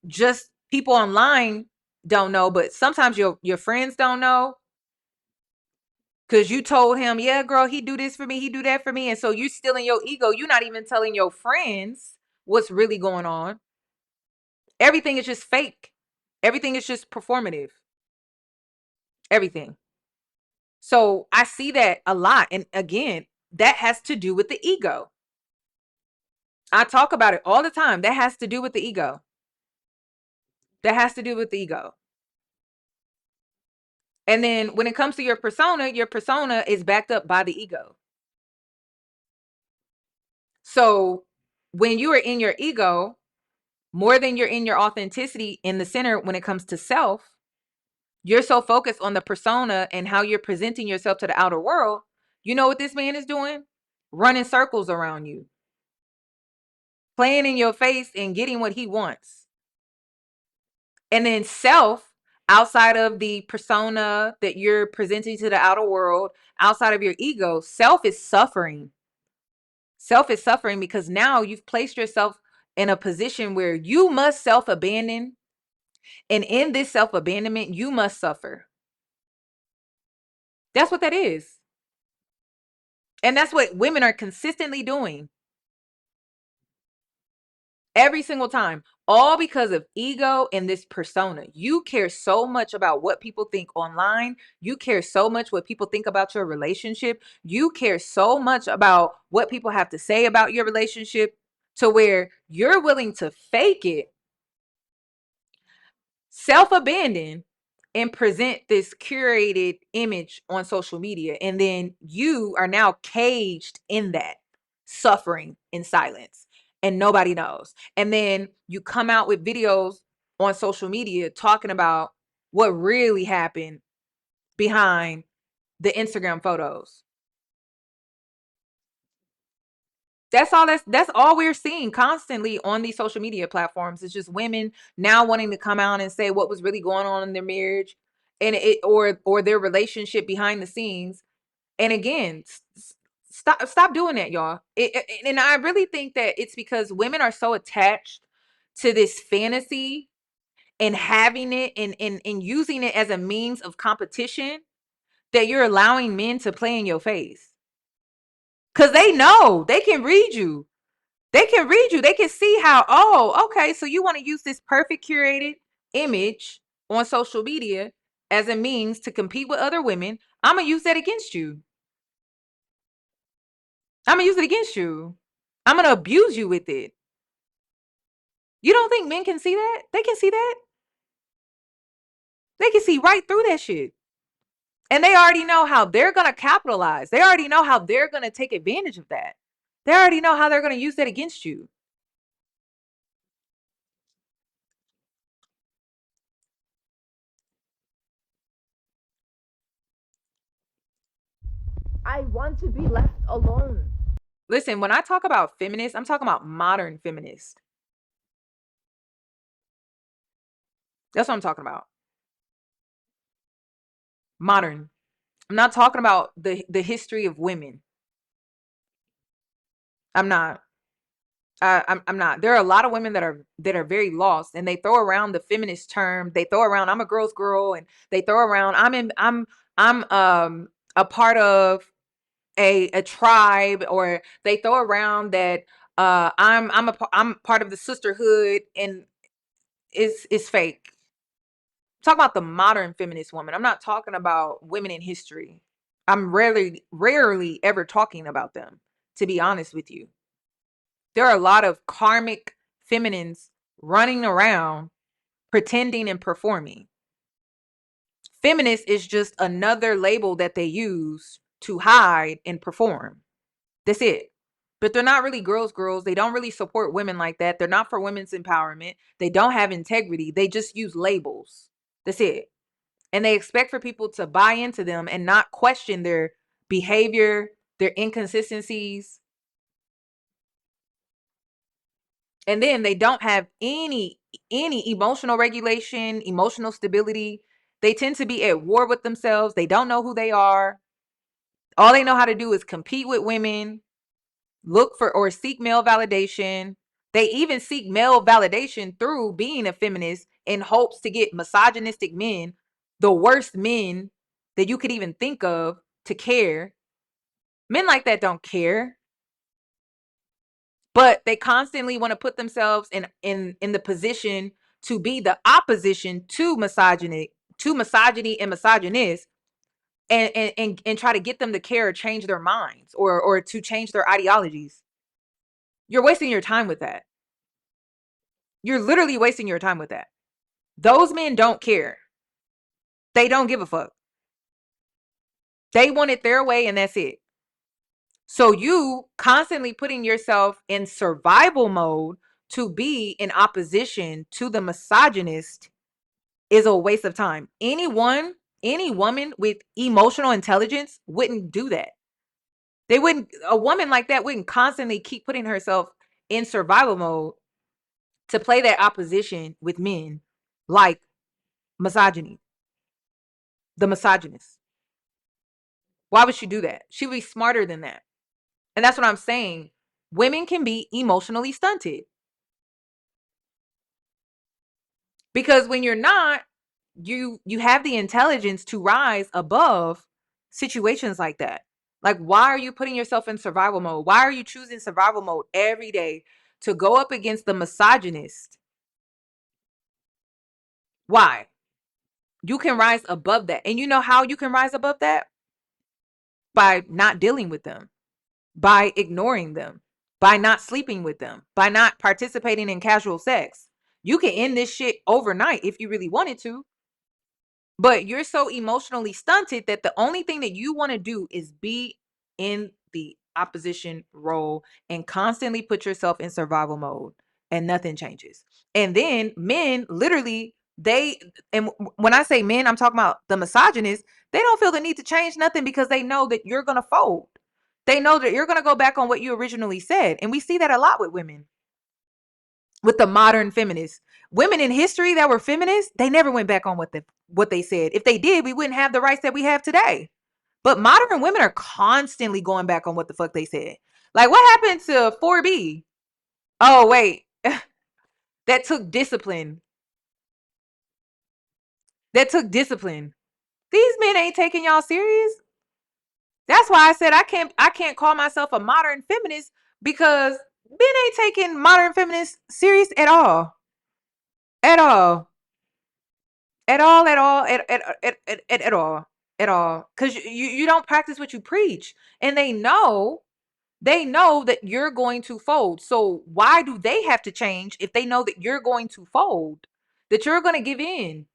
just people online don't know, but sometimes your friends don't know. Because you told him, yeah, girl, he do this for me, he do that for me. And so you're still in your ego. You're not even telling your friends what's really going on. Everything is just fake. Everything is just performative. Everything. So I see that a lot. And again, that has to do with the ego. I talk about it all the time. That has to do with the ego. That has to do with the ego. And then when it comes to your persona is backed up by the ego. So when you are in your ego, more than you're in your authenticity in the center when it comes to self, you're so focused on the persona and how you're presenting yourself to the outer world. You know what this man is doing? Running circles around you, playing in your face and getting what he wants. And then self, outside of the persona that you're presenting to the outer world, outside of your ego, self is suffering. Self is suffering because now you've placed yourself in a position where you must self-abandon. And in this self-abandonment, you must suffer. That's what that is. And that's what women are consistently doing. Every single time. All because of ego and this persona. You care so much about what people think online. You care so much what people think about your relationship. You care so much about what people have to say about your relationship to where you're willing to fake it, self-abandon, and present this curated image on social media. And then you are now caged in that, suffering in silence, and nobody knows. And then you come out with videos on social media talking about what really happened behind the Instagram photos. That's all we're seeing constantly on these social media platforms. It's just women now wanting to come out and say what was really going on in their marriage and or their relationship behind the scenes. And again, stop doing that, y'all. And I really think that it's because women are so attached to this fantasy and having it and using it as a means of competition that you're allowing men to play in your face. Because they know they can read you. They can read you. They can see how, oh, okay, so you want to use this perfect curated image on social media as a means to compete with other women. I'm going to use that against you. I'm going to use it against you. I'm going to abuse you with it. You don't think men can see that? They can see that. They can see right through that shit. And they already know how they're going to capitalize. They already know how they're going to take advantage of that. They already know how they're going to use that against you. I want to be left alone. Listen, when I talk about feminists, I'm talking about modern feminists. That's what I'm talking about. Modern. I'm not talking about the history of women. I'm not. I'm not. There are a lot of women that are very lost, and they throw around the feminist term. They throw around I'm a girl's girl, and they throw around I'm a part of a tribe, or they throw around that I'm part of the sisterhood, and it's fake. I'm talking about the modern feminist woman. I'm not talking about women in history. I'm rarely ever talking about them, to be honest with you. There are a lot of karmic feminines running around pretending and performing. Feminist is just another label that they use to hide and perform. That's it. But they're not really girls. They don't really support women like that. They're not for women's empowerment. They don't have integrity. They just use labels. That's it. And they expect for people to buy into them and not question their behavior, their inconsistencies. And then they don't have any emotional regulation, emotional stability. They tend to be at war with themselves. They don't know who they are. All they know how to do is compete with women, look for or seek male validation. They even seek male validation through being a feminist in hopes to get misogynistic men, the worst men that you could even think of, to care. Men like that don't care. But they constantly want to put themselves in the position to be the opposition to misogyny and misogynists, and try to get them to care or change their minds or to change their ideologies. You're wasting your time with that. You're literally wasting your time with that. Those men don't care. They don't give a fuck. They want it their way and that's it. So you constantly putting yourself in survival mode to be in opposition to the misogynist is a waste of time. Any woman with emotional intelligence wouldn't do that. A woman like that wouldn't constantly keep putting herself in survival mode to play that opposition with men like misogyny, the misogynist. Why would she do that? She would be smarter than that. And that's what I'm saying. Women can be emotionally stunted. Because when you're not, you have the intelligence to rise above situations like that. Like, why are you putting yourself in survival mode? Why are you choosing survival mode every day to go up against the misogynist? Why? You can rise above that. And you know how you can rise above that? By not dealing with them, by ignoring them, by not sleeping with them, by not participating in casual sex. You can end this shit overnight if you really wanted to. But you're so emotionally stunted that the only thing that you want to do is be in the opposition role and constantly put yourself in survival mode, and nothing changes. And then men literally, when I say men, I'm talking about the misogynists, they don't feel the need to change nothing because they know that you're going to fold. They know that you're going to go back on what you originally said. And we see that a lot with women. With the modern feminists, women in history that were feminists, they never went back on what they said. If they did, we wouldn't have the rights that we have today. But modern women are constantly going back on what the fuck they said. Like, what happened to 4B? Oh, wait. That took discipline. These men ain't taking y'all serious. That's why I said I can't call myself a modern feminist, because men ain't taking modern feminists serious at all. At all. At all. Because you don't practice what you preach. And they know that you're going to fold. So why do they have to change if they know that you're going to fold? That you're going to give in?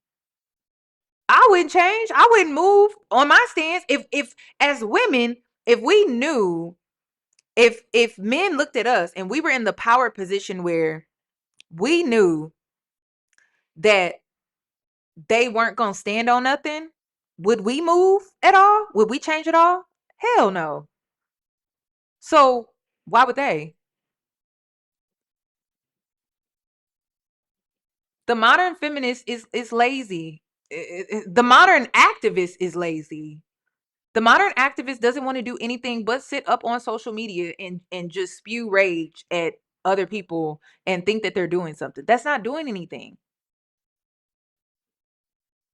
I wouldn't change. I wouldn't move on my stance. If as women, if we knew, if men looked at us and we were in the power position where we knew that they weren't gonna stand on nothing, would we move at all? Would we change at all? Hell no. So why would they? The modern feminist is lazy. The modern activist is lazy. The modern activist doesn't want to do anything but sit up on social media and just spew rage at other people and think that they're doing something. That's not doing anything.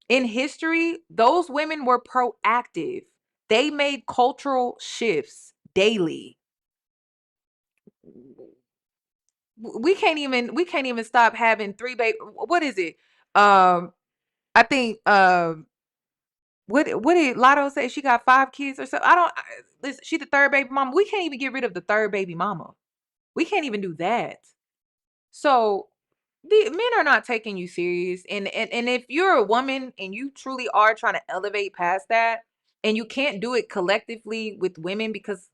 In history, those women were proactive. They made cultural shifts daily. We can't even stop having 3 baby. What is it? I think what did Lotto say? She got 5 kids or so. Listen, she the 3rd baby mama. We can't even get rid of the 3rd baby mama. We can't even do that. So the men are not taking you serious. And if you're a woman and you truly are trying to elevate past that, and you can't do it collectively with women, because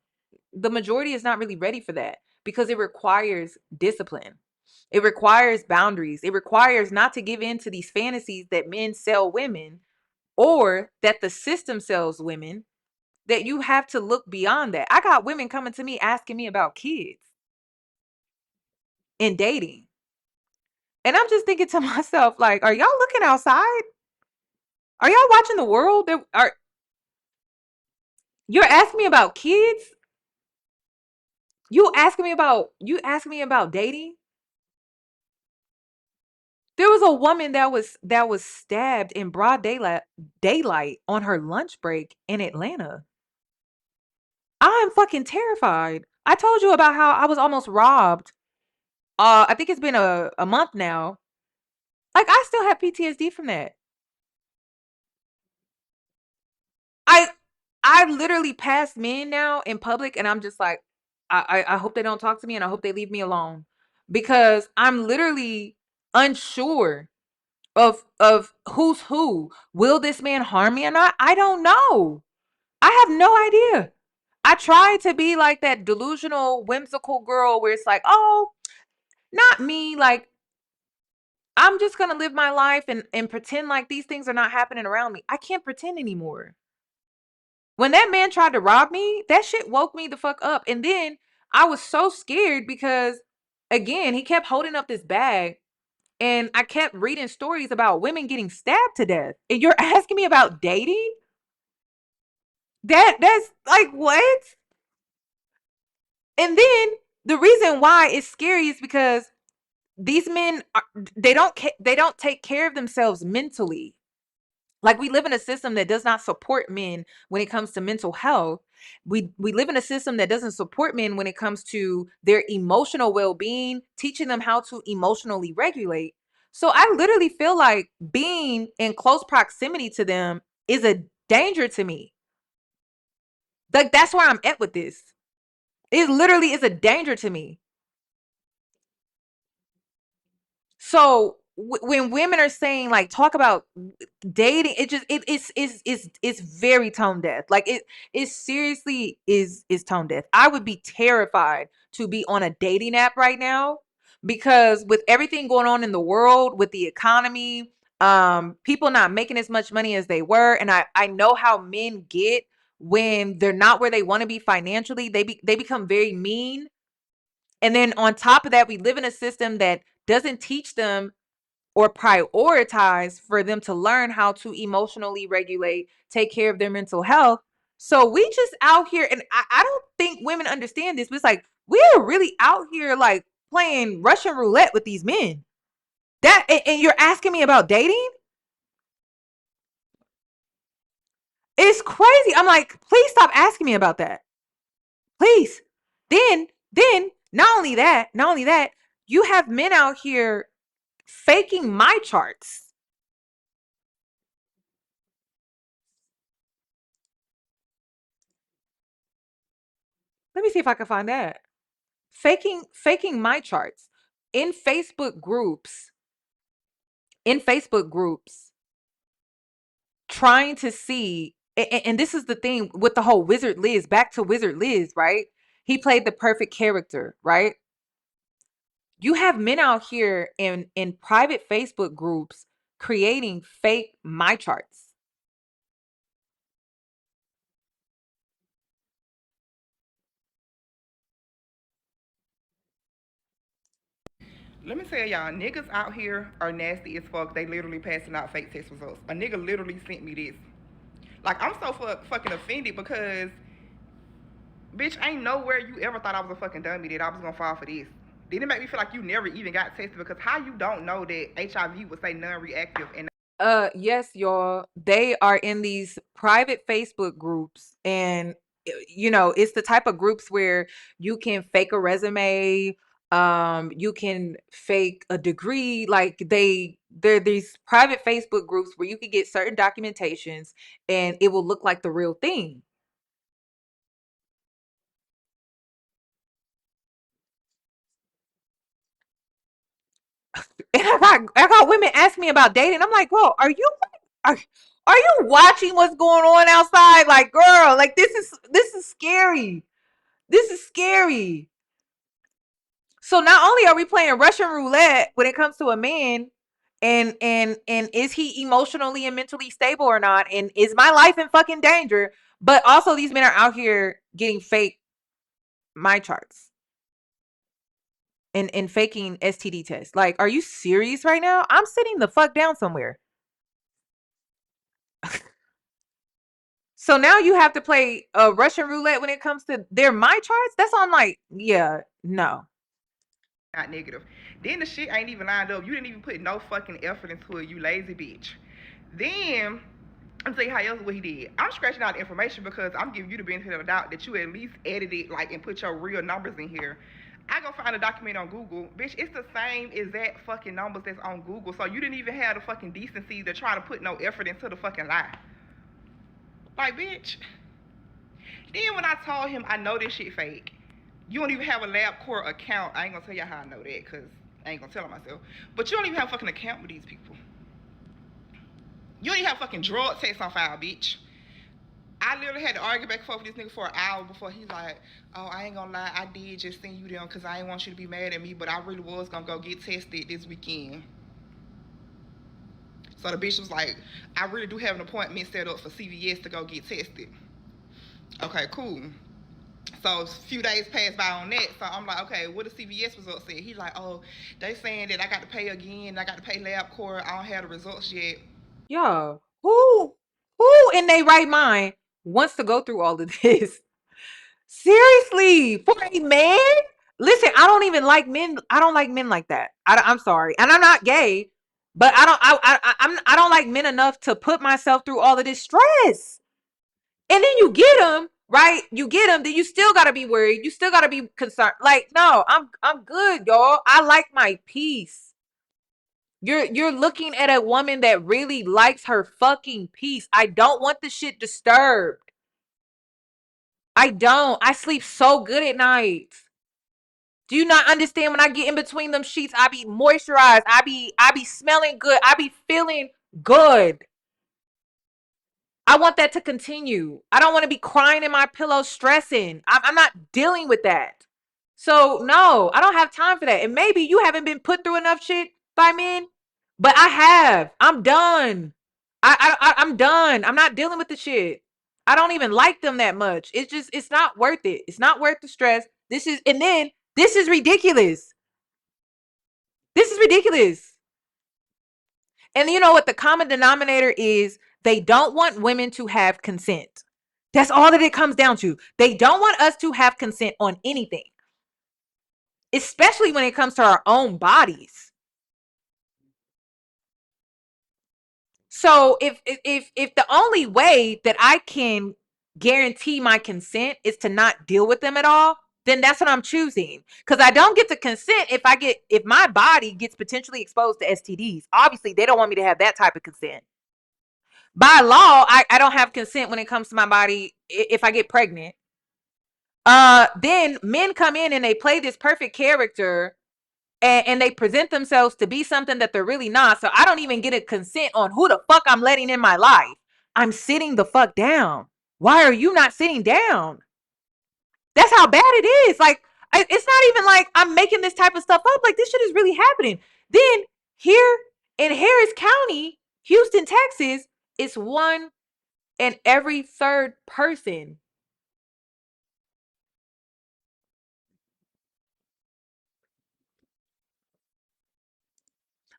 the majority is not really ready for that, because it requires discipline. It requires boundaries. It requires not to give in to these fantasies that men sell women, or that the system sells women, that you have to look beyond that. I got women coming to me asking me about kids and dating. And I'm just thinking to myself, like, are y'all looking outside? Are y'all watching the world? You're asking me about kids? You asking me about dating? There was a woman that was stabbed in broad daylight on her lunch break in Atlanta. I'm fucking terrified. I told you about how I was almost robbed. I think it's been a month now. Like, I still have PTSD from that. I literally pass men now in public, and I'm just like, I hope they don't talk to me, and I hope they leave me alone, because I'm literally unsure of who's who. Will this man harm me or not? I don't know. I have no idea. I try to be like that delusional, whimsical girl where it's like, oh, not me. Like, I'm just gonna live my life and pretend like these things are not happening around me. I can't pretend anymore. When that man tried to rob me, that shit woke me the fuck up. And then I was so scared because, again, he kept holding up this bag, and I kept reading stories about women getting stabbed to death. And you're asking me about dating? That's like, what? And then the reason why it's scary is because these men they don't take care of themselves mentally. Like, we live in a system that does not support men when it comes to mental health. We live in a system that doesn't support men when it comes to their emotional well-being, teaching them how to emotionally regulate. So I literally feel like being in close proximity to them is a danger to me. Like, that's where I'm at with this. It literally is a danger to me. So when women are saying, like, talk about dating, it's very tone deaf. Like, it seriously is tone deaf. I would be terrified to be on a dating app right now, because with everything going on in the world, with the economy, people not making as much money as they were, and I know how men get when they're not where they want to be financially. They become very mean. And then on top of that, we live in a system that doesn't teach them or prioritize for them to learn how to emotionally regulate, take care of their mental health. So we just out here, and I don't think women understand this, but it's like, we're really out here like playing Russian roulette with these men. And you're asking me about dating? It's crazy. I'm like, please stop asking me about that. Please. Then not only that, you have men out here faking my charts. Let me see if I can find that. Faking my charts in Facebook groups. Trying to see, and this is the thing with the whole Wizard Liz, back to Wizard Liz, right? He played the perfect character, right? You have men out here in private Facebook groups creating fake my charts. Let me tell y'all, niggas out here are nasty as fuck. They literally passing out fake test results. A nigga literally sent me this. Like, I'm so fucking offended because, bitch, ain't nowhere you ever thought I was a fucking dummy that I was gonna fall for this. Didn't it make me feel like you never even got tested? Because how you don't know that HIV would say non-reactive and Yes, y'all. They are in these private Facebook groups, and it's the type of groups where you can fake a resume, you can fake a degree. Like, they're these private Facebook groups where you can get certain documentations and it will look like the real thing. And I got women asking me about dating. I'm like, well, are you watching what's going on outside? Like, girl, like, this is scary. This is scary. So not only are we playing Russian roulette when it comes to a man, and is he emotionally and mentally stable or not, and is my life in fucking danger, but also these men are out here getting fake my charts and faking STD tests. Like, are you serious right now? I'm sitting the fuck down somewhere. So now you have to play Russian roulette when it comes to their my charts? That's on, like, yeah, no. not negative. Then the shit ain't even lined up. You didn't even put no fucking effort into it, you lazy bitch. Then I'm tell you how else what he did. I'm scratching out the information because I'm giving you the benefit of the doubt that you at least edited, like, and put your real numbers in here. I go find a document on Google, bitch. It's the same exact fucking numbers that's on Google. So you didn't even have the fucking decency to try to put no effort into the fucking lie. Like, bitch. Then when I told him I know this shit fake, you don't even have a LabCorp account. I ain't gonna tell y'all how I know that, cause I ain't gonna tell myself. But you don't even have a fucking account with these people. You don't even have fucking drug tests on file, bitch. I literally had to argue back and forth with this nigga for an hour before he's like, oh, I ain't gonna lie, I did just send you them because I ain't want you to be mad at me, but I really was gonna go get tested this weekend. So the bitch was like, I really do have an appointment set up for CVS to go get tested. Okay, cool. So a few days passed by on that. So I'm like, okay, what the CVS results said? He's like, oh, they saying that I got to pay again. I got to pay LabCorp. I don't have the results yet. Yo, who in their right mind wants to go through all of this? Seriously, for a man? Listen, I don't even like men. I don't like men like that. I'm sorry, and I'm not gay, but I don't like men enough to put myself through all of this stress. And then you get them, right? You get them, then you still gotta be worried. You still gotta be concerned. Like, no, I'm good, y'all. I like my peace. You're looking at a woman that really likes her fucking peace. I don't want the shit disturbed. I don't. I sleep so good at night. Do you not understand when I get in between them sheets, I be moisturized. I be smelling good. I be feeling good. I want that to continue. I don't want to be crying in my pillow, stressing. I'm not dealing with that. So no, I don't have time for that. And maybe you haven't been put through enough shit by men, but I have. I'm done. I'm done. I'm not dealing with the shit. I don't even like them that much. It's not worth it. It's not worth the stress. This is ridiculous. This is ridiculous. And you know what the common denominator is? They don't want women to have consent. That's all that it comes down to. They don't want us to have consent on anything, especially when it comes to our own bodies. So if the only way that I can guarantee my consent is to not deal with them at all, then that's what I'm choosing. Because I don't get to consent if my body gets potentially exposed to STDs. Obviously, they don't want me to have that type of consent. By law, I don't have consent when it comes to my body if I get pregnant. Then men come in and they play this perfect character and they present themselves to be something that they're really not. So I don't even get a consent on who the fuck I'm letting in my life. I'm sitting the fuck down. Why are you not sitting down? That's how bad it is. Like, it's not even like I'm making this type of stuff up. Like, this shit is really happening. Then here in Harris County, Houston, Texas, it's 1 in every 3rd person.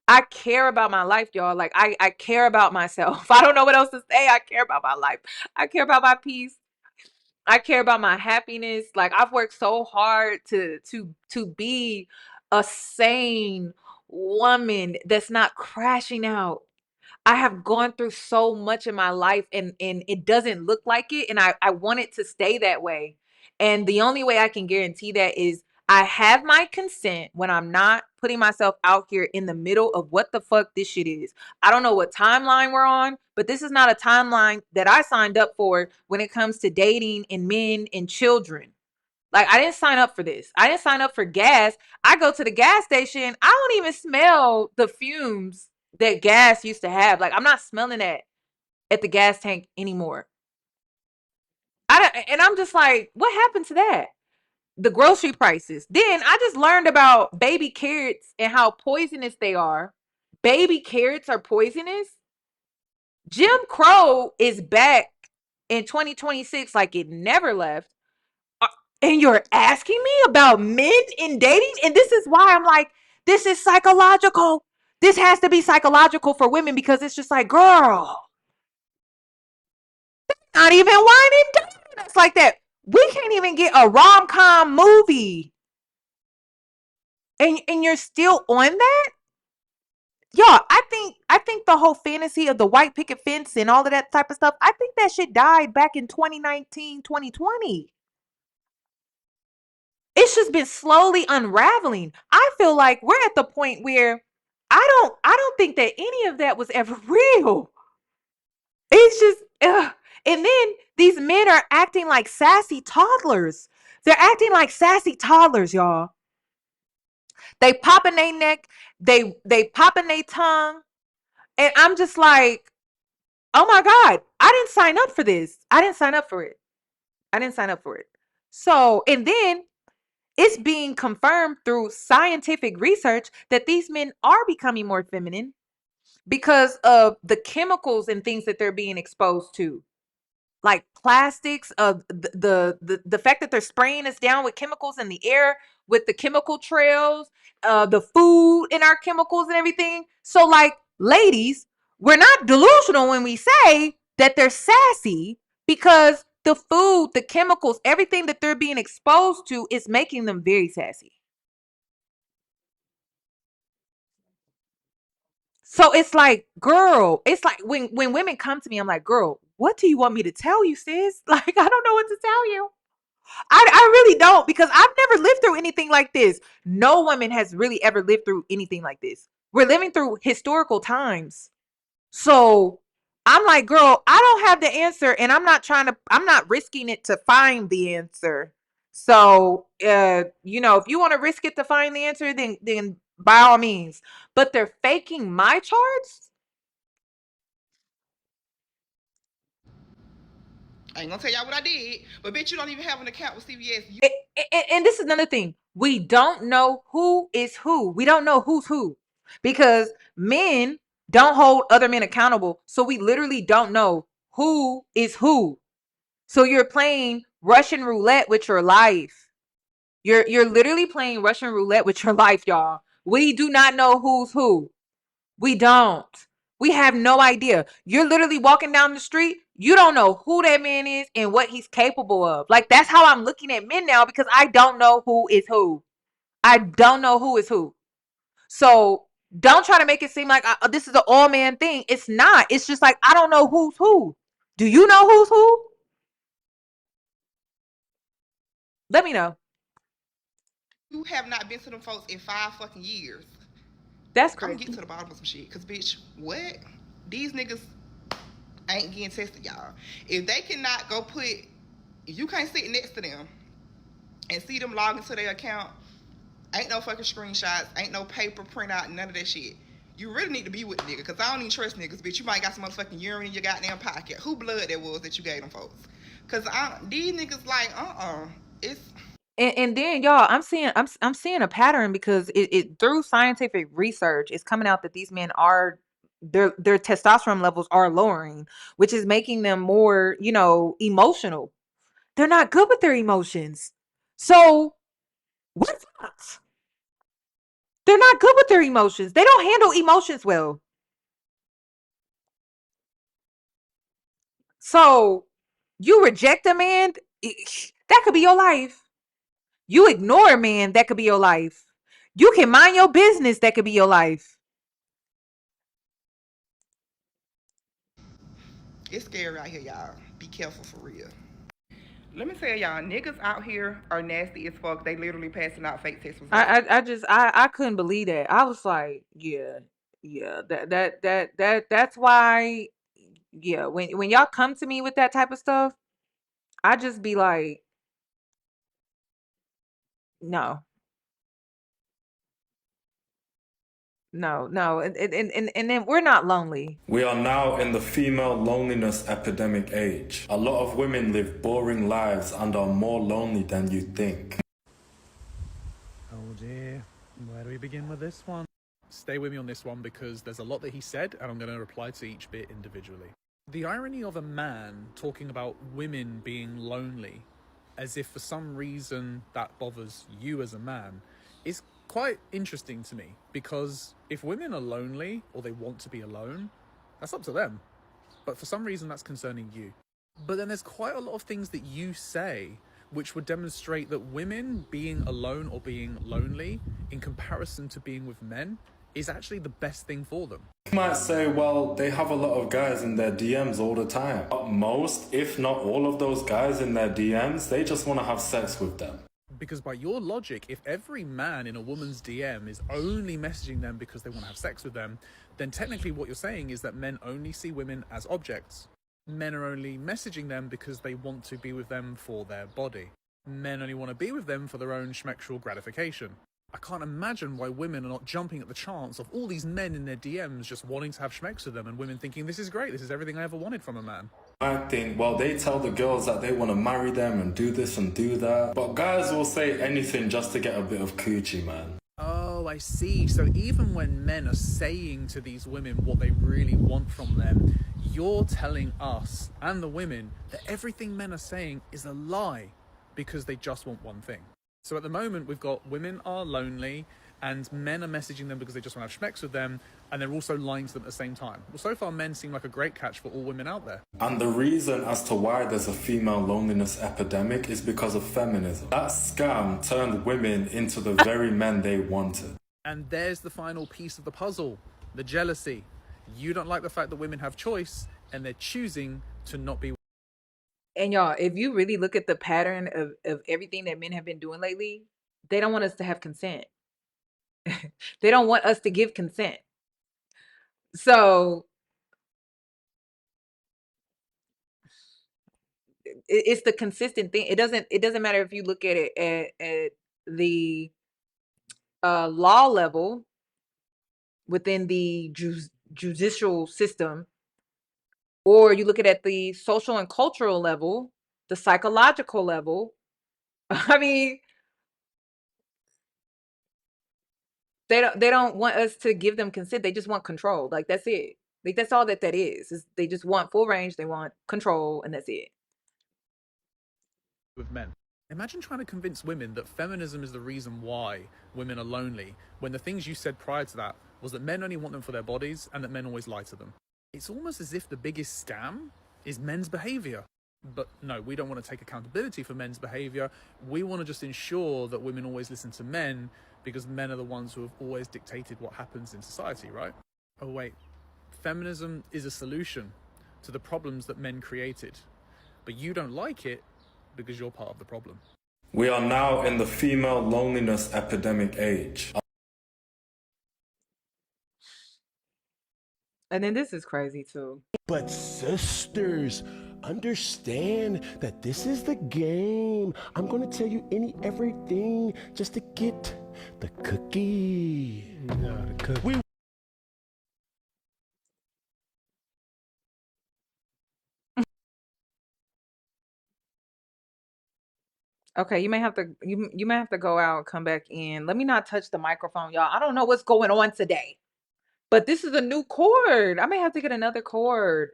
I care about my life, y'all. Like, I care about myself. I don't know what else to say. I care about my life. I care about my peace. I care about my happiness. Like, I've worked so hard to be a sane woman that's not crashing out. I have gone through so much in my life and it doesn't look like it. And I want it to stay that way. And the only way I can guarantee that is I have my consent when I'm not putting myself out here in the middle of what the fuck this shit is. I don't know what timeline we're on, but this is not a timeline that I signed up for when it comes to dating and men and children. Like, I didn't sign up for this. I didn't sign up for gas. I go to the gas station. I don't even smell the fumes that gas used to have. Like, I'm not smelling that at the gas tank anymore. And I'm just like, what happened to that? The grocery prices. Then I just learned about baby carrots and how poisonous they are. Baby carrots are poisonous. Jim Crow is back in 2026 like it never left. And you're asking me about men in dating? And this is why I'm like, this is psychological. This has to be psychological for women because it's just like, girl, not even whining down us like that. We can't even get a rom-com movie. And you're still on that? Y'all, I think the whole fantasy of the white picket fence and all of that type of stuff, I think that shit died back in 2019, 2020. It's just been slowly unraveling. I feel like we're at the point where I don't think that any of that was ever real. It's just, ugh. And then these men are acting like sassy toddlers. They're acting like sassy toddlers, y'all. They popping their neck, they popping their tongue, and I'm just like, oh my God, I didn't sign up for this. I didn't sign up for it. I didn't sign up for it. So, and then it's being confirmed through scientific research that these men are becoming more feminine because of the chemicals and things that they're being exposed to. Like plastics, the fact that they're spraying us down with chemicals in the air, with the chemical trails, the food in our chemicals and everything. So like, ladies, we're not delusional when we say that they're sassy, because the food, the chemicals, everything that they're being exposed to is making them very sassy. So it's like, girl, it's like when women come to me, I'm like, girl, what do you want me to tell you, sis? Like, I don't know what to tell you. I really don't, because I've never lived through anything like this. No woman has really ever lived through anything like this. We're living through historical times. So I'm like, girl, I don't have the answer, and I'm not risking it to find the answer. So, if you want to risk it to find the answer, then by all means. But they're faking my charts. I ain't gonna tell y'all what I did, but bitch, you don't even have an account with CVS. And this is another thing. We don't know who is who. We don't know who's who, because men don't hold other men accountable. So we literally don't know who is who. So you're playing Russian roulette with your life. You're literally playing Russian roulette with your life, y'all. We do not know who's who. We don't. We have no idea. You're literally walking down the street. You don't know who that man is and what he's capable of. Like, that's how I'm looking at men now, because I don't know who is who. I don't know who is who. So don't try to make it seem like this is an all man thing. It's not. It's just like, I don't know who's who. Do you know who's who? Let me know. You have not been to them folks in 5 fucking years. That's I'm crazy. gonna get to the bottom of some shit. Cause bitch, what? These niggas ain't getting tested, y'all. If they cannot go put, if you can't sit next to them and see them log into their account, ain't no fucking screenshots, ain't no paper printout, none of that shit. You really need to be with the nigga, cause I don't even trust niggas, bitch. You might got some motherfucking urine in your goddamn pocket. Who blood that was that you gave them folks? Cause these niggas like, it's. And then, y'all, I'm seeing a pattern, because it through scientific research, it's coming out that these men are, their testosterone levels are lowering, which is making them more, emotional. They're not good with their emotions. So what's that? They're not good with their emotions. They don't handle emotions well. So you reject a man, that could be your life. You ignore a man, that could be your life. You can mind your business, that could be your life. It's scary out here, y'all. Be careful for real. Let me tell y'all, niggas out here are nasty as fuck. They literally passing out fake test results. I couldn't believe that. I was like, yeah, that's why, yeah. When y'all come to me with that type of stuff, I just be like, no, no, and then we're not lonely. We are now in the female loneliness epidemic age. A lot of women live boring lives and are more lonely than you think. Oh dear, where do we begin with this one? Stay with me on this one, because there's a lot that he said, and I'm going to reply to each bit individually. The irony of a man talking about women being lonely, as if for some reason that bothers you as a man, is quite interesting to me, because if women are lonely or they want to be alone, that's up to them. But for some reason that's concerning you. But then there's quite a lot of things that you say which would demonstrate that women being alone or being lonely, in comparison to being with men, is actually the best thing for them. You might say, well, they have a lot of guys in their DMs all the time. But most, if not all of those guys in their DMs, they just want to have sex with them. Because by your logic, if every man in a woman's DM is only messaging them because they want to have sex with them, then technically what you're saying is that men only see women as objects. Men are only messaging them because they want to be with them for their body. Men only want to be with them for their own schmexual gratification. I can't imagine why women are not jumping at the chance of all these men in their DMs just wanting to have schmex with them, and women thinking, this is great, this is everything I ever wanted from a man. I think, well, they tell the girls that they want to marry them and do this and do that. But guys will say anything just to get a bit of coochie, man. Oh, I see. So even when men are saying to these women what they really want from them, you're telling us and the women that everything men are saying is a lie because they just want one thing. So at the moment, we've got women are lonely and men are messaging them because they just want to have schmex with them, and they're also lying to them at the same time. Well, so far, men seem like a great catch for all women out there. And the reason as to why there's a female loneliness epidemic is because of feminism. That scam turned women into the very men they wanted. And there's the final piece of the puzzle, the jealousy. You don't like the fact that women have choice, and they're choosing to not be. And y'all, if you really look at the pattern of everything that men have been doing lately, they don't want us to have consent. They don't want us to give consent. So it's the consistent thing. It doesn't matter if you look at it at the law level within the judicial system, or you look at the social and cultural level, the psychological level. I mean, they don't want us to give them consent. They just want control. Like, that's it. Like, that's all that is they just want full range. They want control, and that's it. With men. Imagine trying to convince women that feminism is the reason why women are lonely, when the things you said prior to that was that men only want them for their bodies and that men always lie to them. It's almost as if the biggest scam is men's behavior. But no, we don't want to take accountability for men's behavior. We want to just ensure that women always listen to men, because men are the ones who have always dictated what happens in society, right? Oh wait, feminism is a solution to the problems that men created, but you don't like it because you're part of the problem. We are now in the female loneliness epidemic age. And then this is crazy too. But sisters, understand that this is the game. I'm gonna tell you everything just to get the cookie. No, the cookie. Okay, you may have to go out and come back in. Let me not touch the microphone, y'all. I don't know what's going on today, but this is a new cord. I may have to get another cord.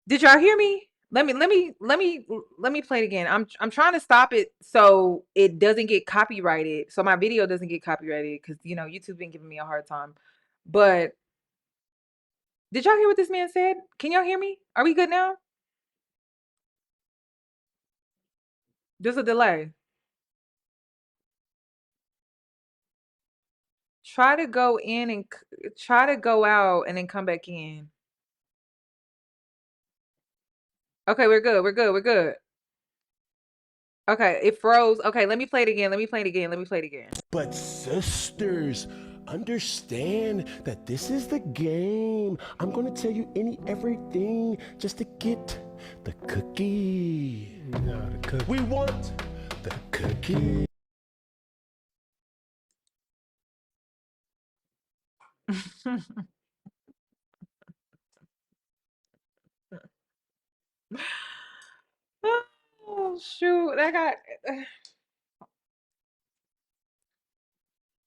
Did y'all hear me? Let me play it again. I'm trying to stop it so it doesn't get copyrighted, so my video doesn't get copyrighted, because YouTube been giving me a hard time. But did y'all hear what this man said? Can y'all hear me? Are we good now? There's a delay. Try to go in and try to go out and then come back in. Okay, we're good. We're good. We're good. Okay, it froze. Okay, let me play it again. Let me play it again. Let me play it again. But sisters, understand that this is the game. I'm gonna tell you everything just to get the cookie. No, the cookie. We want the cookie. Oh shoot, I got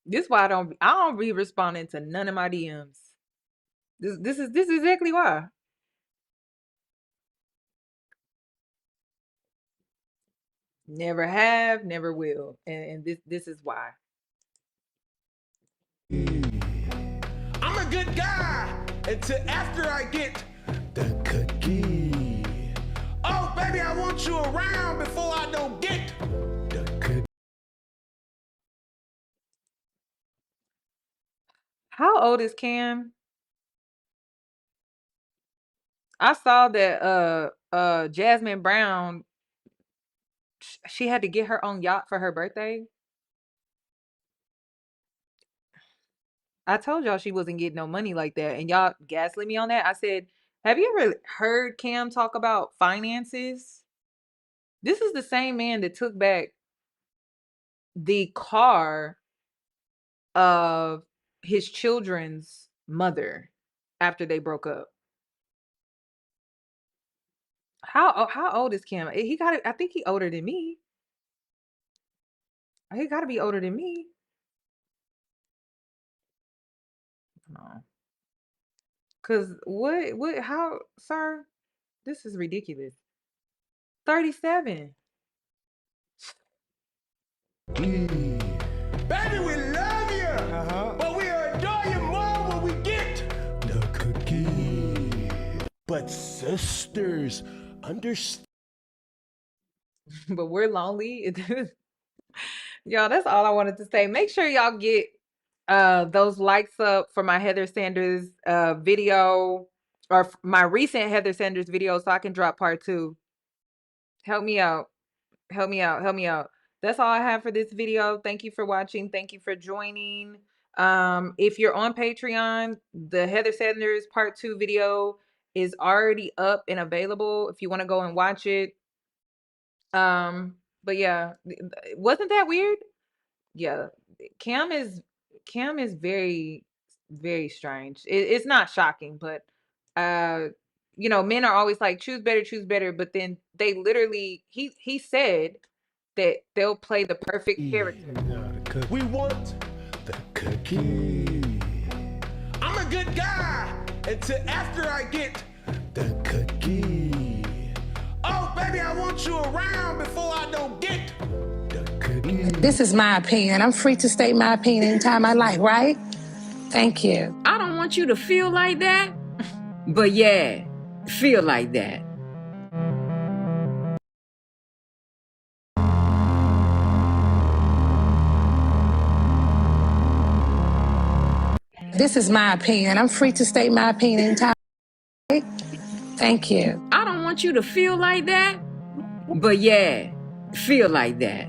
this. Why I don't be responding to none of my DMs. This is exactly why. Never have, never will, and this is why. I'm a good guy until after I get the cookie. Oh, baby, I want you around before I don't get the cookie. How old is Cam? I saw that Jasmine Brown she had to get her own yacht for her birthday. I told y'all she wasn't getting no money like that, and y'all gaslit me on that. I said, have you ever heard Cam talk about finances? This is the same man that took back the car of his children's mother after they broke up. How old is Cam? He got it. I think he older than me. He got to be older than me. No. Cause how, sir? This is ridiculous. 37. Baby, we love you, but we adore you more when we get the cookie. But sisters, understand. But we're lonely. Y'all, that's all I wanted to say. Make sure y'all get those likes up for my Heather Sanders video, or my recent Heather Sanders video, so I can drop part 2. Help me out. Help me out. Help me out. That's all I have for this video. Thank you for watching. Thank you for joining. If you're on Patreon, the Heather Sanders part 2 video is already up and available if you want to go and watch it. But yeah, wasn't that weird? Yeah, Cam is very, very strange. It's not shocking, but you know, men are always like, choose better, but then they literally, he said that they'll play the perfect character. We want the cookie. I'm a good guy until after I get the cookie. Oh, baby, I want you around before I don't get the cookie. This is my opinion. I'm free to state my opinion anytime I like, right? Thank you. I don't want you to feel like that, but yeah, feel like that. This is my opinion. I'm free to state my opinion anytime. Right? Thank you. I don't want you to feel like that, but yeah, feel like that.